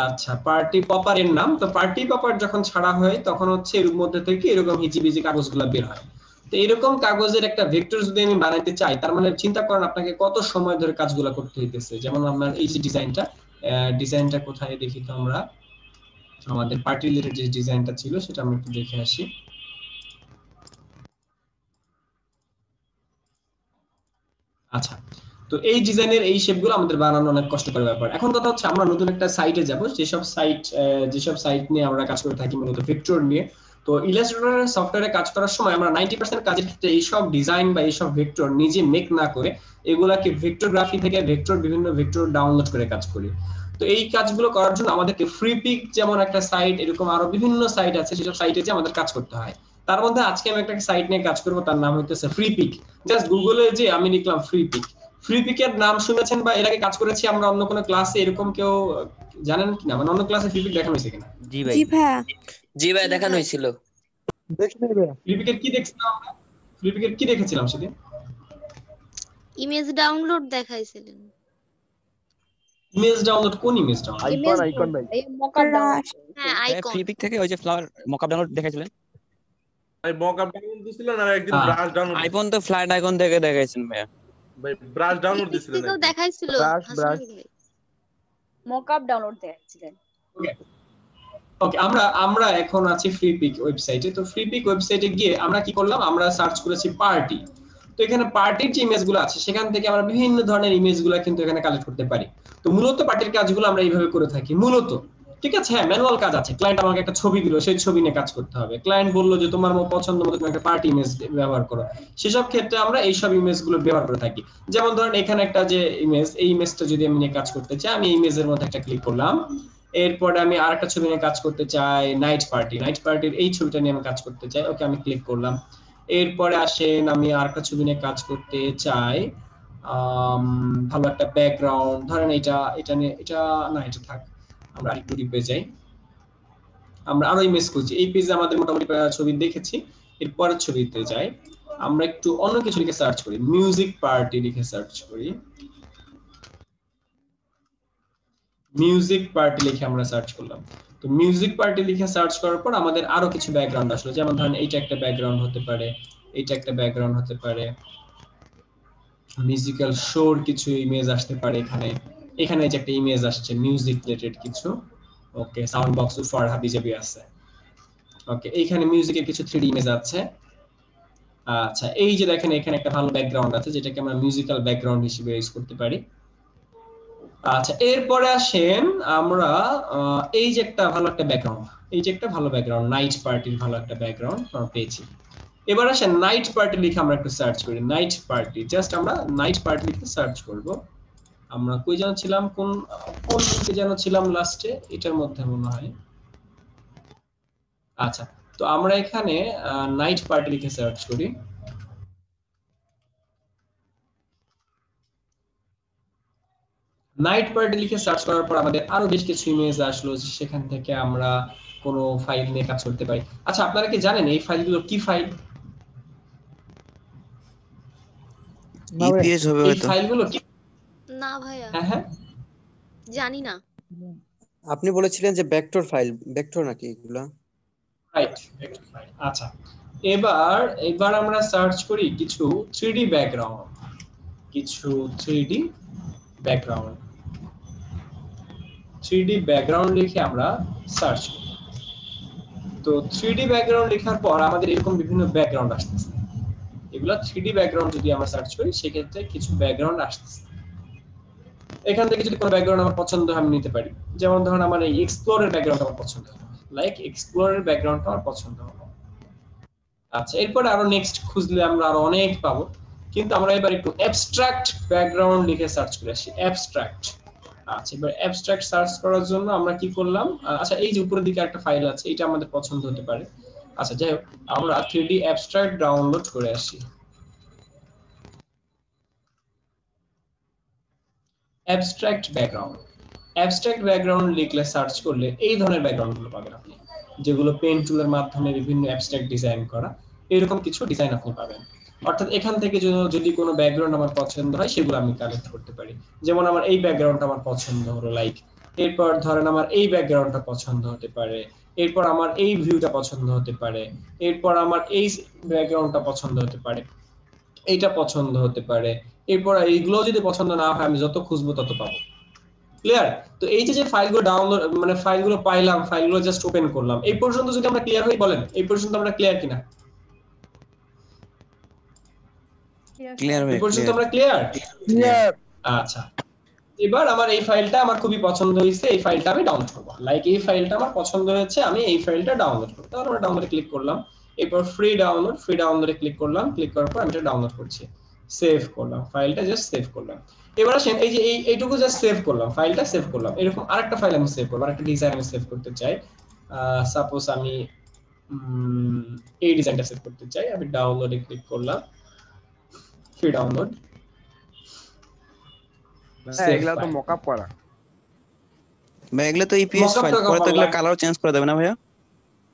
আচ্ছা পার্টি পপার এর নাম। তো পার্টি পপার যখন ছাড়া হয় তখন হচ্ছে এর মধ্যে থেকে এরকম হিজিবিজি কাগজগুলো বের হয়। তো এরকম কাগজের একটা ভেক্টর যদি আমি বানাইতে চাই, তার মানে চিন্তা করেন আপনাকে কত সময় ধরে কাজগুলো করতে হইতেছে। যেমন আমরা এই যে ডিজাইনটা কোথায় দেখি তো আমরা, আমাদের পার্টি রিলেটেড যে ডিজাইনটা ছিল সেটা আমরা একটু দেখে আসি। আচ্ছা তো এই ডিজাইনের এই শেপগুলো আমাদের বানানো অনেক কষ্টকর ব্যাপার। এখন কথা হচ্ছে আমরা নতুন একটা সাইটে যাব, যেসব সাইট নিয়ে আমরা কাজ করে থাকি মূলত ভেক্টর নিয়ে। তো ইলাস্ট্রেটর সফটওয়্যারে কাজ করার সময় আমরা 90% কাজের ক্ষেত্রে এইসব ডিজাইন বা এইসব ভেক্টর নিজে মেক না করে এগুলাকে ভেক্টরগ্রাফি থেকে বিভিন্ন ভেক্টর ডাউনলোড করে কাজ করি। তো এই কাজগুলো করার জন্য আমাদেরকে ফ্রিপিক যেমন একটা সাইট, এরকম আরো বিভিন্ন সাইট আছে, সেসব সাইটে যে আমাদের কাজ করতে হয়। তার মধ্যে আজকে আমি একটা সাইট নিয়ে কাজ করব, তার নাম হইতেছে ফ্রিপিক। জাস্ট গুগলে যে আমি লিখলাম ফ্রি পিকের নাম শুনেছেন বা এর আগে কাজ করেছি আমরা অন্য কোনো ক্লাসে, এরকম কেউ জানেন কিনা? মানে অন্য ক্লাসে ফ্রি পিক দেখানো হয়েছে কিনা? জি ভাই জি ভাই দেখানো হয়েছিল। ফ্রি পিকের কি দেখছিলাম আমরা? ফ্রি পিকের কি দেখেছিলাম সেদিন? ইমেজ ডাউনলোড দেখাইছিলেন। Image download? কোন ইমেজ ডাউনলোড? আইকন ভাই এই মকআপ ডাউনলোড। হ্যাঁ আইকন। ফ্রি পিক থেকে ওই যে ফ্লাওয়ার মকআপ ডাউনলোড দেখাইছিলেন। ভাই মকআপ ডাউনলোড দিছিলেন আর একদিন ব্রাশ ডাউনলোড। আইফোন তো ফ্ল্যাট আইকন থেকে দেখাইছেন ভাইয়া। ভাই ব্রাশ ডাউনলোড দিছিলেন। তো দেখাইছিল হাসান ভাই। Mockup download দেখাইছিলেন। ওকে, আমরা এখন আছি ফ্রি পিক ওয়েবসাইটে। তো ফ্রি পিক ওয়েবসাইটে গিয়ে আমরা কি করলাম, আমরা সার্চ করেছি পার্টি। তো এখানে পার্টির যে ইমেজগুলো আছে সেখান থেকে আমরা বিভিন্ন ধরনের ইমেজগুলো কিন্তু এখানে কালেক্ট করতে পারি। তো মূলত পার্টির কাজগুলো আমরা এইভাবে করে থাকি মূলত, ঠিক আছে? হ্যাঁ, ম্যানুয়াল কাজ আছে। ক্লায়েন্ট আমাকে একটা ছবি দিল, সেই ছবি নিয়ে কাজ করতে হবে। ক্লায়েন্ট বললো যে তোমার পছন্দ মতো তুমি একটা পার্টি ইমেজ ব্যবহার করো, সেসব ক্ষেত্রে আমরা এইসব ইমেজগুলো ব্যবহার করে থাকি। যেমন ধরেন এখানে একটা যে ইমেজ, এই ইমেজটা যদি আমি নিয়ে কাজ করতে চাই, আমি এই ইমেজের মধ্যে একটা ক্লিক করলাম। এরপরে আমি আরেকটা ছবি নিয়ে কাজ করতে চাই, নাইট পার্টির এই ছবিটা নিয়ে আমি কাজ করতে চাই। ওকে, আমি ক্লিক করলাম। এরপরে আসেন আমি আরেকটা ছবি নিয়ে কাজ করতে চাই, ভালো একটা ব্যাকগ্রাউন্ড, ধরেন এটা নিয়ে, এটা না, এটা থাক, আমরা আরেকটু ডিপে যাই। আমরা আরো ইমেজ খুঁজি। এই পেজে আমাদের মোটামুটি ছবি দেখেছি। এরপরের ছবিতে যাই, আমরা একটু অন্য কিছু লিখে সার্চ করি, মিউজিক পার্টি লিখে সার্চ করি। মিউজিক পার্টি লিখে আমরা সার্চ করলাম। তো মিউজিক পার্টি লিখে সার্চ করার পর আমাদের আরো কিছু ব্যাকগ্রাউন্ড আসলো। যেমন ধরেন এইটা একটা ব্যাকগ্রাউন্ড হতে পারে, এইটা একটা ব্যাকগ্রাউন্ড হতে পারে, মিউজিক্যাল শোর কিছু ইমেজ আসতে পারে। এখানে যে একটা ইমেজ আসছে মিউজিক রিলেটেড কিছু। ওকে, সাউন্ড বক্স ফর হাবিজাবি আছে। ওকে, এইখানে মিউজিকের কিছু 3D ইমেজ আছে। আচ্ছা, এই যে দেখেন এখানে একটা ভালো ব্যাকগ্রাউন্ড আছে যেটাকে আমরা মিউজিক্যাল ব্যাকগ্রাউন্ড হিসেবে ইউজ করতে পারি। আচ্ছা, এরপরে আসেন আমরা এই যে একটা ভালো একটা ব্যাকগ্রাউন্ড, নাইট পার্টির ভালো একটা ব্যাকগ্রাউন্ড আমরা পেয়েছি। এবার আসেন নাইট পার্টি লিখে আমরা একটু সার্চ করি। নাইট পার্টি, জাস্ট আমরা নাইট পার্টি লিখে সার্চ করব। আমরা কই যেন ছিলাম, কোন লিঙ্কে যেন ছিলাম লাস্টে, এটার মধ্যে মনে হয়। আচ্ছা, তো আমরা এখানে নাইট পার্টি লিখে সার্চ করি। নাইট পার্টি লিখে সার্চ করার পর আমাদের আরো বেশ কিছু ইমেজ আসলো, সেখান থেকে আমরা কোনো ফাইল নিয়ে কাজ করতে পারি। আচ্ছা, আপনারা কি জানেন এই ফাইলগুলো কি ফাইল? ইপিএস হবে হয়তো। এই ফাইলগুলো কি? না ভাইয়া, হ্যাঁ জানি না। আপনি বলেছিলেন যে ভেক্টর ফাইল, ভেক্টর নাকি এগুলা? Right, vector file. আচ্ছা, এবার আমরা সার্চ করি কিছু 3D ব্যাকগ্রাউন্ড, কিছু 3D ব্যাকগ্রাউন্ড লিখে আমরা সার্চ করি। তো 3D ব্যাকগ্রাউন্ড লেখার পর আমাদের এরকম বিভিন্ন ব্যাকগ্রাউন্ড আসতেছে। এগুলা 3D ব্যাকগ্রাউন্ড যদি আমরা সার্চ করি সেক্ষেত্রে কিছু ব্যাকগ্রাউন্ড আসতেছে। এখান থেকে যদি কোনো ব্যাকগ্রাউন্ড আমার পছন্দ হয় আমি নিতে পারি। যেমন ধরুন আমার এই এক্সপ্লোরের ব্যাকগ্রাউন্ড আমার পছন্দ হলো, এক্সপ্লোরের ব্যাকগ্রাউন্ডটা আমার পছন্দ হলো। আচ্ছা, এরপরে আরো নেক্সট খুঁজলে আমরা আরো অনেক পাবো, কিন্তু আমরা এবার একটু অ্যাবস্ট্রাক্ট ব্যাকগ্রাউন্ড লিখে সার্চ করে আসি। অ্যাবস্ট্রাক্ট। আচ্ছা, এবার অ্যাবস্ট্রাক্ট সার্চ করার জন্য আমরা কি করলাম, আচ্ছা এই যে উপরের দিকে একটা ফাইল আছে, এটা আমাদের পছন্দ হতে পারে। আচ্ছা, যাই হোক, আমরা 3D অ্যাবস্ট্রাক্ট ডাউনলোড করে আসি। অ্যাবস্ট্রাক্ট ব্যাকগ্রাউন্ড লিখলে সার্চ করলে এই ধরনের ব্যাকগ্রাউন্ডগুলো পাবেন আপনি, যেগুলো পেন টুলের মাধ্যমে বিভিন্ন অ্যাবস্ট্রাক্ট ডিজাইন করা, এরকম কিছু ডিজাইন আপনি পাবেন। অর্থাৎ এখান থেকে যদি কোনো ব্যাকগ্রাউন্ড আমার পছন্দ হয় সেগুলো আমি কালেক্ট করতে পারি। যেমন আমার এই ব্যাকগ্রাউন্ডটা আমার পছন্দ হলো, এরপর ধরেন আমার এই ব্যাকগ্রাউন্ডটা পছন্দ হতে পারে, এরপর আমার এই ভিউটা পছন্দ হতে পারে, এরপর আমার এই ব্যাকগ্রাউন্ডটা পছন্দ হতে পারে, এইটা পছন্দ হতে পারে, এরপর এইগুলো যদি পছন্দ না হয় আমি যত খুঁজবো তত পাবো। ক্লিয়ার? তো এই যে ফাইলগুলো ডাউনলোড, মানে ফাইলগুলো পাইলাম, ফাইলগুলো জাস্ট ওপেন করলাম, এই পর্যন্ত যদি আমরা ক্লিয়ার হই, বলেন এই পর্যন্ত আমরা ক্লিয়ার কিনা? ক্লিয়ার ভাই, এই পর্যন্ত আমরা ক্লিয়ার? আচ্ছা, এবার আমার এই ফাইলটা আমার খুবই পছন্দ হয়েছে, এই ফাইলটা আমি ডাউনলোড করব। এই ফাইলটা আমার পছন্দ হয়েছে, আমি এই ফাইলটা ডাউনলোড করব। তাহলে আমরা ডাউনলোডে ক্লিক করলাম, এরপর ফ্রি ডাউনলোডে ক্লিক করলাম, ক্লিক করার পর আমি এটা ডাউনলোড করছি, সেভ করলাম, ফাইলটা জাস্ট সেভ করলাম। এবার আসেন এই যে এইটুকু জাস্ট সেভ করলাম, ফাইলটা সেভ করলাম। এরকম আরেকটা ফাইল আমি সেভ করব, আরেকটা ডিজাইন আমি সেভ করতে চাই। সাপোজ আমি এই ডিজাইনটা সেভ করতে চাই, আমি ডাউনলোডে ক্লিক করলাম, ফ্রি ডাউনলোড। হ্যাঁ এগুলা তো মকআপ করা। ভাই এগুলো তো ইপিএস ফাইল, পরে তো এগুলো কালার চেঞ্জ করে দেবে না ভাইয়া?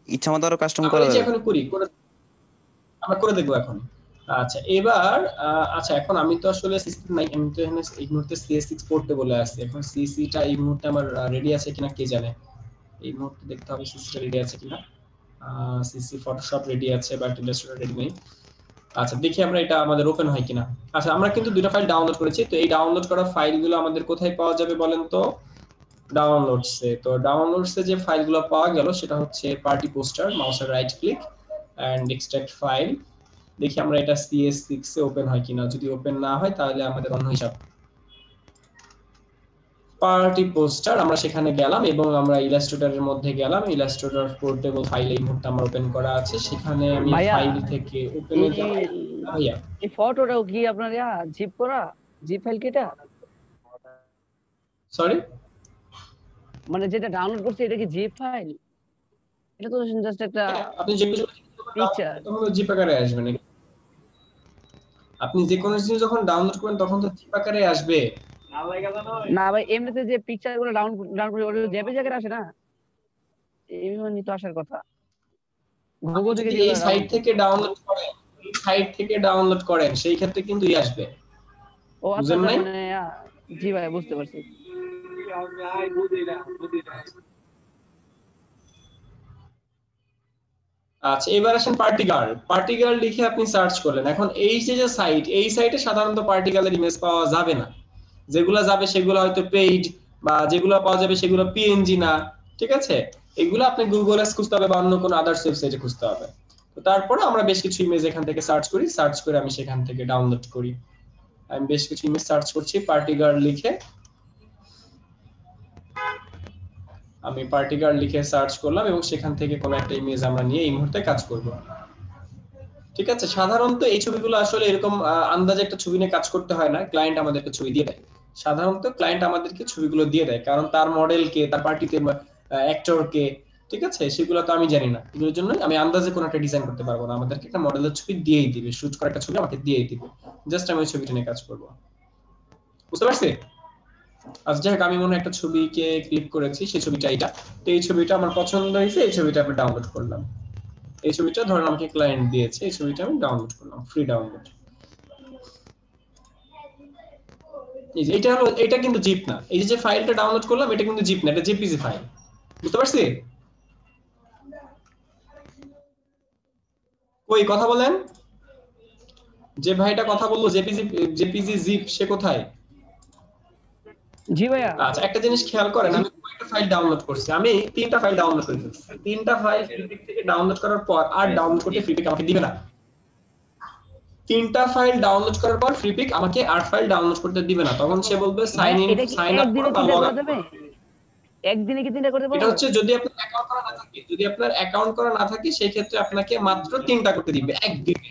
ইচ্ছা মতো আরো কাস্টম করা যাবে। এখন আমরা করে দেখবো এখন। আচ্ছা এবার আচ্ছা এখন আমি তো আসলে সিস্টেম নাই, আমি তো এখানে এই মুহূর্তে CS6 পড়তে বলে আসছি। এখন সিসিটা এই মুহূর্তে আমার রেডি আছে কিনা কে জানে, এই মুহূর্তে দেখতে হবে সিসিটা রেডি আছে কিনা। সিসি ফটোশপ রেডি আছে বাট ইলাস্ট্রেটর রেডি নেই। আচ্ছা দেখি আমরা এটা আমাদের ওপেন হয় কিনা। আচ্ছা আমরা কিন্তু দুটো ফাইল ডাউনলোড করেছি, তো এই ডাউনলোড করা ফাইলগুলো আমাদের কোথায় পাওয়া যাবে বলেন তো? ডাউনলোডসে। তো ডাউনলোডসে যে ফাইলগুলো পাওয়া গেল সেটা হচ্ছে পার্টি পোস্টার, মাউসের right click and extract file. দেখি আমরা এটা CS6 এ ওপেন হয় কিনা, যদি ওপেন না হয় তাহলে আমাদের অন্য হিসাব। পার্টি পোস্টার আমরা সেখানে গেলাম এবং আমরা ইলাস্ট্রেটরের মধ্যে গেলাম। ইলাস্ট্রেটর পোর্টেবল ফাইল এই মুহূর্তে আমার ওপেন করা আছে, সেখানে আমি ফাইল থেকে ওপেনে যাব। ভাইয়া এই ফটোটাও কি আপনার জিপ করা, জিপ ফাইল কিটা? সরি মানে যেটা ডাউনলোড করছি এটা কি জিপ ফাইল? এটা তো জাস্ট একটা আপনি যে পিকচার, তখন জিপ আকারে আসবে নাকি? আপনি যে কোনো জিনিস যখন ডাউনলোড করবেন তখন তো জিপ আকারে আসবে না ভাই। এমনিতে যে পিকচার গুলো ডাউনলোড করে ওটা জেপিজি আকারে আসে না, এমনি তো আসার কথা। গুগল থেকে এই সাইট থেকে ডাউনলোড করেন, এই সাইট থেকে ডাউনলোড করেন সেই ক্ষেত্রে কিন্তু আসবে। ও আচ্ছা মানে জি ভাই বুঝতে পারছি। আচ্ছা এবার আসেন পার্টিগার্ল। পার্টিগার্ল লিখে আপনি সার্চ করলেন। এখন এই যে সাইট, এই সাইটে সাধারণত পার্টিগার্লের ইমেজ পাওয়া যাবে না। যেগুলো যাবে সেগুলো হয়তো পেইড, বা যেগুলো পাওয়া যাবে সেগুলো পিএনজি না, ঠিক আছে? এগুলো আপনি গুগলে খুঁজতে হবে বা অন্য কোনো আদার্স ওয়েবসাইটে খুঁজতে হবে। তো তারপরে আমরা বেশ কিছু ইমেজ এখান থেকে সার্চ করি, সার্চ করে আমি সেখান থেকে ডাউনলোড করি। আমি বেশ কিছু ইমেজ সার্চ করছি পার্টিগার্ল লিখে। আমি পার্টিগার্ল লিখে সার্চ করলাম এবং সেখান থেকে কোনো একটা ইমেজ আমরা নিয়ে এই মুহূর্তে কাজ করব। ঠিক আছে? সাধারণত এই ছবিগুলো আসলে এরকম আন্দাজে একটা ছবি নিয়ে কাজ করতে হয় না, ক্লায়েন্ট আমাদেরকে ছবি দিয়ে দেয়। সাধারণত ক্লায়েন্ট আমাদেরকে ছবিগুলো দিয়ে দেয়, কারণ তার মডেল কে, তার পার্টিতে অ্যাক্টর কে, ঠিক আছে? সেগুলো তো আমি জানি না, এগুলোর জন্য আমি আন্দাজে কোনো একটা ডিজাইন করতে পারবো না। আমাদেরকে একটা মডেলের ছবি দিয়েই দিবে, শুট করা একটা ছবি আমাকে দিয়েই দিবে, জাস্ট আমি ওই ছবিটা নিয়ে কাজ করব। বুঝতে পারছি? আজ যাই হোক আমি মনে একটা ছবিকে ক্লিক করেছি, সেই ছবিটা এটা। তো এই ছবিটা আমার পছন্দ হয়েছে, এই ছবিটা আমি ডাউনলোড করলাম। এই ছবিটা ধরেন আমাকে ক্লায়েন্ট দিয়েছে, এই ছবিটা আমি ডাউনলোড করলাম, ফ্রি ডাউনলোড। এই যে এটা হলো, এটা কিন্তু জিপ না। এই যে ফাইলটা ডাউনলোড করলাম এটা কিন্তু জিপ না, এটা জেপিজি ফাইল। বুঝতে পারছি? কই কথা বলেন? যে ভাইটা কথা বললো জেপিজি জিপ, সে কোথায়? জি ভাইয়া। আচ্ছা একটা জিনিস খেয়াল করেন, আমি কয়টা ফাইল ডাউনলোড করছি? আমি 3টা ফাইল ডাউনলোড করেছি। 3টা ফাইল ফ্রিপিক থেকে ডাউনলোড করার পর আর ডাউনলোড করতে ফ্রিপিক আমাকে দিবে না। 3টা ফাইল ডাউনলোড করার পর ফ্রিপিক আমাকে আর ফাইল ডাউনলোড করতে দিবে না। তখন সে বলবে সাইন ইন, সাইন আপ করো বা লগ আউট করো। একদিনে কি 3টা করতে পারবো? এটা হচ্ছে যদি আপনার অ্যাকাউন্ট করা না থাকে, যদি আপনার অ্যাকাউন্ট করা না থাকে সেই ক্ষেত্রে আপনাকে মাত্র 3টা করতে দিবে একদিনে।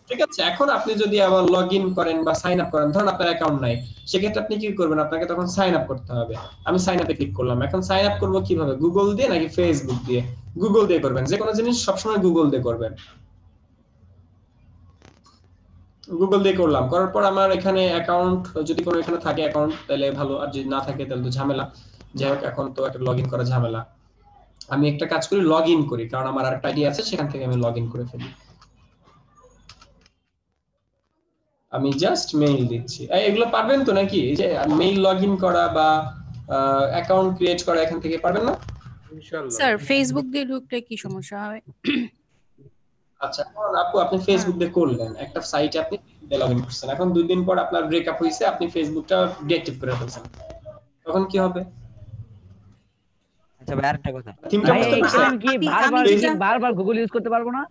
ঠিক আছে? এখন আপনি যদি আবার লগইন করেন বা সাইন আপ করেন, ধরুন আপনার অ্যাকাউন্ট নাই, সেক্ষেত্রে আপনি কি করবেন? আপনাকে তখন সাইন আপ করতে হবে। আমি সাইন আপে ক্লিক করলাম। এখন সাইন আপ করব কিভাবে? গুগল দিয়ে নাকি ফেসবুক দিয়ে? গুগল দিয়ে করবেন। যে কোনো জিনিস সবসময় গুগল দিয়ে করবেন। গুগল দিয়ে করলাম, করার পর আমার এখানে অ্যাকাউন্ট যদি কোনো এখানে থাকে অ্যাকাউন্ট তাহলে ভালো, আর যদি না থাকে তাহলে তো ঝামেলা। যাই হোক এখন তো একটা লগইন করা ঝামেলা। আমি একটা কাজ করি, লগইন করি, কারণ আমার আরেকটা আইডি আছে, সেখান থেকে আমি লগইন করে ফেলি। আমি জাস্ট মেইল দিচ্ছি। এগুলো পারবেন তো নাকি? এই যে মেইল লগইন করা বা অ্যাকাউন্ট ক্রিয়েট করা এখান থেকে পারবেন না? ইনশাআল্লাহ। স্যার ফেসবুক দিয়ে ঢুকলে কি সমস্যা হবে? আচ্ছা এখন আপু আপনি ফেসবুক দিয়ে করলেন, একটা সাইটে আপনি লগইন করছেন, এখন 2 দিন পর আপনার ব্রেকআপ হইছে, আপনি ফেসবুকটা ডিঅ্যাক্টিভ করে ফেলছেন, তখন কি হবে? আচ্ছা ভাই আরেকটা কথা, আমি কি বারবার গুগল ইউজ করতে পারবো না?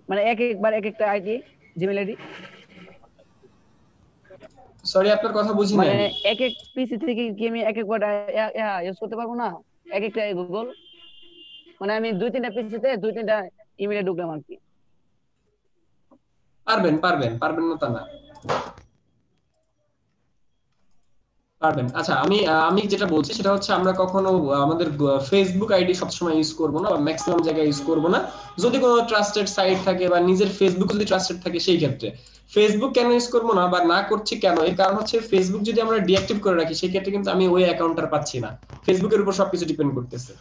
মানে একবার একটা আইডি, জিমেইল আইডি? সরি আপনার কথা বুঝি নাই। মানে এক পিসি থেকে কি আমি একবার ইউজ করতে পারবো না? একটা গুগল, মানে আমি 2-3টা পিসিতে 2-3টা ইমেইলে ঢুকলাম আর কি। পারবেন না তা না। পারবেন। আচ্ছা, আমি যেটা বলছি সেটা হচ্ছে আমরা কখনো আমাদের ফেসবুক আইডি সবসময় ইউজ করব না, বা ম্যাক্সিমাম জায়গায় ইউজ করব না। যদি কোনো ট্রাস্টেড সাইট থাকে বা নিজের ফেসবুক যদি ট্রাস্টেড থাকে সেই ক্ষেত্রে। ফেসবুক কেন ইউজ করব না বা না করছি কেন, এর কারণ হচ্ছে ফেসবুক যদি আমরা ডিঅ্যাক্টিভ করে রাখি সেই ক্ষেত্রে কিন্তু আমি ওই অ্যাকাউন্টটা পাচ্ছি না। ফেসবুকের উপর সবকিছু ডিপেন্ড করতেছে,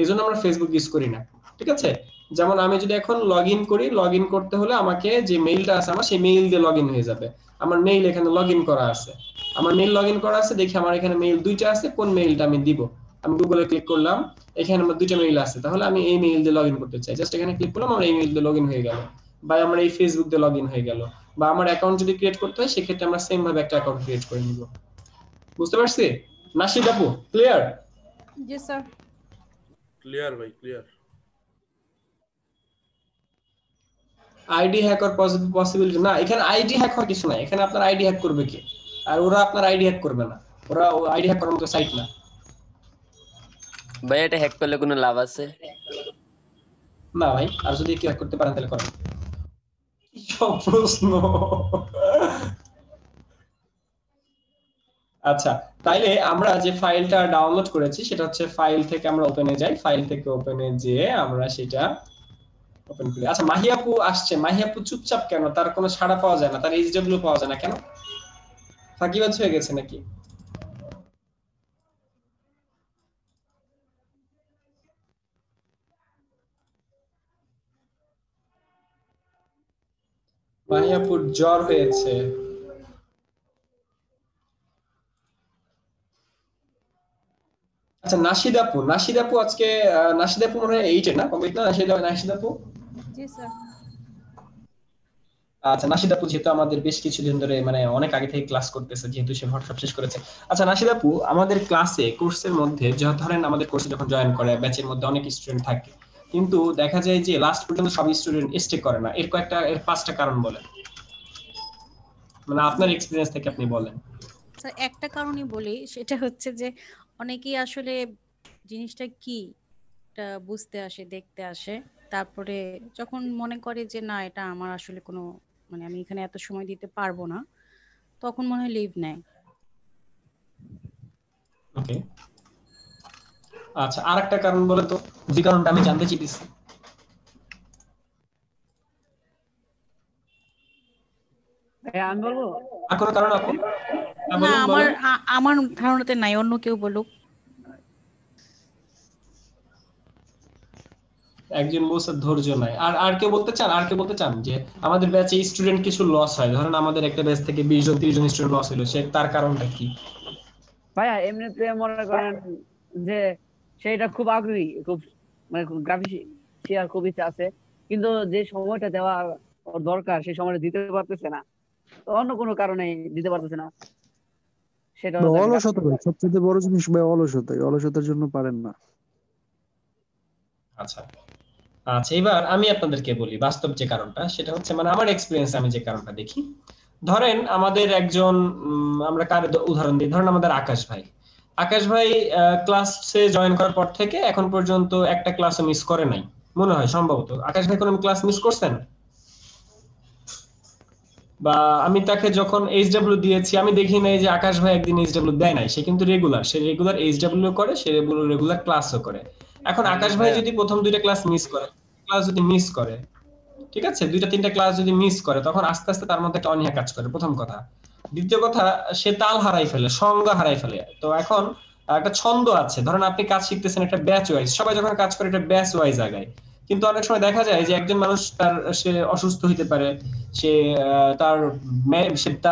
এই জন্য আমরা ফেসবুক ইউজ করি না। ঠিক আছে, যেমন আমি যদি এখন লগ ইন করি, লগ ইন করতে হলে আমাকে যে মেইলটা আছে আমার, সেই মেইল দিয়ে লগ ইন হয়ে যাবে। আমার মেইল এখানে লগ ইন করা আছে, আমার মেইল লগ ইন করা আছে, দেখি আমার এখানে মেইল দুইটা আছে, কোন মেইলটা আমি দিব। আমি গুগলে ক্লিক করলাম, এখানে আমার দুইটা মেইল আছে, তাহলে আমি এই মেইল দিয়ে লগ ইন করতে চাই। জাস্ট এখানে ক্লিক করলাম, আমার এই মেইল দিয়ে লগ ইন হয়ে গেল, বা আমার এই ফেসবুক দিয়ে লগ ইন হয়ে গেল। বা আমার অ্যাকাউন্ট যদি ক্রিয়েট করতে হয় সেক্ষেত্রে আমরা সেম ভাবে একটা অ্যাকাউন্ট ক্রিয়েট করে নিব। বুঝতে পারছি নাশিদ আপু? ক্লিয়ার? জি স্যার। ক্লিয়ার ভাই, ক্লিয়ার। আইডি হ্যাক আর পসিবিলিটি না, এখানে আইডি হ্যাক হওয়ার কিছু নাই। এখানে আপনার আইডি হ্যাক করবে কি? আর ওরা আপনার আইডি হ্যাক করবে না, ওরা আইডি হ্যাক করার মতো সাইট না। ভাই এটা হ্যাক করলে কোনো লাভ আছে? না ভাই, আর যদি কেউ হ্যাক করতে পারেন তাহলে করেন। সব প্রশ্ন। আচ্ছা, তাইলে আমরা যে ফাইলটা ডাউনলোড করেছি সেটা হচ্ছে ফাইল থেকে আমরা ওপেনে যাই, ফাইল থেকে ওপেনে যেয়ে আমরা সেটা ওপেন করি। আচ্ছা, মাহিয়াপু আসছে, মাহিয়াপু চুপচাপ কেন? তার কোনো সাড়া পাওয়া যায় না, তার এইচডব্লিউ পাওয়া যায় না কেন? ফাঁকিবাজ হয়ে গেছে নাকি? মাহিয়াপুর জ্বর হয়েছে। আচ্ছা, নাশিদ আপু আজকে নাশিদ আপু মনে হয় 8 এ না কমপ্লিট না? নাশিদ আপু জি স্যার। আচ্ছা, নাশিদ আপু যেহেতু আমাদের বেশ কিছুদিন ধরে মানে অনেক আগে থেকে ক্লাস করতেছে, যেহেতু সে হোয়াটসঅ্যাপ শেষ করেছে। আচ্ছা নাশিদ আপু, আমাদের ক্লাসে কোর্সের মধ্যে ধরেন আমাদের কোর্সে যখন জয়েন করে ব্যাচের মধ্যে অনেক স্টুডেন্ট থাকে, কিন্তু দেখা যায় যে লাস্ট পর্যন্ত সব স্টুডেন্ট স্টে করে না। এর 5টা কারণ বলেন, মানে আপনার এক্সপেরিয়েন্স থেকে আপনি বলেন। স্যার একটা কারণই বলি, সেটা হচ্ছে যে অনেকেই আসলে জিনিসটা কি এটা বুঝতে আসে, দেখতে আসে, তারপরে যখন মনে করে যে না এটা আমার আসলে কোনো মানে আমি এখানে এত সময় দিতে পারবো না, তখন মনে হয় লিভ নেয়। ওকে, আচ্ছা আরেকটা কারণ বলে তো, যে কারণটা আমি জানতে চাইতেছি। আমি বলবো আর কোনো কারণ আপনি? না, আমার ধারণাতে নাই, অন্য কেউ বলুক। একজন বলছে ধৈর্য নাই, আর কেউ বলতে চান? আর কেউ বলতে চান যে আমাদের ব্যাচে স্টুডেন্ট কিছু লস হয়, ধরেন আমাদের একটা ব্যাচ থেকে 20 জন 30 জন স্টুডেন্ট লস হলো, তার কারণটা কি? ভাইয়া এমনিতে মনে করেন যে সেটা খুব আগ্রহী, খুব মানে গ্রাফিক্স খুব ইচ্ছা আছে, কিন্তু যে সময়টা দেওয়া ওর দরকার সেই সময়টা দিতে পারতেছে না, তো অন্য কোনো কারণে দিতে পারতেছে না। সেটা অলসতা ভাই, সবচেয়ে বড় জিনিস ভাই অলসতা, অলসতার জন্য পারেন না। আচ্ছা আচ্ছা, এবার আমি আপনাদেরকে বলি বাস্তব যে কারণটা, সেটা হচ্ছে মানে আমার এক্সপিরিয়েন্স আমি যে কারণটা দেখি। ধরেন আমাদের একজন আমরা কার উদাহরণ দিই, ধরেন আমাদের আকাশ ভাই ক্লাসে জয়েন করার পর থেকে এখন পর্যন্ত একটা ক্লাসও মিস করে নাই মনে হয়, সম্ভবত। আকাশ ভাই কোনো ক্লাস মিস করছেন? বা আমি তাকে যখন এইচডব্লিউ দিয়েছি আমি দেখি নাই যে আকাশ ভাই একদিন এইচডব্লিউ দেয় নাই। সে কিন্তু রেগুলার এইচডব্লিউ করে, সে রেগুলার ক্লাসও করে। এখন আকাশ ভাই যদি প্রথম 2টা ক্লাস মিস করে, ঠিক আছে, 2-3টা ক্লাস যদি মিস করে, তখন আস্তে আস্তে তার মধ্যে একটা অনীহা কাজ করে, প্রথম কথা। দ্বিতীয় কথা, সে তাল হারাই ফেলে, সংজ্ঞা হারাই ফেলে। তো এখন একটা ছন্দ আছে, ধরেন আপনি কাজ শিখতেছেন একটা ব্যাচ ওয়াইজ, সবাই যখন কাজ করে একটা ব্যাচ ওয়াইজ আগায়, কিন্তু অনেক সময় দেখা যায় যে একজন মানুষ সে অসুস্থ হইতে পারে, সে তার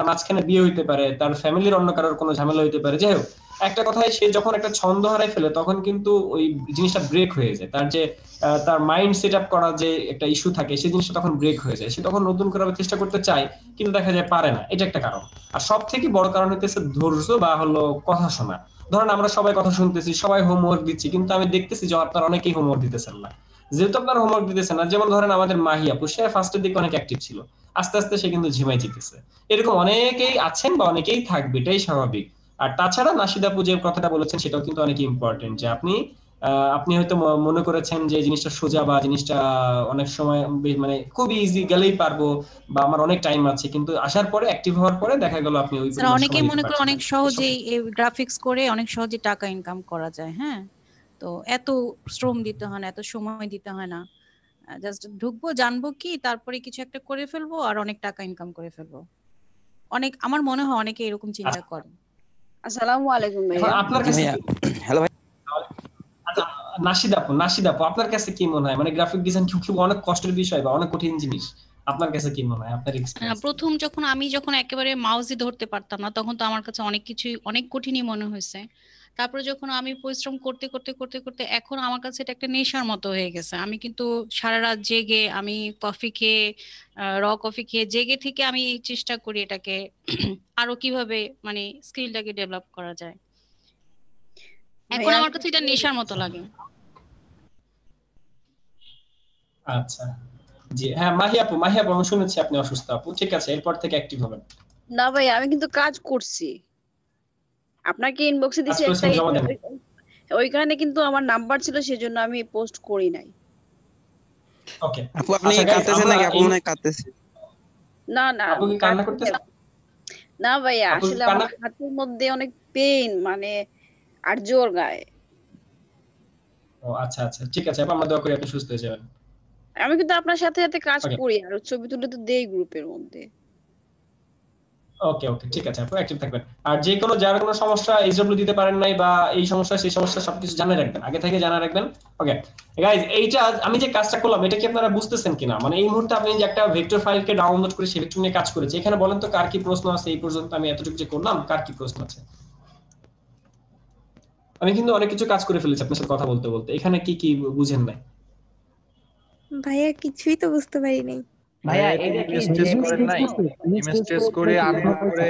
মাঝখানে বিয়ে হইতে পারে, তার ফ্যামিলির অন্য কারোর কোনো ঝামেলা হইতে পারে, যাই হোক একটা কথায় সে যখন একটা ছন্দ হারাই ফেলে তখন কিন্তু ওই জিনিসটা ব্রেক হয়ে যায়। তার যে তার মাইন্ড সেট আপ করা যে একটা ইস্যু থাকে সেই জিনিসটা তখন ব্রেক হয়ে যায়, সে তখন নতুন করে চেষ্টা করতে চায় কিন্তু দেখা যায় পারে না। এটা একটা কারণ। আর সব থেকে বড় কারণ হইতেছে ধৈর্য বা হলো কথা শোনা। ধরেন আমরা সবাই কথা শুনতেছি, সবাই হোমওয়ার্ক দিচ্ছি, কিন্তু আমি দেখতেছি যে আপনারা অনেকেই হোমওয়ার্ক দিতেছেন না। যেহেতু আপনারা হোমওয়ার্ক দিতেছেন না, যেমন ধরেন আমাদের মাহি আপু, সে ফার্স্টের দিকে অনেক অ্যাক্টিভ ছিল, আস্তে আস্তে সে কিন্তু ঝিমাই যেতেছে। এরকম অনেকেই আছেন বা অনেকেই থাকবে, এটাই স্বাভাবিক। আর তাছাড়া নাশিদ আপু যে কথাটা বলেছেন সেটাও কিন্তু অনেক ইম্পর্টেন্ট, যে আপনি আপনি হয়তো মনে করেছেন যে এই জিনিসটা সোজা বা জিনিসটা অনেক সময় মানে খুব ইজি গেলেই পারবো বা আমার অনেক টাইম আছে, কিন্তু আসার পরে অ্যাক্টিভ হওয়ার পরে দেখা গেল আপনি ওই স্যার অনেকেই মনে করে অনেক সহজেই গ্রাফিক্স করে অনেক সহজে টাকা ইনকাম করা যায়। হ্যাঁ, তো এত শ্রম দিতে হয় না, এত সময় দিতে হয় না, জাস্ট ঢুকবো, জানবো কি, তারপরে কিছু একটা করে ফেলবো আর অনেক টাকা ইনকাম করে ফেলবো। অনেক আমার মনে হয় অনেকে এরকম চিন্তা করে। আসসালামু আলাইকুম ভাইয়া। আপনার কাছে হ্যালো ভাই। আচ্ছা নাশিদ আপু আপনার কাছে কি মনে হয়, মানে গ্রাফিক ডিজাইন কি অনেক কষ্টের বিষয় বা অনেক কঠিন জিনিস? আপনার কাছে কি মনে হয়, আপনার এক্সপেরিয়েন্স? প্রথম যখন একেবারে মাউসই ধরতে পারতাম না, তখন তো আমার কাছে অনেক কিছুই অনেক কঠিনই মনে হয়েছে। তারপরে যখন আমি পরিশ্রম করতে করতে করতে করতে এখন আমার কাছে এটা একটা নেশার মতো হয়ে গেছে। আমি কিন্তু সারা রাত জেগে আমি কফি খেয়ে কফি খেয়ে জেগে থেকে আমি চেষ্টা করি এটাকে আরো কিভাবে মানে স্কিলটাকে ডেভেলপ করা যায়। এখন আমার কাছে এটা নেশার মতো লাগে। আচ্ছা জি হ্যাঁ, মাহি আপু আমি শুনেছি আপনি অসুস্থ আপু, ঠিক আছে, এরপর থেকে অ্যাক্টিভ হবেন। না ভাই আমি কিন্তু কাজ করছি, আপনাকে ইনবক্সে দিছি একটা, ওইখানে কিন্তু আমার নাম্বার ছিল সেজন্য আমি পোস্ট করি নাই। ওকে আপু আপনি কাঁদতেছেন নাকি? আপু মনে হয় কাঁদতেছে। না না আপু কি কান্না করতেছেন? না ভাইয়া আসলে আমার হাতের মধ্যে অনেক পেইন, মানে আর জোর গায়ে। ও আচ্ছা ঠিক আছে আপু, আমরা দোয়া করি আপনি সুস্থ হয়ে যাবেন। আমি কিন্তু আপনার সাথে সাথে কাজ করি আর ছবি তুলে তো দেই গ্রুপের মধ্যে। ওকে ঠিক আছে আপু, অ্যাক্টিভ থাকবেন। আর যে কোনো যার কোনো সমস্যা এইচডব্লিউ দিতে পারেন নাই বা এই সমস্যা সেই সমস্যা সবকিছু জানা রাখবেন, আগে থেকে জানা রাখবেন। ওকে গাইস, এইটা আমি যে কাজটা করলাম এটা কি আপনারা বুঝতেছেন কিনা? মানে এই মুহূর্তে আপনি যে একটা ভেক্টর ফাইলকে ডাউনলোড করে সেই ভেক্টর নিয়ে কাজ করেছে, এখানে বলেন তো কার কি প্রশ্ন আছে? এই পর্যন্ত আমি এতটুকু যে করলাম, কার কি প্রশ্ন আছে? আমি কিন্তু অনেক কিছু কাজ করে ফেলেছি আপনার সাথে কথা বলতে বলতে, এখানে কি কি বুঝেন নাই? ভাইয়া কিছুই তো বুঝতে পারি নাই। ভাইয়া এটা কি টেস্ট করেন নাই? ইমেজ টেস্ট করে আনলোড করে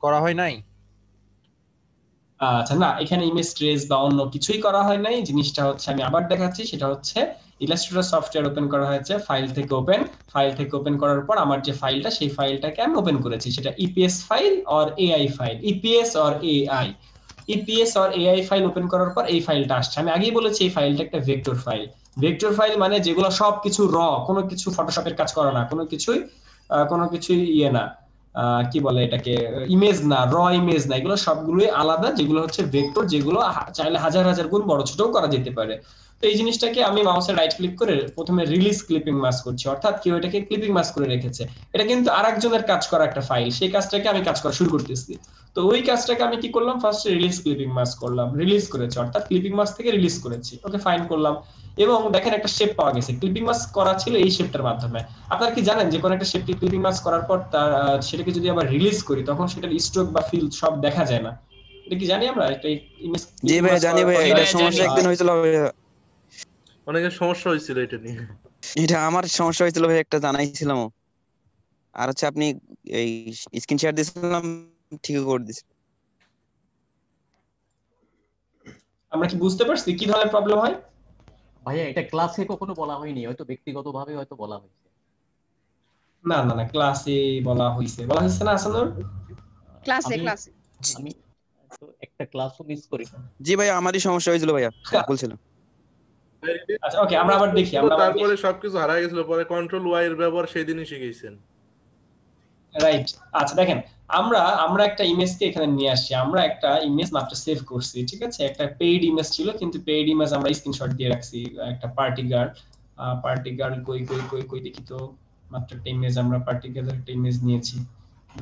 করা হয় নাই? আচ্ছা না, এখানে ইমেজ ট্রেস বা অন্য কিছুই করা হয় নাই। জিনিসটা হচ্ছে আমি আবার দেখাচ্ছি, সেটা হচ্ছে ইলাস্ট্রেটর সফটওয়্যার ওপেন করা হয়েছে, ফাইল থেকে ওপেন করার পর আমার যে ফাইলটা সেই ফাইলটাকে আমি ওপেন করেছি, সেটা EPS file or AI file, EPS or AI file open করার পর এই ফাইলটা আসছে। আমি আগেই বলেছি এই ফাইলটা একটা ভেক্টর ফাইল মানে যেগুলো সবকিছু কোনো কিছু ফটোশপের কাজ করা না, কোনো কিছুই ইয়ে না, কি বলে এটাকে, ইমেজ না, ইমেজ না, এগুলো সবগুলোই আলাদা, যেগুলো হচ্ছে ভেক্টর, যেগুলো চাইলে হাজার হাজার গুণ বড় ছোটও করা যেতে পারে। তো এই জিনিসটাকে আমি মাউসে রাইট ক্লিক করে প্রথমে রিলিজ ক্লিপিং মাস্ক করছি, অর্থাৎ কেউ এটাকে ক্লিপিং মাস্ক করে রেখেছে, এটা কিন্তু আরেকজনের কাজ করা একটা ফাইল, সেই কাজটাকে আমি কাজ করা শুরু করতেছি। তো ওই কাজটাকে আমি কি করলাম, ফার্স্টে রিলিজ ক্লিপিং মাস্ক করলাম, রিলিজ করেছি অর্থাৎ ক্লিপিং মাস্ক থেকে রিলিজ করেছি, ওকে ফাইন করলাম, এবং দেখেন একটা শেপ পাওয়া গেছে। ক্লিপিং মাস্ক করা ছিল এই শেপটার মাধ্যমে। আপনারা কি জানেন যে কোন একটা শেপকে ক্লিপিং মাস্ক করার পর তার সেটাকে যদি আবার রিলিজ করি তখন সেটার স্ট্রোক বা ফিল সব দেখা যায় না? এটা কি জানি আমরা? এটা ইমেজ জি ভাই জানি ভাই, এটা সমস্যা একদিন হয়েছিল, অনেকের সমস্যা হয়েছিল এটা নিয়ে। এটা আমার সমস্যা হয়েছিল ভাই, একটা জানাইছিলাম। আর হচ্ছে আপনি এই স্ক্রিন শেয়ার দিয়েছিলাম, ঠিক করে দিয়েছেন। আমরা কি বুঝতে পারছি কি ধরনের প্রবলেম হয়? ভাইয়া এটা ক্লাসে কখনো বলা হয়নি, হয়তো ব্যক্তিগতভাবে হয়তো বলা হয়েছে। না ক্লাসে বলা হয়েছে না আসানুর? ক্লাসে আমি তো একটা ক্লাসও মিস করি। জি ভাই আমারই সমস্যা হয়েছিল ভাইয়া, বলছিলাম। আচ্ছা ওকে, আমরা আবার দেখি। তারপরে সবকিছু হারিয়ে গেছিল, পরে কন্ট্রোল ওয়াই এর ব্যবহার সেই দিনই শিখেছেন। রাইট। আচ্ছা দেখেন, আমরা একটা ইমেজকে এখানে নিয়ে আসছি, আমরা একটা ইমেজ মাত্র সেভ করছি, ঠিক আছে? একটা পেইড ইমেজ ছিল, কিন্তু পেইড ইমেজ আমরা স্ক্রিনশট দিয়ে রাখছি, একটা পার্টি গার্ল কই দেখি তো, মাত্র একটা ইমেজ, আমরা পার্টি গার্লের একটা ইমেজ নিয়েছি,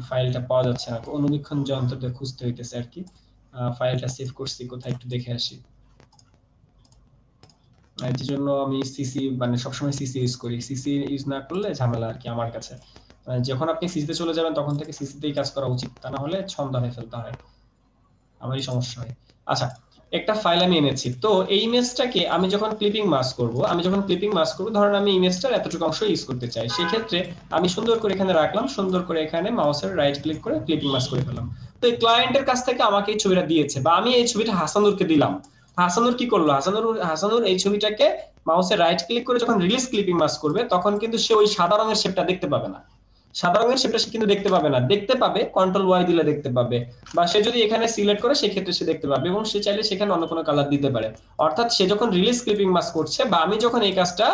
ফাইলটা পাওয়া যাচ্ছে না, অনুবীক্ষণ যন্ত্রতে খুঁজতে হইতেছে আর কি। ফাইলটা সেভ করছি কোথায় একটু দেখে আসি। এর জন্য আমি সিসি মানে সবসময় সিসি ইউজ করি, সিসি ইউজ না করলে ঝামেলা আর কি আমার কাছে। যখন আপনি সিসিতে চলে যাবেন তখন থেকে সিসিতেই কাজ করা উচিত, তা না হলে ছন্দে ফেলতে হয়, আমারই সমস্যা হয়। আচ্ছা একটা ফাইল আমি এনেছি, তো এই ইমেজটাকে আমি যখন ক্লিপিং মাস্ক করব, ধরেন আমি ইমেজটার এতটুকু অংশ ইউজ করতে চাই, সেই ক্ষেত্রে আমি সুন্দর করে এখানে রাখলাম, সুন্দর করে এখানে মাউসের রাইট ক্লিক করে ক্লিপিং মাস্ক করে ফেললাম। তো এই ক্লায়েন্টের কাছ থেকে আমাকে এই ছবিটা দিয়েছে, বা আমি এই ছবিটা হাসানুরকে দিলাম। হাসানুর কি করলো, হাসানুর এই ছবিটাকে মাউসে রাইট ক্লিক করে যখন রিলিজ ক্লিপিং মাস্ক করবে তখন কিন্তু সে ওই সাদা রঙের শেপটা দেখতে পাবে না, সাদা রঙের শেপটা সে কিন্তু দেখতে পাবে না, দেখতে পাবে কন্ট্রোল ওয়াই দিলে দেখতে পাবে, বা সে যদি এখানে সিলেক্ট করে সেক্ষেত্রে সে দেখতে পাবে, এবং সে চাইলে সেখানে অন্য কোনো কালার দিতে পারে। অর্থাৎ সে যখন রিলিজ ক্লিপিং মাস্ক করছে, বা আমি যখন এই কাজটা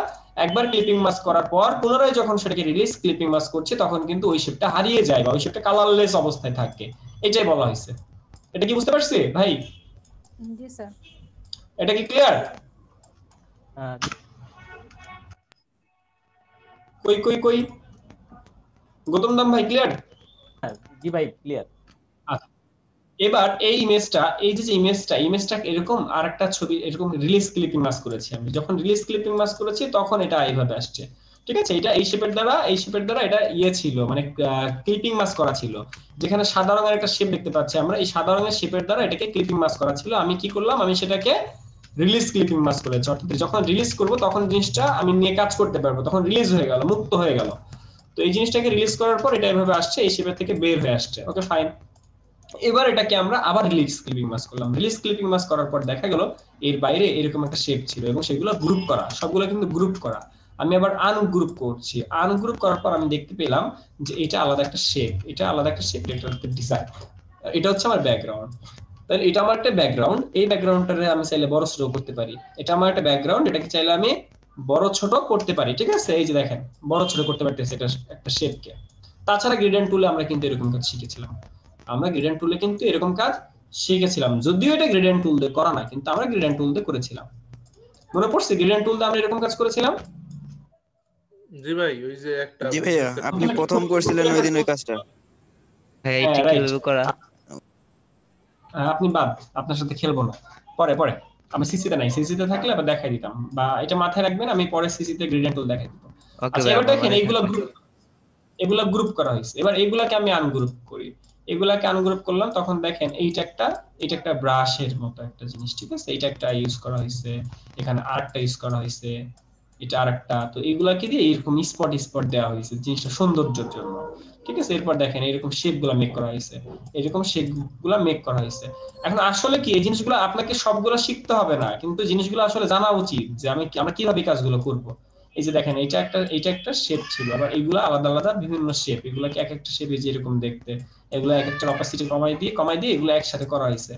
একবার ক্লিপিং মাস্ক করার পর পুনরায় যখন সেটাকে রিলিজ ক্লিপিং মাস্ক করছি, তখন কিন্তু ওই শেপটা হারিয়ে যায় বা ওই শেপটা কালারলেস অবস্থায় থাকে, এটাই বলা হয়েছে। এটা কি বুঝতে পারছি ভাই? জি স্যার। এটা কি ক্লিয়ার? কই কই কই গৌতম দাম ভাই ক্লিয়ার? জি ভাই ক্লিয়ার। আচ্ছা, এবার এই ইমেজটা, এই যে ইমেজটা এরকম আরেকটা ছবি এরকম রিলিজ ক্লিপিং মাস্ক করেছি আমি। যখন রিলিজ ক্লিপিং মাস্ক করেছি তখন এটা এইভাবে আসছে, ঠিক আছে? এটা এই শেপের দ্বারা এটা ছিল, মানে ক্লিপিং মাস্ক করা ছিল, যেখানে সাদা রঙের একটা শেপ দেখতে পাচ্ছি আমরা, এই সাদা রঙের শেপের দ্বারা এটাকে ক্লিপিং মাস্ক করা ছিল। আমি কি করলাম, আমি সেটাকে রিলিজ ক্লিপিং মাস্ক করেছি, অর্থাৎ যখন রিলিজ করব তখন জিনিসটা আমি নিয়ে কাজ করতে পারবো, তখন রিলিজ হয়ে গেল, মুক্ত হয়ে গেল। তো এই জিনিসটাকে রিলিজ করার পর এটা এভাবে আসছে, এই শেপের থেকে বের হয়ে আসছে। Okay fine. এবার এটাকে আমরা আবার রিলিজ ক্লিপিং মাস্ক করলাম। রিলিজ ক্লিপিং মাস্ক করার পর দেখা গেল এর বাইরে এরকম একটা শেপ ছিল, এবং সেগুলো গ্রুপ করা, সবগুলো কিন্তু গ্রুপ করা। আমি আবার আনগ্রুপ করছি, আনগ্রুপ করার পর আমি দেখতে পেলাম যে এটা আলাদা একটা শেপ, এটা একটা ডিজাইন, এটা হচ্ছে আমার ব্যাকগ্রাউন্ড। তাহলে এটা আমার একটা ব্যাকগ্রাউন্ড, এই ব্যাকগ্রাউন্ডটারে আমি চাইলে বড় ছোট করতে পারি। এটা আমার একটা ব্যাকগ্রাউন্ড, এটাকে চাইলে আমি বড় ছোট করতে পারি, ঠিক আছে? এই যে দেখেন বড় ছোট করতে পারতেছি এটা একটা শেপকে। তাছাড়া গ্রেডিয়েন্ট টুলে আমরা কিন্তু এরকম কাজ শিখেছিলাম, যদিও এটা গ্রেডিয়েন্ট টুল দিয়ে করা না, কিন্তু আমরা গ্রেডিয়েন্ট টুল দিয়ে করেছিলাম। মনে পড়ছে গ্রেডিয়েন্ট টুল দিয়ে আমরা এরকম কাজ করেছিলাম? জি ভাই, ওই যে একটা জি ভাইয়া, আপনি প্রথম করছিলেন ওই দিন ওই কাজটা। হ্যাঁ, এটা কিভাবে করা? আপনি বাদ, আপনার সাথে খেলবো না, পরে আমি সিসিতে নাই, সিসিতে থাকলে আবার দেখাই দিতাম, বা এটা মাথায় রাখবেন, আমি পরে সিসিতে গ্রেডিয়েন্ট টুল দেখাই দিব। আচ্ছা, এবার দেখেন এগুলা গ্রুপ করা হয়েছে। এবার এগুলাকে আমি আনগ্রুপ করি, এগুলাকে আনগ্রুপ করলাম, তখন দেখেন এটা একটা ব্রাশের মতো একটা জিনিস, ঠিক আছে? এটা একটা ইউজ করা হয়েছে, এখানে আরেকটা ইউজ করা হয়েছে, এটা আরেকটা। তো এগুলাকে দিয়ে এরকম স্পট দেওয়া হয়েছে জিনিসটা সৌন্দর্যের জন্য, ঠিক আছে? এরপর দেখেন এরকম শেপ গুলা মেক করা হয়েছে, এখন আসলে কি এই জিনিসগুলো আপনাকে সবগুলো শিখতে হবে না, কিন্তু জিনিসগুলো আসলে জানা উচিত যে আমরা কিভাবে কাজগুলো করব। এই যে দেখেন এটা একটা শেপ ছিল, আবার এগুলো আলাদা আলাদা বিভিন্ন শেপ, এগুলোকে এক একটা শেপে যেরকম দেখতে, এগুলো এক একটা অপাসিটি কমাই দিয়ে এগুলো একসাথে করা হয়েছে,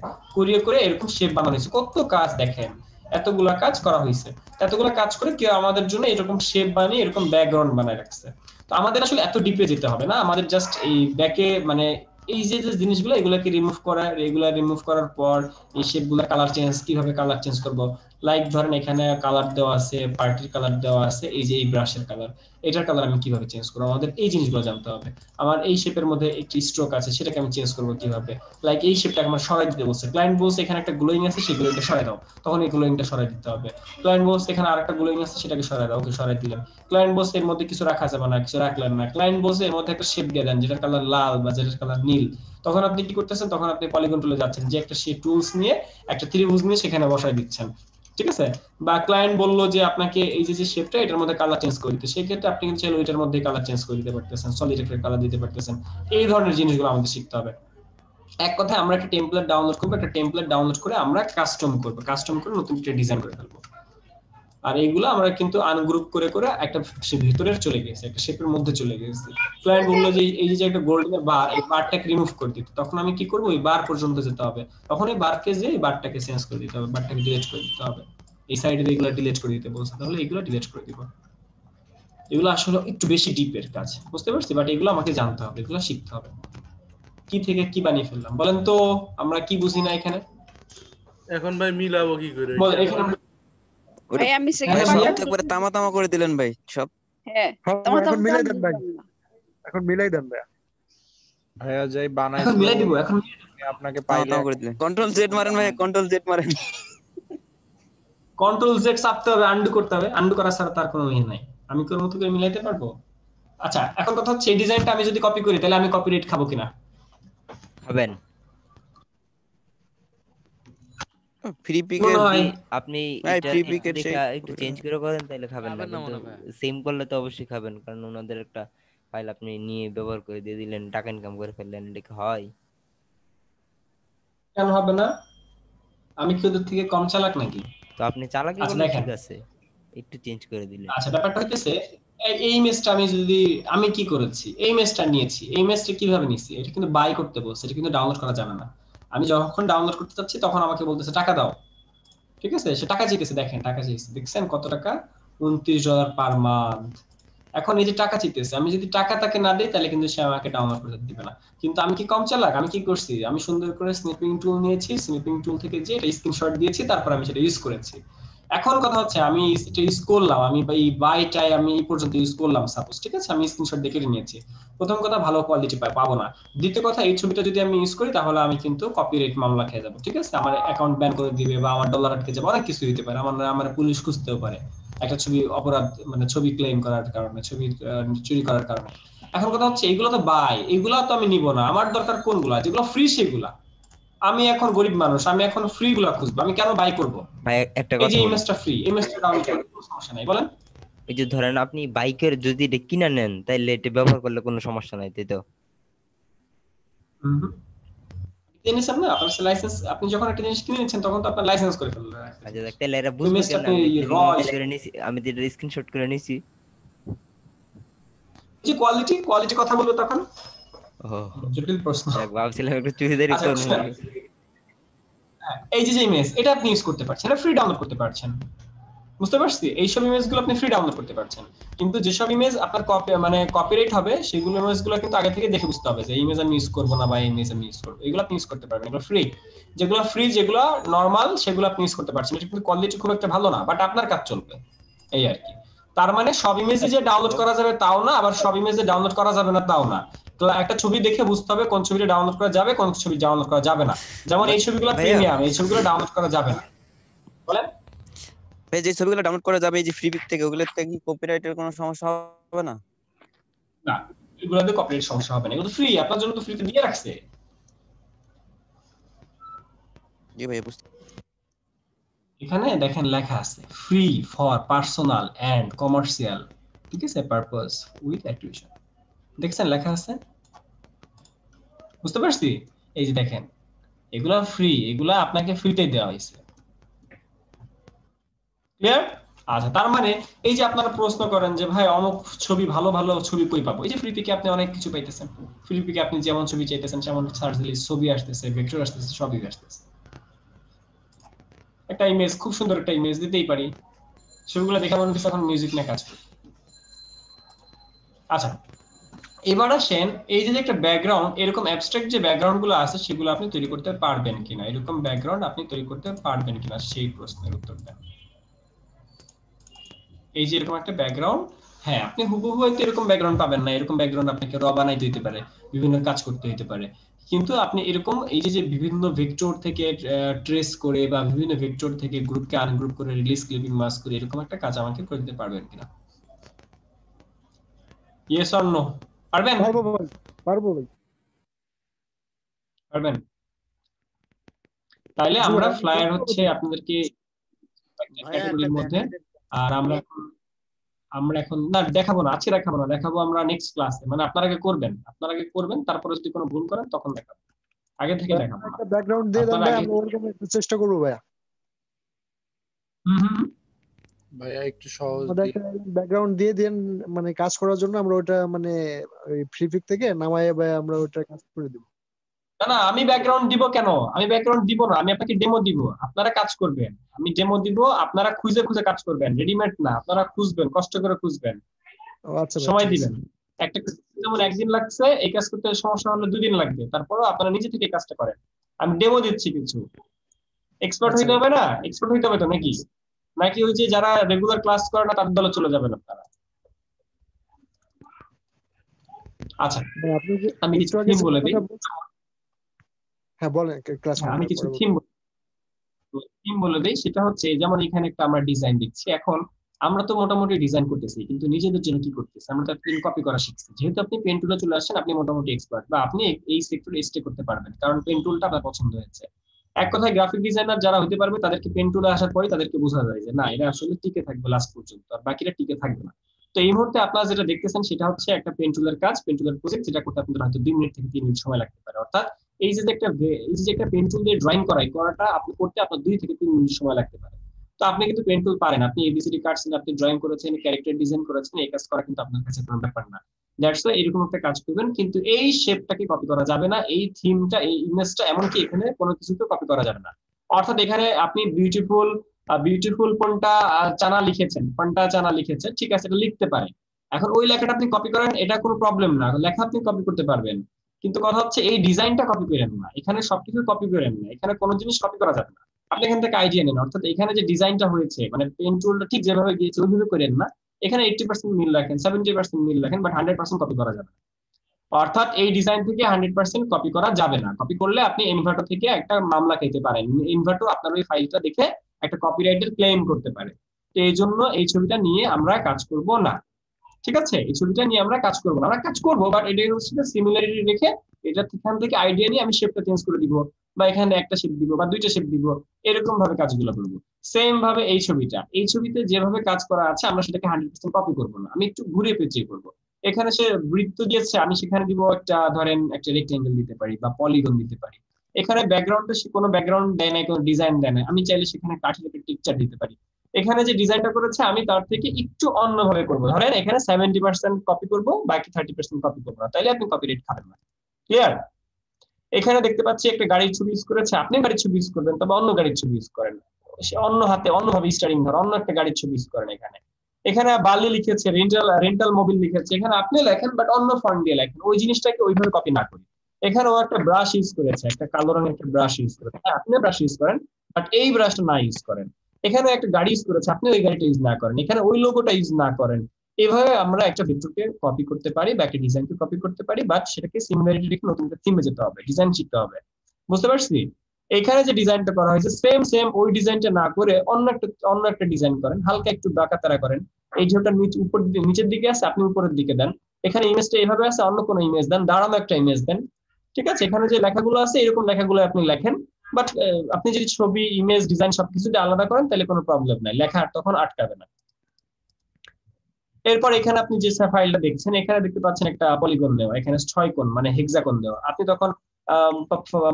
করে এরকম শেপ বানানো হয়েছে। কত কাজ দেখেন, এতগুলা কাজ করা হয়েছে, এতগুলা কাজ করে কেউ আমাদের জন্য এরকম শেপ বানিয়ে এরকম ব্যাকগ্রাউন্ড বানায় রাখছে। তো আমাদের আসলে এত ডিপে যেতে হবে না, আমাদের জাস্ট এই ব্যাকে মানে এই যে জিনিসগুলো এগুলোকে রিমুভ করার পর এই শেপগুলো কিভাবে কালার চেঞ্জ করব। লাইক ধরেন এখানে কালার দেওয়া আছে, পার্টির কালার দেওয়া আছে, এই যে এই ব্রাশের কালার, এটার কালার আমি কিভাবে চেঞ্জ করব, আমাদের এই জিনিসগুলো জানতে হবে। আমার এই শেপের মধ্যে একটি স্ট্রোক আছে, সেটাকে আমি চেঞ্জ করব কিভাবে। লাইক এই শেপটাকে আমার সরাই দিতে বলছে, ক্লায়েন্ট বলছে এখানে একটা গ্লোয়িং আছে, সেই গ্লোয়িংটা সরাই দাও, তখন এই গ্লোয়িংটা সরাই দিতে হবে। ক্লায়েন্ট বলছে এখানে আরেকটা গ্লোয়িং আছে, সেটাকে সরাই দাও, ওকে সরাই দিলাম। ক্লায়েন্ট বলছে এর মধ্যে কিছু রাখা যাবে না, কিছু রাখলেন না। ক্লায়েন্ট বলছে এর মধ্যে একটা শেপ দিয়ে দেন যেটার কালার লাল বা যেটার কালার নীল, তখন আপনি কি করতেছেন, তখন আপনি পলিগন টুলে যাচ্ছেন, যে একটা শেপ টুলস নিয়ে একটা ত্রিভুজ নিয়ে সেখানে বসাই দিচ্ছেন, ঠিক আছে? বা ক্লায়েন্ট বললো যে আপনাকে এই যে শেপটা এটার মধ্যে কালার চেঞ্জ করে দিতে, সেই ক্ষেত্রে আপনি কিন্তু চাইলে ওইটার মধ্যে কালার চেঞ্জ করে দিতে পারতেছেন, সলিড একটা কালার দিতে পারতেছেন। এই ধরনের জিনিসগুলো আমাদের শিখতে হবে। এক কথায় আমরা একটা টেমপ্লেট ডাউনলোড করবো, একটা টেমপ্লেট ডাউনলোড করে আমরা কাস্টম করে নতুন একটা ডিজাইন করে ফেলবো। আর এইগুলো আমরা কিন্তু আনগ্রুপ করে একটা ভিতরে চলে গেছে, একটা শেপের মধ্যে চলে গেছে। ক্লায়েন্ট বললো যে এই যে একটা গোল্ডেন বার, এই বারটাকে রিমুভ করে দিতে, তখন আমি কি করবো, ওই বার পর্যন্ত যেতে হবে, তখন এই বারকে যে এই বারটাকে চেঞ্জ করে দিতে হবে, বারটাকে ডিলিট করে দিতে হবে। এই সাইডে এগুলো ডিলিট করে দিতে বলছে, তাহলে এগুলো ডিলিট করে দিব। এগুলো আসলে একটু বেশি ডিপের কাজ, বুঝতে পারছি, বাট এগুলো আমাকে জানতে হবে, এগুলো শিখতে হবে। কি থেকে কি বানিয়ে ফেললাম বলেন তো, আমরা কি বুঝি না এখানে? এখন ভাই মিলাবো কি করে? বলেন এখানে ভাই আমি সেকেন্ড পার্ট একবারে তামা করে দিলেন ভাই সব। হ্যাঁ, এখন মিলাই দেন ভাই, এখন মিলাই দেন ভাই। ভাইয়া যাই বানাইছি, এখন মিলাই দিব, এখন আপনাকে পাইলে তামা করে দিলেন। কন্ট্রোল জেড মারেন ভাই, কন্ট্রোল জেড মারেন। কন্ট্রোল জেড চাপতে হবে, আনডু করতে হবে, আনডু করা ছাড়া তার কোনো ইয়ে নাই। আমি কোন মতো করে মিলাইতে পারবো? আচ্ছা, এখন কথা হচ্ছে এই ডিজাইনটা আমি যদি কপি করি তাহলে আমি কপিরাইট খাবো কিনা? হবেন। ফ্রি পিকের আপনি একটু চেঞ্জ করে করেন তাহলে খাবেন না, কিন্তু সেম করলে তো অবশ্যই খাবেন, কারণ ওনাদের একটা ফাইল আপনি নিয়ে ব্যবহার করে দিয়ে দিলেন, টাকা ইনকাম করে ফেললেন, এটা কি হয়? কেন হবে না? আমি কি ওদের থেকে কম চালাক নাকি? তো আপনি চালাকি করলে ঠিক আছে, একটু চেঞ্জ করে দিলেন। আচ্ছা, ব্যাপারটা হইতেছে এই ইমেজটা আমি কি করেছি, এই ইমেজটা নিয়েছি, এই ইমেজটা কিভাবে নিয়েছি, এটা কিন্তু বাই করতে বলছে, এটা কিন্তু ডাউনলোড করা যাবে না। আমি যখন ডাউনলোড করতে চাচ্ছি তখন আমাকে বলতেছে টাকা দাও, ঠিক আছে, সে টাকা চাইতেছে, দেখেন টাকা চাইছে, দেখছেন কত টাকা, $29 পার মান্থ। এখন এই যে টাকা চাইতেছে, আমি যদি টাকা তাকে না দিই তাহলে কিন্তু সে আমাকে ডাউনলোড করতে দিবে না। কিন্তু আমি কি কম চালাক, আমি কি করছি, আমি সুন্দর করে স্নিপিং টুল নিয়েছি, স্নিপিং টুল থেকে যে এটা স্ক্রিনশট দিয়েছি, তারপর আমি সেটা ইউজ করেছি। এখন কথা হচ্ছে আমি এটা ইউজ করলাম, আমি এই বাইটাই আমি এই পর্যন্ত ইউজ করলাম সাপোজ, ঠিক আছে, আমি স্ক্রিনশট দেখে নিয়েছি। প্রথম কথা ভালো কোয়ালিটি পাবো না, দ্বিতীয় কথা এই ছবিটা যদি আমি ইউজ করি তাহলে আমি কিন্তু কপিরাইট মামলা খেয়ে যাবো, ঠিক আছে, আমার অ্যাকাউন্ট ব্যান করে দিবে বা আমার ডলার আটকে যাবে, অনেক কিছু হতে পারে, আমার পুলিশ খুঁজতেও পারে একটা ছবি অপরাধ মানে ছবি ক্লেম করার কারণে, ছবি চুরি করার কারণে। এখন কথা হচ্ছে এগুলো তো বাই, এগুলো তো আমি নিব না, আমার দরকার কোনগুলা, যেগুলো ফ্রি সেগুলা। আমি এখন গরিব মানুষ, আমি এখন ফ্রি গুলা খুঁজবো, আমি কেন বাই করব? ভাই একটা এই কথা যে বলি, ইমেজটা ফ্রি, ইমেজটা ডাউনলোড করতে কোনো সমস্যা নাই, বলেন। এই যে ধরেন আপনি বাইকের যদি এটা কিনা নেন তাইলে এটা ব্যবহার করলে কোনো সমস্যা নাই, তাই তো? জিনিস না, আপনার লাইসেন্স, আপনি যখন একটা জিনিস কিনে নিচ্ছেন তখন তো আপনার লাইসেন্স করে ফেললেন। আচ্ছা দেখ, তাহলে এরা বুঝবে কেন আমি যেটা স্ক্রিনশট করে নিছি? যে কোয়ালিটি কথা বলবো তখন। জটিল প্রশ্ন, ভাবছিলাম একটু চুরিদারি করব। এই যে ইমেজ, এটা আপনি ইউজ করতে পারছেন, এটা ফ্রি ডাউনলোড করতে পারছেন, বুঝতে পারছি? এইসব ইমেজগুলো আপনি ফ্রি ডাউনলোড করতে পারছেন, কিন্তু যেসব ইমেজ আপনার কপিরাইট হবে সেগুলো ইমেজগুলো কিন্তু আগে থেকে দেখে বুঝতে হবে যে এই ইমেজ আমি ইউজ করব না বা এই ইমেজ আমি ইউজ করব, এগুলো আপনি ইউজ করতে পারবেন। এগুলো ফ্রি, যেগুলো নরমাল সেগুলো আপনি ইউজ করতে পারছেন, এটা কিন্তু কোয়ালিটি খুব একটা ভালো না, বাট আপনার কাজ চলবে, এই আর কি। তার মানে সব ইমেজে যে ডাউনলোড করা যাবে তাও না, আবার সব ইমেজে ডাউনলোড করা যাবে না তাও না। তো একটা ছবি দেখে বুঝতে হবে কোন ছবিটা ডাউনলোড করা যাবে, কোন ছবি ডাউনলোড করা যাবে না। যেমন এই ছবিগুলো প্রিমিয়াম, এই ছবিগুলো ডাউনলোড করা যাবে না, বলেন। ভাই যে ছবিগুলো ডাউনলোড করা যাবে এই যে ফ্রি পিক থেকে, ওগুলোতে কি কপিরাইটের কোনো সমস্যা হবে না? না, এগুলোতে কপিরাইট সমস্যা হবে না, এগুলো ফ্রি, আপনার জন্য তো ফ্রিতে দিয়ে রাখছে। জি ভাই বুঝতে। এখানে দেখেন লেখা আছে free for personal and commercial, ঠিক আছে, পারপাস উইথ অ্যাক্টিভেশন, দেখছেন লেখা আছে, বুঝতে পারছি? এই যে দেখেন এগুলা ফ্রি, এগুলা আপনাকে ফ্রিতে দেওয়া হয়েছে, ক্লিয়ার? আচ্ছা, তার মানে এই যে আপনারা প্রশ্ন করেন যে ভাই অমুক ছবি ভালো ছবি কই পাবো, এই যে ফ্রি পিকে আপনি অনেক কিছু পাইতেছেন, ফ্রি পিকে আপনি যেমন ছবি চাইতেছেন সেমন সার্চ দিলে ছবি আসতেছে, ভেক্টর আসতেছে, সবই আসতেছে। একটা ইমেজ, খুব সুন্দর একটা ইমেজ দিতেই পারি, ছবিগুলো দেখে মনে হচ্ছে এখন মিউজিক নিয়ে কাজ করি। আচ্ছা, এবার আসেন এই যে একটা ব্যাকগ্রাউন্ড, এরকম অ্যাবস্ট্রাক্ট যে ব্যাকগ্রাউন্ড গুলো আছে সেগুলো আপনি তৈরি করতে পারবেন কিনা, এরকম ব্যাকগ্রাউন্ড আপনি তৈরি করতে পারবেন কিনা সেই প্রশ্নের উত্তর দেন। এই যে এরকম একটা ব্যাকগ্রাউন্ড, হ্যাঁ আপনি হুবহু হয়তো এরকম ব্যাকগ্রাউন্ড পাবেন না, এরকম ব্যাকগ্রাউন্ড আপনাকে র বানাইতে হতে পারে, বিভিন্ন কাজ করতে হতে পারে, কিন্তু আপনি এরকম এই যে বিভিন্ন ভেক্টর থেকে ট্রেস করে বা বিভিন্ন ভেক্টর থেকে গ্রুপকে আনগ্রুপ করে রিলিজ ক্লিপিং মাস্ক করে এরকম একটা কাজ আমাকে করে দিতে পারবেন কিনা? Yes or no? পারবেন? পারবো ভাই। পারবেন? তাহলে আমরা ফ্লায়ার হচ্ছে আপনাদেরকে ক্যাটাগরির মধ্যে, আর আমরা এখন না দেখাবো না, আজকে দেখাবো না, দেখাবো আমরা নেক্সট ক্লাসে, মানে আপনারা আগে করবেন, তারপরে যদি কোনো ভুল করেন তখন দেখাবো, আগে থেকে দেখাবো না। একটা ব্যাকগ্রাউন্ড দিয়ে দেন ভাই, আমরা ওরকম একটু চেষ্টা করব ভাইয়া। ভাইয়া একটু সহজ ব্যাকগ্রাউন্ড দিয়ে দেন, মানে কাজ করার জন্য আমরা ওটা মানে ওই ফ্রি পিক থেকে নামায়ে ভাই আমরা ওটা কাজ করে দেব। না আমি ব্যাকগ্রাউন্ড দিব কেন? আমি ব্যাকগ্রাউন্ড দিব না, আমি আপনাকে ডেমো দিব, আপনারা কাজ করবেন, আমি ডেমো দিব, আপনারা খুঁজে খুঁজে কাজ করবেন, রেডিমেড না, আপনারা খুঁজবেন, কষ্ট করে খুঁজবেন, আচ্ছা সময় দিবেন। একটা যেমন একদিন লাগছে, এই কাজ করতে সমস্যা হলে 2 দিন লাগবে, তারপরও আপনারা নিজে থেকে কাজটা করেন, আমি ডেমো দিচ্ছি কিছু। এক্সপার্ট হইতে হবে না? এক্সপার্ট হইতে হবে তো নাকি ওই যে যারা রেগুলার ক্লাস করে না তাদের দলে চলে যাবেন আপনারা? আচ্ছা, আমি কিছু থিম বলে দিই। হ্যাঁ বলেন, ক্লাস আমি কিছু থিম বলে দিই, সেটা হচ্ছে যেমন এখানে একটা আমরা ডিজাইন দিচ্ছি, এখন আমরা তো মোটামুটি ডিজাইন করতেছি, কিন্তু নিজেদের জন্য কি করতেছি, আমরা তো প্রিন্ট কপি করা শিখছি। যেহেতু আপনি পেন টুলে চলে আসছেন, আপনি মোটামুটি এক্সপার্ট, বা আপনি এই সেক্টরে স্টে করতে পারবেন, কারণ পেন টুলটা আপনার পছন্দ হয়েছে। এক কথায় গ্রাফিক ডিজাইনার যারা হতে পারবে তাদেরকে পেন টুলে আসার পরে তাদেরকে বোঝা যায় যে না, এটা আসলে টিকে থাকবে লাস্ট পর্যন্ত, আর বাকিটা টিকে থাকবে না। তো এই মুহূর্তে আপনারা যেটা দেখতেছেন সেটা হচ্ছে একটা পেন টুলের কাজ, পেন টুলের প্রজেক্ট, যেটা করতে আপনাদের হয়তো 2 মিনিট থেকে 3 মিনিট সময় লাগতে পারে। অর্থাৎ এই যে একটা পেন টুল দিয়ে ড্রয়িং করাটা আপনি করতে আপনার 2 থেকে 3 মিনিট সময় লাগতে পারে। তো আপনি কিন্তু পেন টুল পারেন, আপনি এবিসিডি কাটছেন, আপনি ড্রয়িং করেছেন, ক্যারেক্টার ডিজাইন করেছেন, এই কাজ করা কিন্তু আপনার কাছে কোনো ব্যাপার না। দ্যাটস ওয়াই এরকম একটা কাজ করবেন, কিন্তু এই শেপটাকে কপি করা যাবে না, এই থিমটা, এই ইমেজটা, এমনকি এখানে কোনো কিছুতে কপি করা যাবে না। অর্থাৎ এখানে আপনি বিউটিফুল কোনটা চানা লিখেছেন, ঠিক আছে, এটা লিখতে পারে। এখন ওই লেখাটা আপনি কপি করেন, এটা কোনো প্রবলেম না, লেখা আপনি কপি করতে পারবেন, কিন্তু কথা হচ্ছে এই ডিজাইনটা কপি করেন না, এখানে সবকিছু কপি করেন না, এখানে কোনো জিনিস কপি করা যাবে না। আপনি এখান থেকে আইডিয়া নেন, অর্থাৎ এখানে যে ডিজাইনটা হয়েছে, মানে পেন টুলটা ঠিক যেভাবে গিয়েছে ওইভাবে করেন না, এখানে 80% মিল রাখেন, 70% মিল রাখেন, বাট 100% কপি করা যাবে না। অর্থাৎ এই ডিজাইন থেকে 100% কপি করা যাবে না। কপি করলে আপনি ইনভার্টো থেকে একটা মামলা খেতে পারেন, ইনভার্টো আপনার ওই ফাইলটা দেখে একটা কপিরাইটের ক্লেম করতে পারে। তো এই জন্য এই ছবিটা নিয়ে আমরা কাজ করব না, ঠিক আছে? এই ছবিটা নিয়ে আমরা কাজ করবো না, আমরা কাজ করবো, বাট এটা হচ্ছে সিমিলারিটি রেখে এটা এখান থেকে আইডিয়া নিয়ে আমি শেপটা চেঞ্জ করে দিব, বা এখানে একটা শেপ দিব বা দুইটা শেপ দিব, এরকম ভাবে কাজগুলো করবো। সেম ভাবে এই ছবিতে যেভাবে কাজ করা আছে আমরা সেটাকে 100% কপি করবো না, আমি একটু ঘুরে পেঁচিয়ে করবো। এখানে সে বৃত্ত দিয়েছে, আমি সেখানে দিব একটা, ধরেন একটা রেক্টেঙ্গেল দিতে পারি বা পলিগন দিতে পারি। এখানে ব্যাকগ্রাউন্ডে সে কোনো ব্যাকগ্রাউন্ড দেয় না, কোনো ডিজাইন দেয় না, আমি চাইলে সেখানে কাঠের একটা টিকচার দিতে পারি। এখানে যে ডিজাইনটা করেছে আমি তার থেকে একটু অন্যভাবে করবো, ধরেন এখানে 70% কপি করবো, বাকি 30% কপি করবো না, তাইলে আপনি কপিরাইট খাবেন না। ক্লিয়ার? এখানে দেখতে পাচ্ছি একটা গাড়ির ছবি ইউজ করেছে, আপনি গাড়ির ছবি ইউজ করবেন, তবে অন্য গাড়ির ছবি ইউজ করেন, সে অন্য হাতে অন্যভাবে স্টারিং ধর অন্য একটা গাড়ির ছবি ইউজ করেন। এখানে বালি লিখেছে, রেন্টাল মোবিল লিখেছে, এখানে আপনি লেখেন, বাট অন্য ফন্ট দিয়ে লেখেন, ওই জিনিসটাকে ওইভাবে কপি না করি। এখানে ও একটা ব্রাশ ইউজ করেছে, একটা কালো রঙের একটা ব্রাশ ইউজ করেছে, আপনি ব্রাশ ইউজ করেন, বাট এই ব্রাশটা না ইউজ করেন। এখানে একটা গাড়ি ইউজ করেছে, আপনি ওই গাড়িটা ইউজ না করেন, এখানে ওই লোগোটা ইউজ না করেন। এইভাবে আমরা একটা ভেক্টরকে কপি করতে পারি বা একটা ডিজাইনকে কপি করতে পারি, বাট সেটাকে সিমিলারিটি রেখে নতুন একটা থিমে যেতে হবে, ডিজাইন শিখতে হবে। বুঝতে পারছি? এখানে যে ডিজাইনটা করা হয়েছে সেম ওই ডিজাইনটা না করে অন্য একটা ডিজাইন করেন, হালকা একটু বাঁকাতারা করেন। এই যেটা নিচের দিকে আছে আপনি উপরের দিকে দেন, এখানে ইমেজটা এইভাবে আছে, অন্য কোনো ইমেজ দেন, দাঁড়ানো একটা ইমেজ দেন, ঠিক আছে? এখানে যে লেখাগুলো আছে এরকম লেখাগুলো আপনি লেখেন, বাট আপনি যদি ছবি, ইমেজ, ডিজাইন সবকিছু আলাদা করেন তাহলে কোনো প্রবলেম নাই, লেখা তখন আটকাবে না। এরপর এখানে আপনি যে ফাইলটা দেখছেন, এখানে দেখতে পাচ্ছেন একটা পলিগন দেওয়া, এখানে 6 কোণ মানে হেক্সাগন দেওয়া। আপনি তখন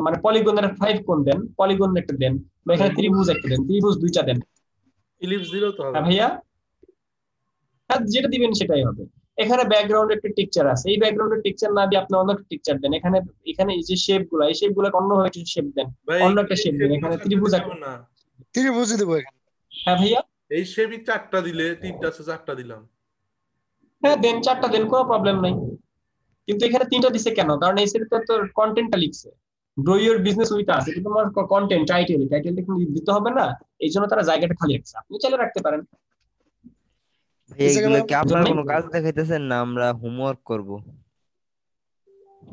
মানে পলিগনের 5 কোণ দেন, পলিগন একটা দেন, বা এখানে ত্রিভুজ একটা দেন, ত্রিভুজ দুইটা দেন, ইলিপস দিলেও তো হবে। হ্যাঁ ভাইয়া, হ্যাঁ যেটা দিবেন সেটাই হবে। এখানে ব্যাকগ্রাউন্ডে একটা টেক্সচার আছে, এই ব্যাকগ্রাউন্ডের টেক্সচার না দিয়ে আপনি অন্য একটা টেক্সচার দেন। এখানে এই যে শেপগুলো, এই শেপগুলো অন্যভাবে কিছু শেপ দেন, অন্য একটা শেপ দেন। এখানে ত্রিভুজ দেব এখানে। হ্যাঁ ভাইয়া, এই শেপই 4টা দিলে 3টা আছে, 4টা দিলাম। হ্যাঁ দেন, 4টা দেন, কোনো প্রবলেম নাই। কিন্তু এখানে 3টা দিছে কেন? কারণ এই সেটে তো কন্টেন্টটা লিখছে, grow your business with us, এটা তোমার কন্টেন্ট, টাইটেলটা কিন্তু দিতে হবে না, এই জন্য তারা জায়গাটা খালি রাখছে, আপনি চাইলে রাখতে পারেন। এইগুলো কি আপনারা কোনো কাজ দেখাইতেছেন না আমরা হোমওয়ার্ক করব?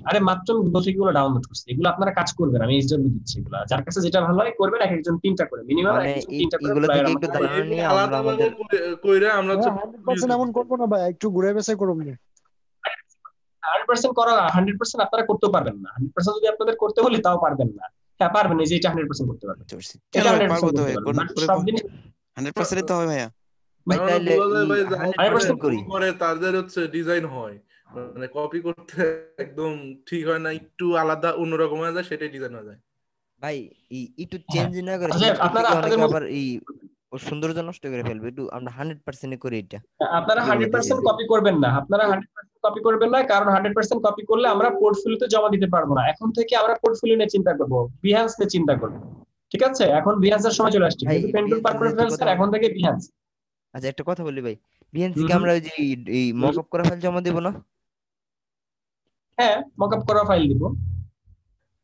আরে মাত্র আমি বইগুলো ডাউনলোড করছি, এগুলো আপনারা কাজ করবেন, আমি এই জন্য দিচ্ছি। এগুলো যার কাছে যেটা ভালো হয় করবেন, এক একজন 3টা করে মিনিমাম, মানে এগুলো থেকে একটু ধারণা নিয়ে আমরা আমাদের কইরা আমরা 100% এমন করব না ভাই, একটু ঘুরে বেঁচে করব না। 100% করা 100% আপনারা করতে পারবেন না, 100% যদি আপনাদের করতে হলে তাও পারবেন না। হ্যাঁ পারবেন, এই যে এটা 100% করতে পারবেন, কেন পারবো তো ভাই, সব দিন 100% তো হবে ভাইয়া। ভাই তাহলে 100% করি পরে তাদের হচ্ছে ডিজাইন হয়, মানে কপি করতে একদম ঠিক হয় না, একটু আলাদা অন্যরকম হয়ে যায়, সেটাই ডিজাইন হয়ে যায়। ভাই একটু চেঞ্জ না করে আপনারা অনেকে আবার এই সৌন্দর্য নষ্ট করে ফেলবে, একটু আমরা 100% করি এটা। আপনারা 100% কপি করবেন না, আপনারা 100% কপি করবেন না, কারণ 100% কপি করলে আমরা পোর্টফোলিওতে জমা দিতে পারবো না। এখন থেকে আমরা পোর্টফোলিও নিয়ে চিন্তা করব, বিহান্স নিয়ে চিন্তা করব, ঠিক আছে? এখন বিহান্সের সময় চলে আসছে, কিন্তু পেন টুল পার করে ফেলছেন, এখন থেকে বিহান্স। আচ্ছা একটা কথা বলি ভাই, বিএনসি কে আমরা ওই যে এই মকআপ করা ফাইল জমা দেব না? হ্যাঁ মকআপ করা ফাইল দিব।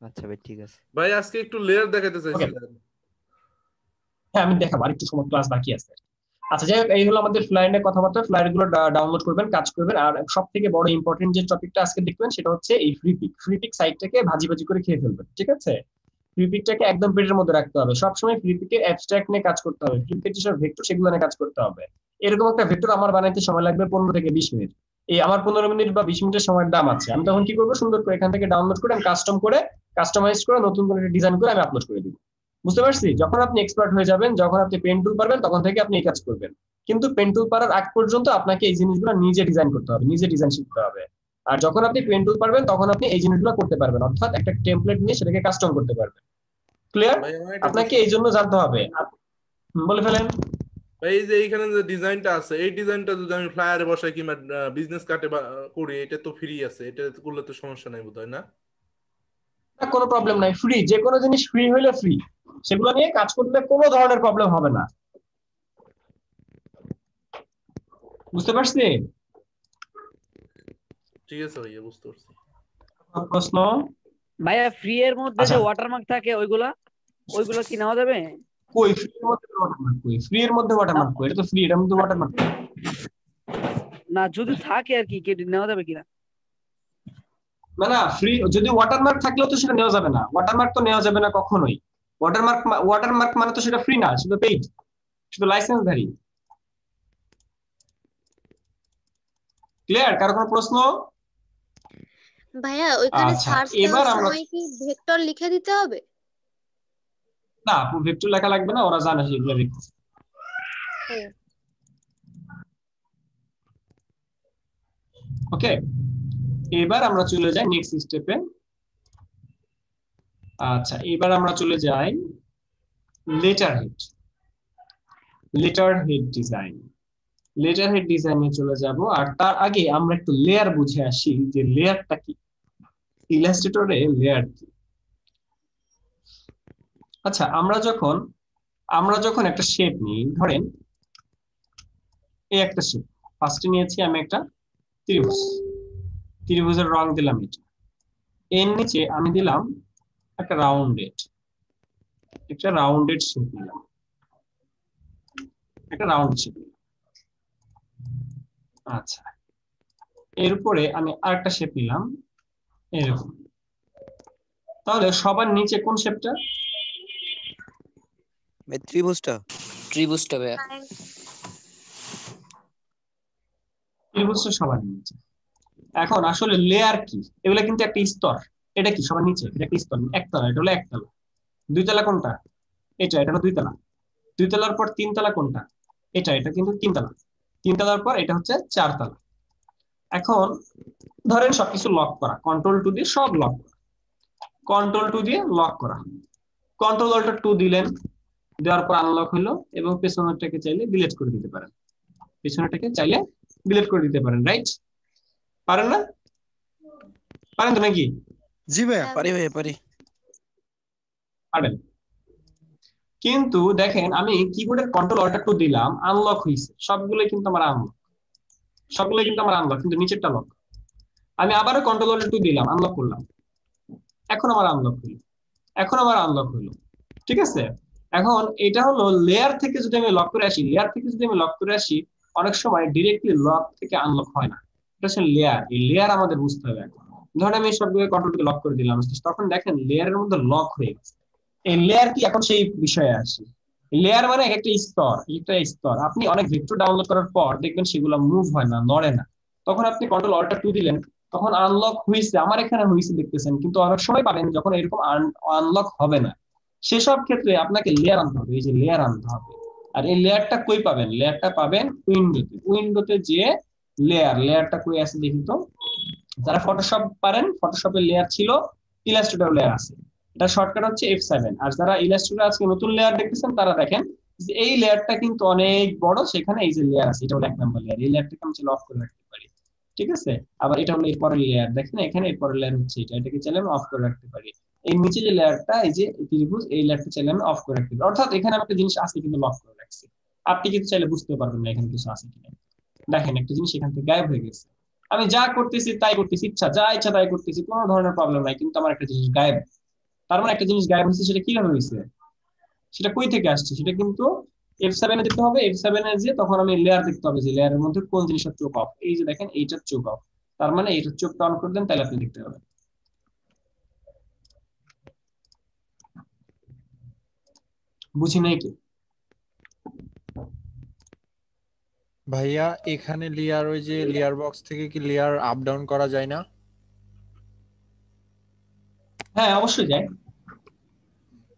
আচ্ছা ভাই ঠিক আছে। ভাই আজকে একটু লেয়ার দেখাতে চাইছিলাম। হ্যাঁ আমি দেখাবো, আরেকটু সময় ক্লাস বাকি আছে। আচ্ছা যাই হোক, এই হলো আমাদের ফ্লায়ারের কথাবার্তা। ফ্লায়ার গুলো ডাউনলোড করবেন, কাজ করবেন। আর সব থেকে বড় ইম্পর্টেন্ট যে টপিকটা আজকে দেখবেন সেটা হচ্ছে এই ফ্রিপিক সাইটটাকে ভাজি ভাজি করে খেয়ে ফেলবেন, ঠিক আছে? ফ্রিপিকটাকে একদম পেটের মধ্যে রাখতে হবে, সবসময় ফ্রিপিকের অ্যাবস্ট্রাক্ট নিয়ে কাজ করতে হবে, ফ্রিপিকের যেসব ভেক্টর সেগুলো নিয়ে কাজ করতে হবে। এরকম একটা ভেক্টর আমার বানাইতে সময় লাগবে 15 থেকে 20 মিনিট। এই আমার 15 মিনিট বা 20 মিনিটের সময়ের দাম আছে। আমি তখন কি করবো, সুন্দর করে এখান থেকে ডাউনলোড করে আমি কাস্টমাইজ করে নতুন করে ডিজাইন করে আমি আপলোড করে দিব। বুঝতে পারছি? যখন আপনি এক্সপার্ট হয়ে যাবেন, যখন আপনি পেন টুল পারবেন, তখন থেকে আপনি এই কাজ করবেন। কিন্তু পেন টুল পারার আগ পর্যন্ত আপনাকে এই জিনিসগুলো নিজে ডিজাইন করতে হবে, নিজে ডিজাইন শিখতে হবে। আর যখন আপনি পেন টুল পারবেন তখন আপনি এই জিনিসগুলো করতে পারবেন, অর্থাৎ একটা টেমপ্লেট নিয়ে সেটাকে কাস্টম করতে পারবেন। ক্লিয়ার? আপনাকে এই জন্য জানতে হবে। বলে ফেলেন। এই যে এইখানে যে ডিজাইনটা আছে, এই ডিজাইনটা যদি আমি ফ্লায়ারে বসাই কিংবা বিজনেস কার্ডে করি, এটা তো ফ্রি আছে, এটা করলে তো সমস্যা নাই বোধহয়, না? কোনো প্রবলেম নাই, ফ্রি, যে কোনো জিনিস ফ্রি হইলে ফ্রি, সেগুলো নিয়ে কাজ করলে কোনো ধরনের প্রবলেম হবে না। বুঝতে পারছি? ঠিক আছে ভাইয়া, বুঝতে পারছি। প্রশ্ন? ভাইয়া ফ্রি এর মধ্যে যে ওয়াটারমার্ক থাকে ওইগুলা কি নেওয়া যাবে? কই ফ্রি এর মধ্যে ওয়াটারমার্ক কই? ফ্রি এর মধ্যে ওয়াটারমার্ক কই? এটা তো ফ্রি, এর মধ্যে ওয়াটারমার্ক না, যদি থাকে আর কি কেটে নেওয়া যাবে কিনা? না না, ফ্রি যদি ওয়াটারমার্ক থাকলেও তো সেটা নেওয়া যাবে না। ওয়াটারমার্ক তো নেওয়া যাবে না কখনোই। ওয়াটারমার্ক মানে তো সেটা ফ্রি না, সেটা পেইড, সেটা লাইসেন্সধারী। ক্লিয়ার? কারো কোনো প্রশ্ন? ভাইয়া ওইখানে আচ্ছা, সার্চ এবার দেওয়ার আমরা সময় কি ভেক্টর লিখে দিতে হবে? না, আপু ভেক্টর লেখা লাগবে না, ওরা জানে সেগুলো লিখতেছে। ওকে, এবার আমরা চলে যাই নেক্সট স্টেপে। আচ্ছা, এবার আমরা চলে যাই letter head design. Letter head ডিজাইনে চলে যাব, আর তার আগে আমরা একটু লেয়ার বুঝে আসি যে লেয়ারটা কি, ইলাস্ট্রেটরে লেয়ার কি। আচ্ছা, আমরা যখন একটা শেপ নিই, ধরেন এই একটা শেপ ফার্স্টে নিয়েছি আমি একটা ত্রিভুজের রং দিলাম এটা, এর নিচে আমি দিলাম একটা রাউন্ডেড শেপ নিলাম, একটা রাউন্ড শেপ নিলাম। আচ্ছা, এর উপরে আমি আরেকটা শেপ নিলাম এরকম। তাহলে সবার নিচে কোন শেপটা? ত্রিভুজটা ভাইয়া। ত্রিভুজটা সবার নিচে। এখন আসলে লেয়ার কি? এগুলা কিন্তু একটা স্তর। এটা কি সবার নিচে? এটা একটা স্তর, একতলা, এটা হলো একতলা। দুইতলা কোনটা? এটা হলো দুইতলা। দুইতলার পর তিনতলা কোনটা? এটা কিন্তু তিনতলা। তিনতলার পর এটা হচ্ছে চারতলা। এখন ধরেন সবকিছু লক করা, কন্ট্রোল 2 দিয়ে সব লক করা, কন্ট্রোল 2 দিয়ে লক করা। কন্ট্রোল অল্টার 2 দিলেন, দেওয়ার পর আনলক হলো, এবং পেছনেরটাকে চাইলে ডিলিট করে দিতে পারেন, রাইট? পারেন না? পারেন তো নাকি? জি ভাইয়া, পারি ভাইয়া, পারি। পারেন। কিন্তু দেখেন আমি কিবোর্ডের কন্ট্রোল অল্টার 2 দিলাম, আনলক হইছে, সবগুলোই কিন্তু আমার আনলক, কিন্তু নিচেরটা লক। আমি আবারও কন্ট্রোল অল্টার 2 দিলাম, আনলক করলাম, এখন আমার আনলক হলো। ঠিক আছে? এখন এটা হলো লেয়ার থেকে যদি আমি লক করে আসি, অনেক সময় ডিরেক্টলি লক থেকে আনলক হয় না। এটা হচ্ছে লেয়ার। এই লেয়ার আমাদের বুঝতে হবে। এখন ধরেন আমি সবগুলো কন্ট্রোল থেকে লক করে দিলাম, তখন দেখেন লেয়ারের মধ্যে লক হয়ে গেছে। এই লেয়ার কি? এখন সেই বিষয়ে আসি। লেয়ার মানে একটা স্তর। আপনি অনেক ভেক্টর ডাউনলোড করার পর দেখবেন সেগুলো মুভ হয় না, নড়ে না। তখন আপনি কন্ট্রোল অল্টার 2 দিলেন, তখন আনলক হয়েছে, আমার এখানে হয়েছে দেখতেছেন। কিন্তু অনেক সময় পাবেন যখন এরকম আনলক হবে না, সেসব ক্ষেত্রে আপনাকে লেয়ার আনতে হবে। এই যে লেয়ার আনতে হবে। আর এই লেয়ারটা কই পাবেন? লেয়ারটা পাবেন উইন্ডোতে যে লেয়ারটা কই আছে দেখি তো। যারা ফটোশপ পারেন, ফটোশপের লেয়ার ছিল, ইলাস্ট্রেটর লেয়ার আছে, এটা শর্টকাট হচ্ছে F7। আর যারা ইলাস্ট্রেটর আজকে নতুন লেয়ার দেখতেছেন, তারা দেখেন যে এই লেয়ারটা কিন্তু অনেক বড়, সেখানে এই যে লেয়ার আছে, এটা হলো 1 নম্বর লেয়ার। এই লেয়ারটাকে আমি অফ করে রাখতে পারি। ঠিক আছে? আবার এটা হলো এরপরের লেয়ার, দেখেন এখানে এরপরের লেয়ার হচ্ছে এটাকে চাইলে আমি অফ করে রাখতে পারি। এই নিচে যে লেয়ারটা, এই যে ত্রিভুজ, এই লেয়ারটা চাইলে আমি অফ করে রাখতে পারি। অর্থাৎ এখানে আমি একটা জিনিস আছে কিন্তু লক করে রাখছি, আপনি কিন্তু চাইলে বুঝতে পারবেন না এখানে কিছু আছে কিনা। দেখেন একটা জিনিস এখান থেকে গায়েব হয়ে গেছে, আমি যা করতেছি তাই করতেছি, যা ইচ্ছা তাই করতেছি, কোনো ধরনের প্রবলেম নাই, কিন্তু আমার একটা জিনিস গায়েব। তার মানে একটা জিনিস গায়েব হয়েছে, সেটা কিভাবে হয়েছে, সেটা কই থেকে আসছে, সেটা কিন্তু F7 এ দেখতে হবে। F7 এ যে তখন আমি লেয়ার দেখতে হবে, যে লেয়ারের মধ্যে কোন জিনিসটা চোখ অফ। এই যে দেখেন এইটার চোখ অফ, তার মানে এইটার চোখটা অন করে দেন, তাহলে আপনি দেখতে পাবেন। বুঝি নাই কি ভাইয়া? এখানে লেয়ার, ওই যে লেয়ার বক্স থেকে কি লেয়ার আপ ডাউন করা যায় না? হ্যাঁ, অবশ্যই যায়।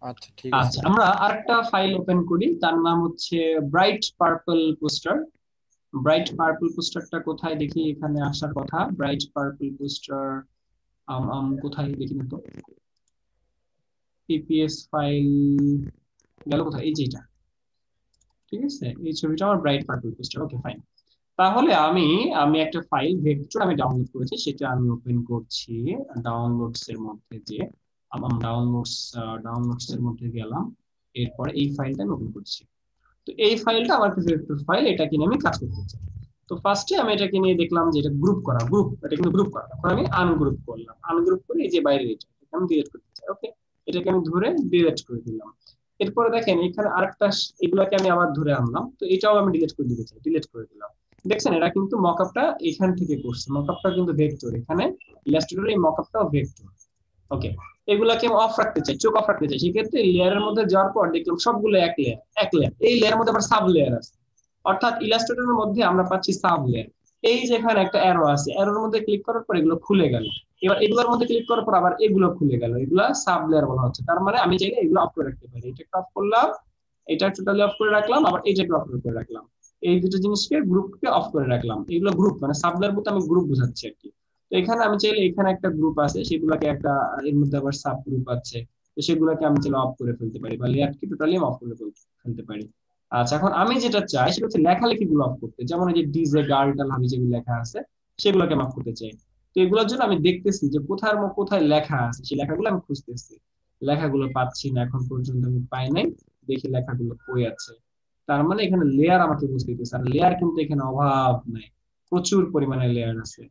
আচ্ছা, ঠিক আছে। আচ্ছা, আমরা আরেকটা ফাইল ওপেন করি, তার নাম হচ্ছে ব্রাইট পার্পল পোস্টারটা কোথায় দেখি? এখানে আসার কথা। ব্রাইট পার্পল পোস্টার কোথায় দেখি না তো, পিপিএস ফাইল গেল কোথায়? এই যে এটা ঠিক আছে, এই ছবিটা আমার bright purple poster. Okay fine. তাহলে আমি একটা ফাইল ভেক্টর আমি ডাউনলোড করেছি, সেটা আমি ওপেন করছি ডাউনলোডস এর মধ্যে। যে আমার ডাউনলোডস এর মধ্যে গেলাম, এরপরে এই ফাইলটা আমি ওপেন করছি। তো এই ফাইলটা আমার ভেক্টর ফাইল, এটাকে নিয়ে আমি কাজ করতে চাই। তো ফার্স্টে আমি এটাকে নিয়ে দেখলাম যে এটা গ্রুপ করা, এটা কিন্তু গ্রুপ করা। এখন আমি আনগ্রুপ করলাম, আনগ্রুপ করে এই যে বাইরে এটা আমি ডিলিট করতে চাই। ওকে, এটাকে আমি ধরে ডিলিট করে দিলাম। এরপরে দেখেন এখানে আরেকটা, এগুলাকে আমি আবার ধরে আনলাম, তো এটাও আমি ডিলিট করে দিতে চাই, ডিলিট করে দিলাম। দেখছেন এটা কিন্তু মকআপটা এখান থেকে করছে, মকআপটা কিন্তু ভেক্টর, এখানে ইলাস্ট্রেটরের এই মকআপটাও ভেক্টর। ওকে, এগুলাকে আমি অফ রাখতে চাই, চোখ অফ রাখতে চাই। সেক্ষেত্রে লেয়ারের মধ্যে যাওয়ার পর দেখলাম সবগুলো এক লেয়ার। এই লেয়ারের মধ্যে আবার সাব লেয়ার আছে, অর্থাৎ ইলাস্ট্রেটরের মধ্যে আমরা পাচ্ছি সাব লেয়ার। এই যে এখানে একটা অ্যারো আছে, অ্যারোর মধ্যে ক্লিক করার পর এগুলো খুলে গেল। এবার এগুলোর মধ্যে ক্লিক করার পর আবার এগুলো খুলে গেল, এগুলো সাব লেয়ার বলা হচ্ছে। তার মানে আমি চাইলে এগুলো অফ করে রাখতে পারি। এটা অফ করলাম, এটা টোটালি অফ করে রাখলাম, আবার এইটাকে অফ করে রাখলাম। এই দুটো জিনিসকে গ্রুপকে অফ করে রাখলাম। এগুলো গ্রুপ, মানে সাব লেয়ার বলতে আমি গ্রুপ বোঝাচ্ছি আর কি। তো এখানে আমি চাইলে এখানে একটা গ্রুপ আছে, সেগুলোকে একটা, এর মধ্যে আবার সাব গ্রুপ আছে, তো সেগুলোকে আমি চাইলে অফ করে ফেলতে পারি, বা লেয়ারকে টোটালি অফ করে ফেলতে পারি। আচ্ছা, এখন আমি যেটা চাই সেটা হচ্ছে লেখালেখি গুলো অফ করতে। যেমন এই যে ডিজে গার্লটাল হাবি যেগুলো লেখা আছে সেগুলোকে অফ করতে চাই। তো এগুলোর জন্য আমি দেখতেছি যে কোথায় লেখা আছে, সেই লেখাগুলো আমি খুঁজতেছি। লেখাগুলো পাচ্ছি না, এখন পর্যন্ত আমি পাই নাই। দেখি লেখাগুলো কই আছে। তার মানে এখানে লেয়ার আমাকে বুঝতে দিতেছে, আর লেয়ার কিন্তু এখানে অভাব নাই, প্রচুর পরিমাণে লেয়ার আছে।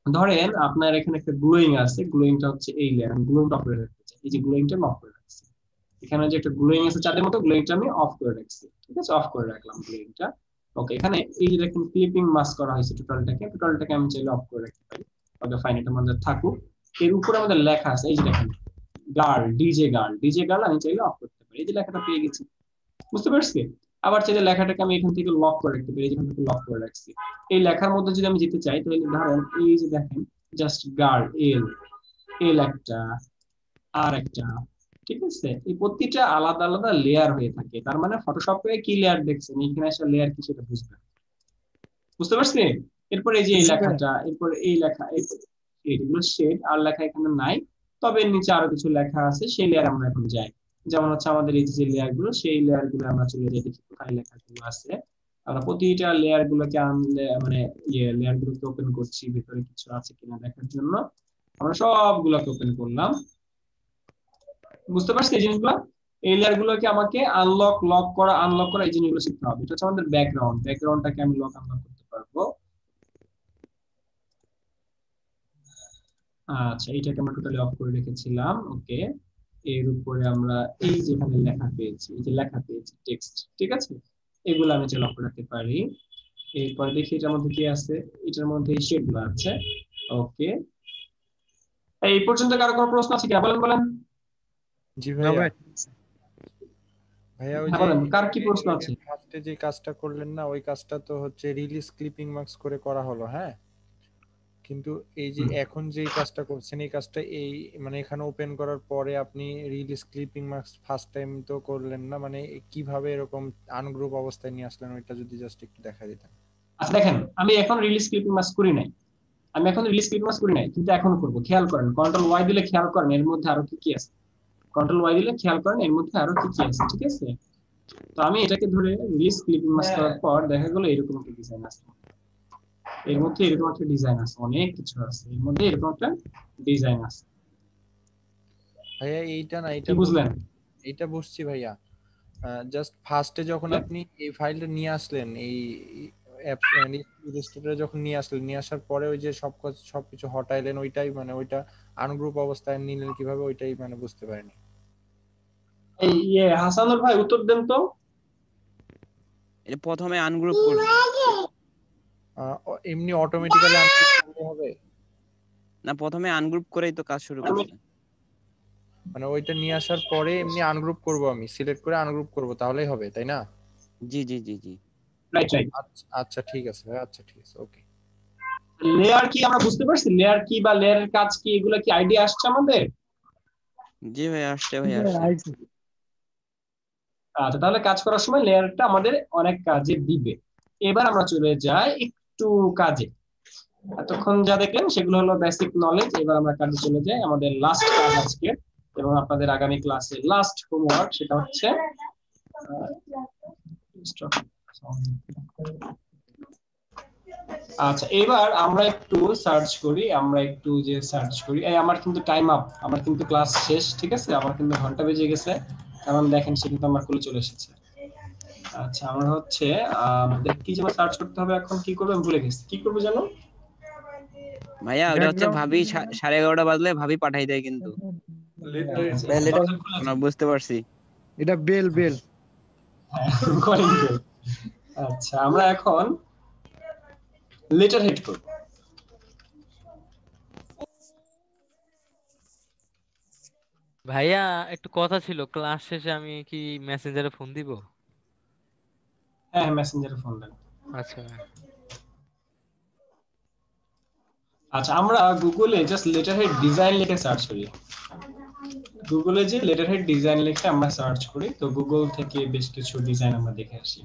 ধরেন আপনার এখানে একটা গ্লোয়িং আছে, গ্লোয়িংটা হচ্ছে এই লেয়ার, আমি গ্লোয়িংটা অফ করে রাখতে চাই। এই যে গ্লোয়িংটা আমি অফ করে রাখছি, এখানে যে একটা গ্লোয়িং আছে চাঁদের মতো, গ্লোয়িংটা আমি অফ করে রাখছি। ঠিক আছে, অফ করে রাখলাম গ্লোয়িংটা। ওকে, এখানে এই যে দেখেন ক্লিপিং মাস্ক করা হয়েছে টোটালটাকে আমি চাইলে অফ করে রাখতে পারি। ওকে ফাইন, এটা আমাদের থাকুক। এর উপরে আমাদের লেখা আছে, এই যে দেখেন ডিজে গার্ল আমি চাইলে অফ করতে পারি। এই যে লেখাটা পেয়ে গেছি, বুঝতে পারছি। আবার চাইলে লেখাটাকে আমি এখান থেকে লক করে রাখতে পারি, যেখান থেকে লক করে রাখছি। এই লেখার মধ্যে যদি আমি যেতে চাই, তাহলে ধরেন এই যে দেখেন জাস্ট গার্ল, এল একটা, আর একটা, ঠিক আছে। এই প্রতিটা আলাদা আলাদা লেয়ার হয়ে থাকে। তার মানে ফটোশপে কি লেয়ার দেখছেন, এখানে একটা লেয়ার কি সেটা বুঝবেন, বুঝতে পারছি। এরপরে এই যে এই লেখাটা, এরপরে এই লেখা, এগুলো শেড, আর লেখা এখানে নাই, তবে নিচে আরো কিছু লেখা আছে, সেই লেয়ার আমরা এখন যাই। যেমন হচ্ছে আমাদের এই যে লেয়ার গুলো, সেই লেয়ার গুলো আমরা চলে যাই, দেখি কোথায় লেখাগুলো আছে। আমরা প্রতিটা লেয়ার গুলোকে মানে লেয়ার গুলোকে ওপেন করছি, ভিতরে কিছু আছে কিনা দেখার জন্য। আমরা সবগুলোকে ওপেন করলাম, বুঝতে পারছি এই জিনিসগুলো। এই লেয়ার গুলোকে আমাকে লক করা এই জিনিসগুলো শিখতে হবে। এটা হচ্ছে আমাদের ব্যাকগ্রাউন্ডটাকে আমি লক আনলক করতে পারবো। আচ্ছা, এইটাকে আমরা টোটালি অফ করে রেখেছিলাম। ওকে, এর উপরে আমরা এই যেখানে লেখা পেয়েছি, এই যে লেখা পেয়েছি টেক্সট, ঠিক আছে, এগুলো আমি চাইলে অফ করে রাখতে পারি। এরপর দেখি এটার মধ্যে কি আছে, এটার মধ্যে শেডগুলো আছে। ওকে, এই পর্যন্ত কারো কোনো প্রশ্ন আছে কিনা বলেন। জি ভাইয়া। ওই যে কার কি প্রশ্ন আছে? ফার্স্টে যে কাজটা করলেন না, ওই কাজটা তো হচ্ছে রিলিজ ক্লিপিং মার্কস করে করা হলো, হ্যাঁ। কিন্তু এই যে এখন যে কাজটা করছেন, এই কাজটা এই মানে এখানে ওপেন করার পরে আপনি release clipping marks first time তো করলেন না, মানে কিভাবে এরকম আনগ্রুপ অবস্থায় নিয়ে আসলেন, ওইটা যদি জাস্ট একটু দেখা দিতেন। আচ্ছা দেখেন, আমি এখন রিলিজ ক্লিপিং মার্কস করি নাই, কিন্তু এখন করব। খেয়াল করেন, কন্ট্রোল ওয়াই দিলে খেয়াল করেন এর মধ্যে আরো কি কি আছে। ঠিক আছে, তো আমি এটাকে ধরে রিলিজ ক্লিপিং মাস্ক করার পর দেখা গেল এরকম একটা ডিজাইন আছে। এর মধ্যে এরকম একটা ডিজাইন আছে, অনেক কিছু আছে এর মধ্যে, এরকম একটা ডিজাইন আছে ভাইয়া। এইটা না, এটা বুঝলেন? এইটা বুঝছি ভাইয়া। জাস্ট ফার্স্টে যখন আপনি এই ফাইলটা নিয়ে আসলেন, এই অ্যাপস ইলাস্ট্রেটরে যখন নিয়ে আসার পরে ওই যে সবকিছু হটাইলেন, ওইটাই মানে ওইটা আনগ্রুপ অবস্থায় নিলেন কিভাবে, ওইটাই মানে বুঝতে পারিনি। এই হাসানুল ভাই উত্তর দেন তো। এটা প্রথমে আনগ্রুপ করবে, এমনি অটোমেটিক্যালি আনগ্রুপ করতে হবে না? প্রথমে আনগ্রুপ করেই তো কাজ শুরু করবে, মানে ওইটা নিয়ে আসার পরে এমনি আনগ্রুপ করব, আমি সিলেক্ট করে আনগ্রুপ করব, তাহলেই হবে, তাই না? জি, রাইট। আচ্ছা ঠিক আছে ভাই, আচ্ছা ঠিক আছে, ওকে। লেয়ার কি আমরা বুঝতে পারছি, লেয়ার কি বা লেয়ারের কাজ কি, এগুলা কি আইডিয়া আসছে আমাদের? জি ভাই, আসছে। আচ্ছা, তাহলে কাজ করার সময় লেয়ারটা আমাদের অনেক কাজে দিবে। এবার আমরা চলে যাই একটু কাজে। এতক্ষণ যা দেখলেন সেগুলো হলো বেসিক নলেজ। এবার আমরা কাজে চলে যাই। আমাদের লাস্ট কাজ আজকে এবং আপনাদের আগামী ক্লাসে লাস্ট হোমওয়ার্ক, সেটা হচ্ছে আচ্ছা এবার আমরা একটু সার্চ করি, এই আমার কিন্তু টাইম আপ, আমার কিন্তু ক্লাস শেষ, ঠিক আছে, আমার কিন্তু ঘন্টা বেজে গেছে, কারণ দেখেন সে কিন্তু আমার কোলে চলে এসেছে। আচ্ছা আমরা হচ্ছে আমাদের কি যেন সার্চ করতে হবে, এখন কি করব আমি ভুলে গেছি, কি করব জানো ভাইয়া? ওটা হচ্ছে ভাবি 11:30 বাজলে ভাবি পাঠাই দেয় কিন্তু। আমরা বুঝতে পারছি, এটা বেল বেল। আচ্ছা আমরা এখন লেটার হেড করব। ভাইয়া একটু কথা ছিল, ক্লাস শেষে আমি কি মেসেঞ্জারে ফোন দিব? হ্যাঁ মেসেঞ্জারে ফোন দেন। আচ্ছা আচ্ছা আমরা গুগলে জাস্ট লেটার হেড ডিজাইন লিখে সার্চ করি, গুগলে যে লেটার হেড ডিজাইন লিখে আমরা সার্চ করি, তো গুগল থেকে বেশ কিছু ডিজাইন আমরা দেখে আসি।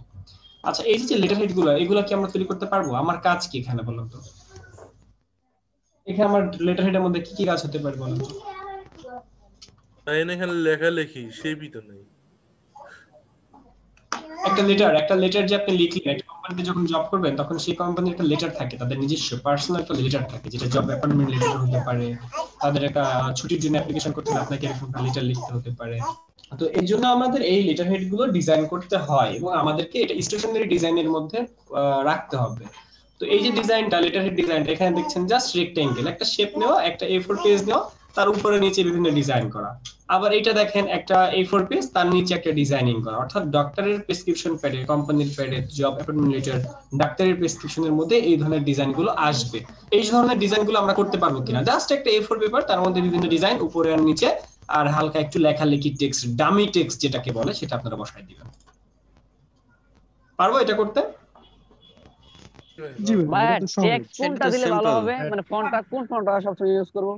আচ্ছা এই যে লেটার হেড গুলো, এগুলো কি আমরা তৈরি করতে পারবো? আমার কাজ কি এখানে বলুন তো, এখানে আমার লেটার হেডের মধ্যে কি কি কাজ হতে পারে বলুন তো? এখানে লেখালেখি শেপই তো নেই। একটা লেটার যে আপনি লিখলেন, একটা কোম্পানিতে যখন জব করবেন তখন সেই কোম্পানির একটা লেটার থাকে, তাদের নিজস্ব পার্সোনাল একটা লেটার থাকে, যেটা জব অ্যাপয়েন্টমেন্ট লেটার হতে পারে, তাদের একটা ছুটির জন্য অ্যাপ্লিকেশন করতে হলে আপনাকে এরকম একটা লেটার লিখতে হতে পারে। তো এই জন্য আমাদের এই লেটার হেড গুলো ডিজাইন করতে হয় এবং আমাদেরকে এটা স্টেশনারি ডিজাইনের মধ্যে রাখতে হবে। তো এই যে ডিজাইনটা, লেটার হেড ডিজাইনটা, এখানে দেখছেন জাস্ট রেক্টেঙ্গেল, একটা শেপ নেওয়া, একটা A4 পেজ নেওয়া, তার উপরে নিচে বিভিন্ন ডিজাইন করা। আবার এটা দেখেন একটা A4 পেজ, তার নিচে একটা ডিজাইনিং করা, অর্থাৎ ডক্টরের প্রেসক্রিপশন প্যাডে, কোম্পানির প্যাডে, জব অ্যাপয়েন্টমেন্ট লেটার, ডাক্তারের প্রেসক্রিপশনের মধ্যে এই ধরনের ডিজাইনগুলো আসবে। এই ধরনের ডিজাইনগুলো আমরা করতে পারবো কিনা? জাস্ট একটা A4 পেপার, তার মধ্যে বিভিন্ন ডিজাইন উপরে আর নিচে, আর হালকা একটু লেখালেখি টেক্সট, ডামি টেক্সট যেটাকে বলে, সেটা আপনারা বসায় দিবেন। পারবো এটা করতে? জি ভাই, টেক্সট কোনটা দিলে ভালো হবে? মানে ফন্টটা কোন ফন্টটা সবচেয়ে ইউজ করব?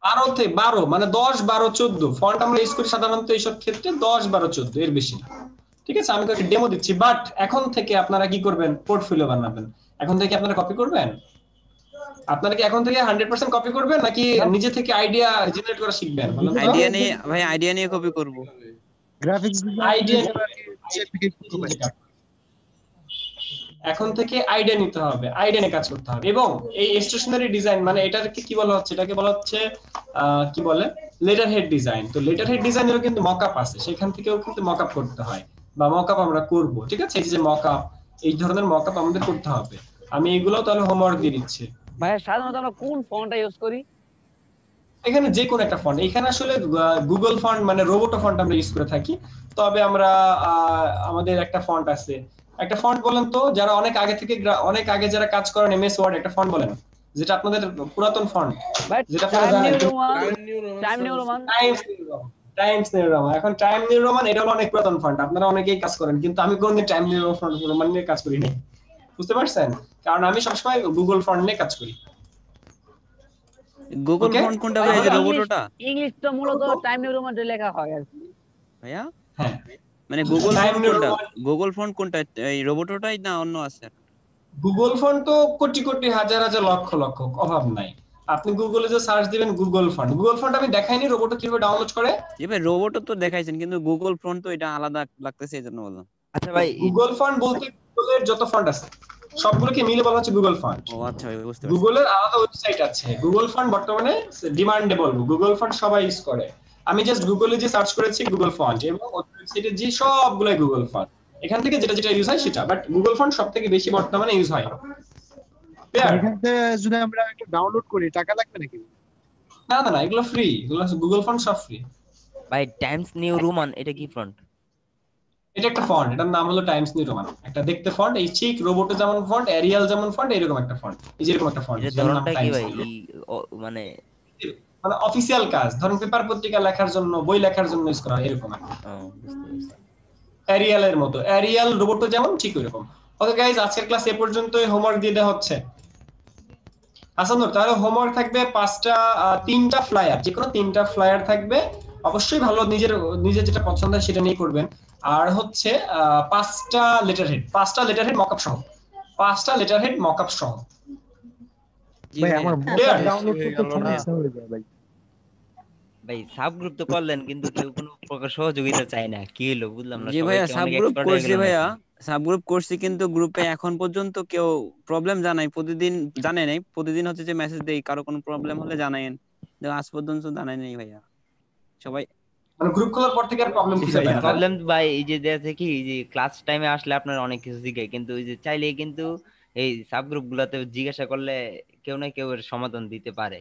12 মানে 10 12 14 ফন্ট আমরা ইউজ করি সাধারণত এইসব ক্ষেত্রে, 10 12 14 এর বেশি না। ঠিক আছে, আমি একটা ডেমো দিচ্ছি, বাট এখন থেকে আপনারা কি করবেন? পোর্টফোলিও বানাবেন। এখন থেকে আপনারা কপি করবেন? আপনারা কি এখন থেকে 100% কপি করবেন নাকি নিজে থেকে আইডিয়া জেনারেট করা শিখবেন? বলুন তো। আইডিয়া নিয়ে কপি করব। গ্রাফিক্স আইডিয়া এখন থেকে আইডিয়া নিতে হবে, আইডিয়া নিয়ে কাজ করতে হবে। এবং এই স্টেশনারি ডিজাইন মানে এটাকে কি বলা হচ্ছে? এটাকে বলা হচ্ছে কি বলে? Letter head design. তো লেটার হেড ডিজাইনেরও কিন্তু মকআপ আছে, সেখান থেকেও কিন্তু মকআপ করতে হয় বা মকআপ আমরা করব। ঠিক আছে, এই যে মকআপ, এই ধরনের মকআপ আমাদের করতে হবে। আমি এগুলো তাহলে হোমওয়ার্ক দিয়ে দিচ্ছি। ভাই সাধারণত আমরা কোন ফন্টটা ইউজ করি? এখানে যে কোনো একটা ফন্ট, এখানে আসলে গুগল ফন্ট মানে রোবোটো ফন্ট আমরা ইউজ করে থাকি। তবে আমরা আমাদের একটা ফন্ট আছে, একটা ফন্ট বলেন তো, যারা অনেক আগে যারা কাজ করেন এমএস ওয়ার্ড, একটা ফন্ট বলেন যেটা আপনাদের পুরাতন ফন্ট, যেটা আপনারা জানেন। Times new Roman. এখন টাইম নিউ রোমান এটা হলো অনেক পুরাতন ফন্ট, আপনারা অনেকেই কাজ করেন, কিন্তু আমি কোনদিন টাইম নিউ রোমান নিয়ে কাজ করি না। বুঝতে পারছেন? কারণ আমি সবসময় গুগল ফন্ট নিয়ে কাজ করি। গুগল ফন্ট কোনটা ভাই? যে রোবোটোটা? ইংলিশটা মূলত টাইম নিউ রোমান লেখা হয় আর কি ভাইয়া। হ্যাঁ মানে গুগল ফন্ট কোনটা? গুগল ফন্ট কোনটা? এই রোবোটোটাই না অন্য আছে? গুগল ফন্ট তো কোটি কোটি হাজার হাজার লক্ষ লক্ষ, অভাব নাই। আপনি গুগলে যে সার্চ দিবেন গুগল ফন্ট আমি দেখাইনি রোবোটো কিভাবে ডাউনলোড করে। ভাই রোবোটো তো দেখাইছেন, কিন্তু গুগল ফন্ট তো এটা আলাদা লাগতেছে, এজন্য বললাম। আচ্ছা ভাই, গুগল ফন্ট বলতে গুগলের যত ফন্ট আছে সবগুলোকে মিলে বলা হচ্ছে গুগল ফন্ট। ও আচ্ছা ভাই, বুঝতে পারছি। গুগলের আলাদা ওয়েবসাইট আছে, গুগল ফন্ট বর্তমানে ডিমান্ডেবল, গুগল ফন্ট সবাই ইউজ করে। আমি জাস্ট গুগলে যে সার্চ করেছি গুগল ফন্ট, এবং ওয়েবসাইটে যে সবগুলাই গুগল ফন্ট, এখান থেকে যেটা যেটা ইউজ হয় সেটা, বাট গুগল ফন্ট সবথেকে বেশি বর্তমানে ইউজ হয়। এখান থেকে যদি আমরা একটা ডাউনলোড করি টাকা লাগবে নাকি? না না না, এগুলো ফ্রি, এগুলো গুগল ফন্ট সব ফ্রি। ভাই টাইমস নিউ রোমান এটা কি ফন্ট? এটা একটা ফন্ট, এটার নাম হলো টাইমস নিউ রোমান। একটা দেখতে ফন্ট, এই ঠিক রোবোটো যেমন ফন্ট, এরিয়াল যেমন ফন্ট, এরকম একটা ফন্ট, এই যে এরকম একটা ফন্ট। এর ধরনটা কি ভাই? মানে অফিশিয়াল কাজ, ধরুন পেপার পত্রিকা লেখার জন্য, বই লেখার জন্য ইউজ করা, এরকম একটা। এরিয়ালের মতো, এরিয়াল রোবোটো যেমন ঠিক এরকম। ওকে গাইস, আজকের ক্লাস এ পর্যন্তই, হোমওয়ার্ক দিয়ে দেওয়া হচ্ছে। হাসানুর, তাহলে হোমওয়ার্ক থাকবে 3টা ফ্লায়ার, যে কোনো 3টা ফ্লায়ার থাকবে। অবশ্যই ভালো নিজের যেটা পছন্দ হয় সেটা নিয়ে করবেন। আর হচ্ছে 5টা লেটার হেড মকআপ সহ, 5টা লেটার হেড মকআপ সহ। ভাই আমার ডাউনলোড করতে সমস্যা হয়ে যায় ভাই। ভাই সাব গ্রুপ তো করলেন কিন্তু কেউ কোনো প্রকার সহযোগিতা চায় না, কি হলো বুঝলাম না। জি সবাই ভাইয়া কি সাব অনেক গ্রুপ এক্সপার্ট হয়ে করছি গেল ভাইয়া, নাকি? সাব গ্রুপ করছি কিন্তু গ্রুপে এখন পর্যন্ত কেউ প্রবলেম জানাই প্রতিদিন জানাই নাই, প্রতিদিন হচ্ছে যে মেসেজ দেই কারো কোনো প্রবলেম হলে জানাইন, কিন্তু আজ পর্যন্ত জানাই নাই ভাইয়া সবাই। মানে গ্রুপ খোলার পর থেকে আর প্রবলেম খুঁজে পাই না। প্রবলেম ভাই এই যে দেখে কি যে ক্লাস টাইমে আসলে আপনার অনেক কিছু জিজ্ঞাসা, কিন্তু ওই যে চাইলে কিন্তু এই সাব গ্রুপ গুলাতে জিজ্ঞাসা করলে কেউ না কেউ এর সমাধান দিতে পারে,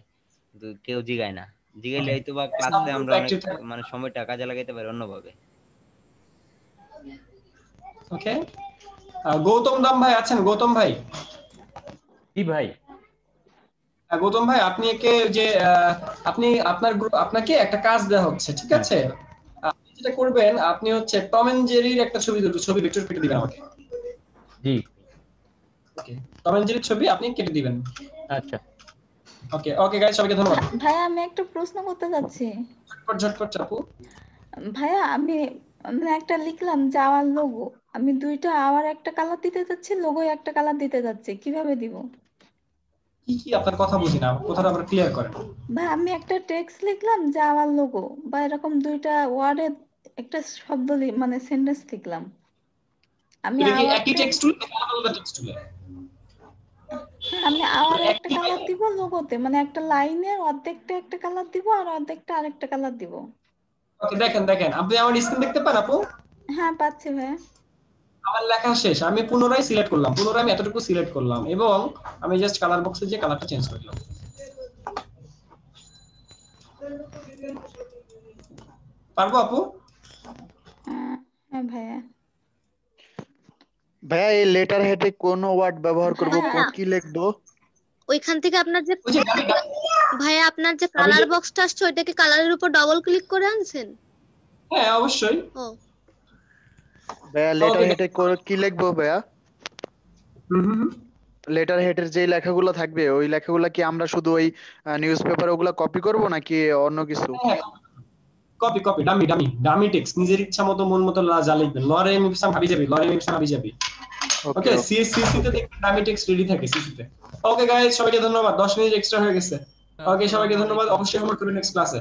কিন্তু কেউ জিগায় না। জিগাইলে হয়তো বা ক্লাসে আমরা অনেক মানে সময়টা কাজে লাগাইতে পারি অন্যভাবে। ওকে, গৌতম দাম ভাই আছেন? গৌতম ভাই। জি ভাই। গৌতম ভাই আপনি যে আপনি আপনার গ্রুপ, আপনাকে একটা কাজ দেওয়া হচ্ছে, ঠিক আছে? আপনি যেটা করবেন, আপনি হচ্ছে টম এন্ড জেরির একটা ছবি ভেক্টর কেটে দিবেন আমাকে। জি ওকে, টম এন্ড জেরির ছবি আপনি কেটে দিবেন। আচ্ছা ওকে ওকে গাইস, সবাইকে ধন্যবাদ। ভাইয়া আমি একটা প্রশ্ন করতে যাচ্ছি। ঝটপট চাপু। ভাইয়া আমি একটা লিখলাম যে আওয়ার লোগো, আমি দুইটা আওয়ার একটা কালার দিতে যাচ্ছি, লোগো একটা কালার দিতে যাচ্ছি, কিভাবে দিব? কি আপনার কথা বুঝি না, কথাটা আবার ক্লিয়ার করেন। ভাই আমি একটা টেক্সট লিখলাম যে আওয়ার লোগো, বা এরকম দুইটা ওয়ার্ডে একটা শব্দ মানে সেন্টেন্স লিখলাম, আমি একই টেক্সট টুল আলাদা টেক্সট টুল। আমি আওয়ার একটা কালার দিব লোগোতে, মানে একটা লাইনের অর্ধেকটা একটা কালার দিব আর অর্ধেকটা আরেকটা কালার দিব। ওকে, দেখেন আপনি আমার স্ক্রিন দেখতে পান আপু? হ্যাঁ পাচ্ছি ভাই। আমার লেখা শেষ, আমি পুনরায় সিলেক্ট করলাম, পুনরায় আমি এতটুকু সিলেক্ট করলাম এবং আমি জাস্ট কালার বক্সে যে কালারটা চেঞ্জ করলাম। পারবো আপু? হ্যাঁ ভাইয়া। ভাইয়া এই লেটার হেডে কোন ওয়ার্ড ব্যবহার করব, কি লিখবো? ওইখান থেকে আপনার যে ভাইয়া আপনার যে কালার বক্সটা আসছে ওইটাকে কালারের উপর ডাবল ক্লিক করে আনছেন? হ্যাঁ অবশ্যই। ও ভাইয়া লেটার হেডে কি লিখবো ভাইয়া? লেটার হেডের যে লেখাগুলো থাকবে ওই লেখাগুলো কি আমরা শুধু ওই নিউজ পেপার ওগুলা কপি করব নাকি অন্য কিছু? কপি ডামি টেক্সট, নিজের ইচ্ছা মতো মন মতো যা লিখবেন। লরেম ইপসাম হাবি যাবি। ওকে, সিসি তে দেখবেন ডামি টেক্সট রেডি থাকে সিসি তে। ওকে গাইস, সবাইকে ধন্যবাদ, 10 মিনিট এক্সট্রা হয়ে গেছে। ওকে, সবাইকে ধন্যবাদ, অবশ্যই হোমওয়ার্ক করবেন নেক্সট ক্লাসে।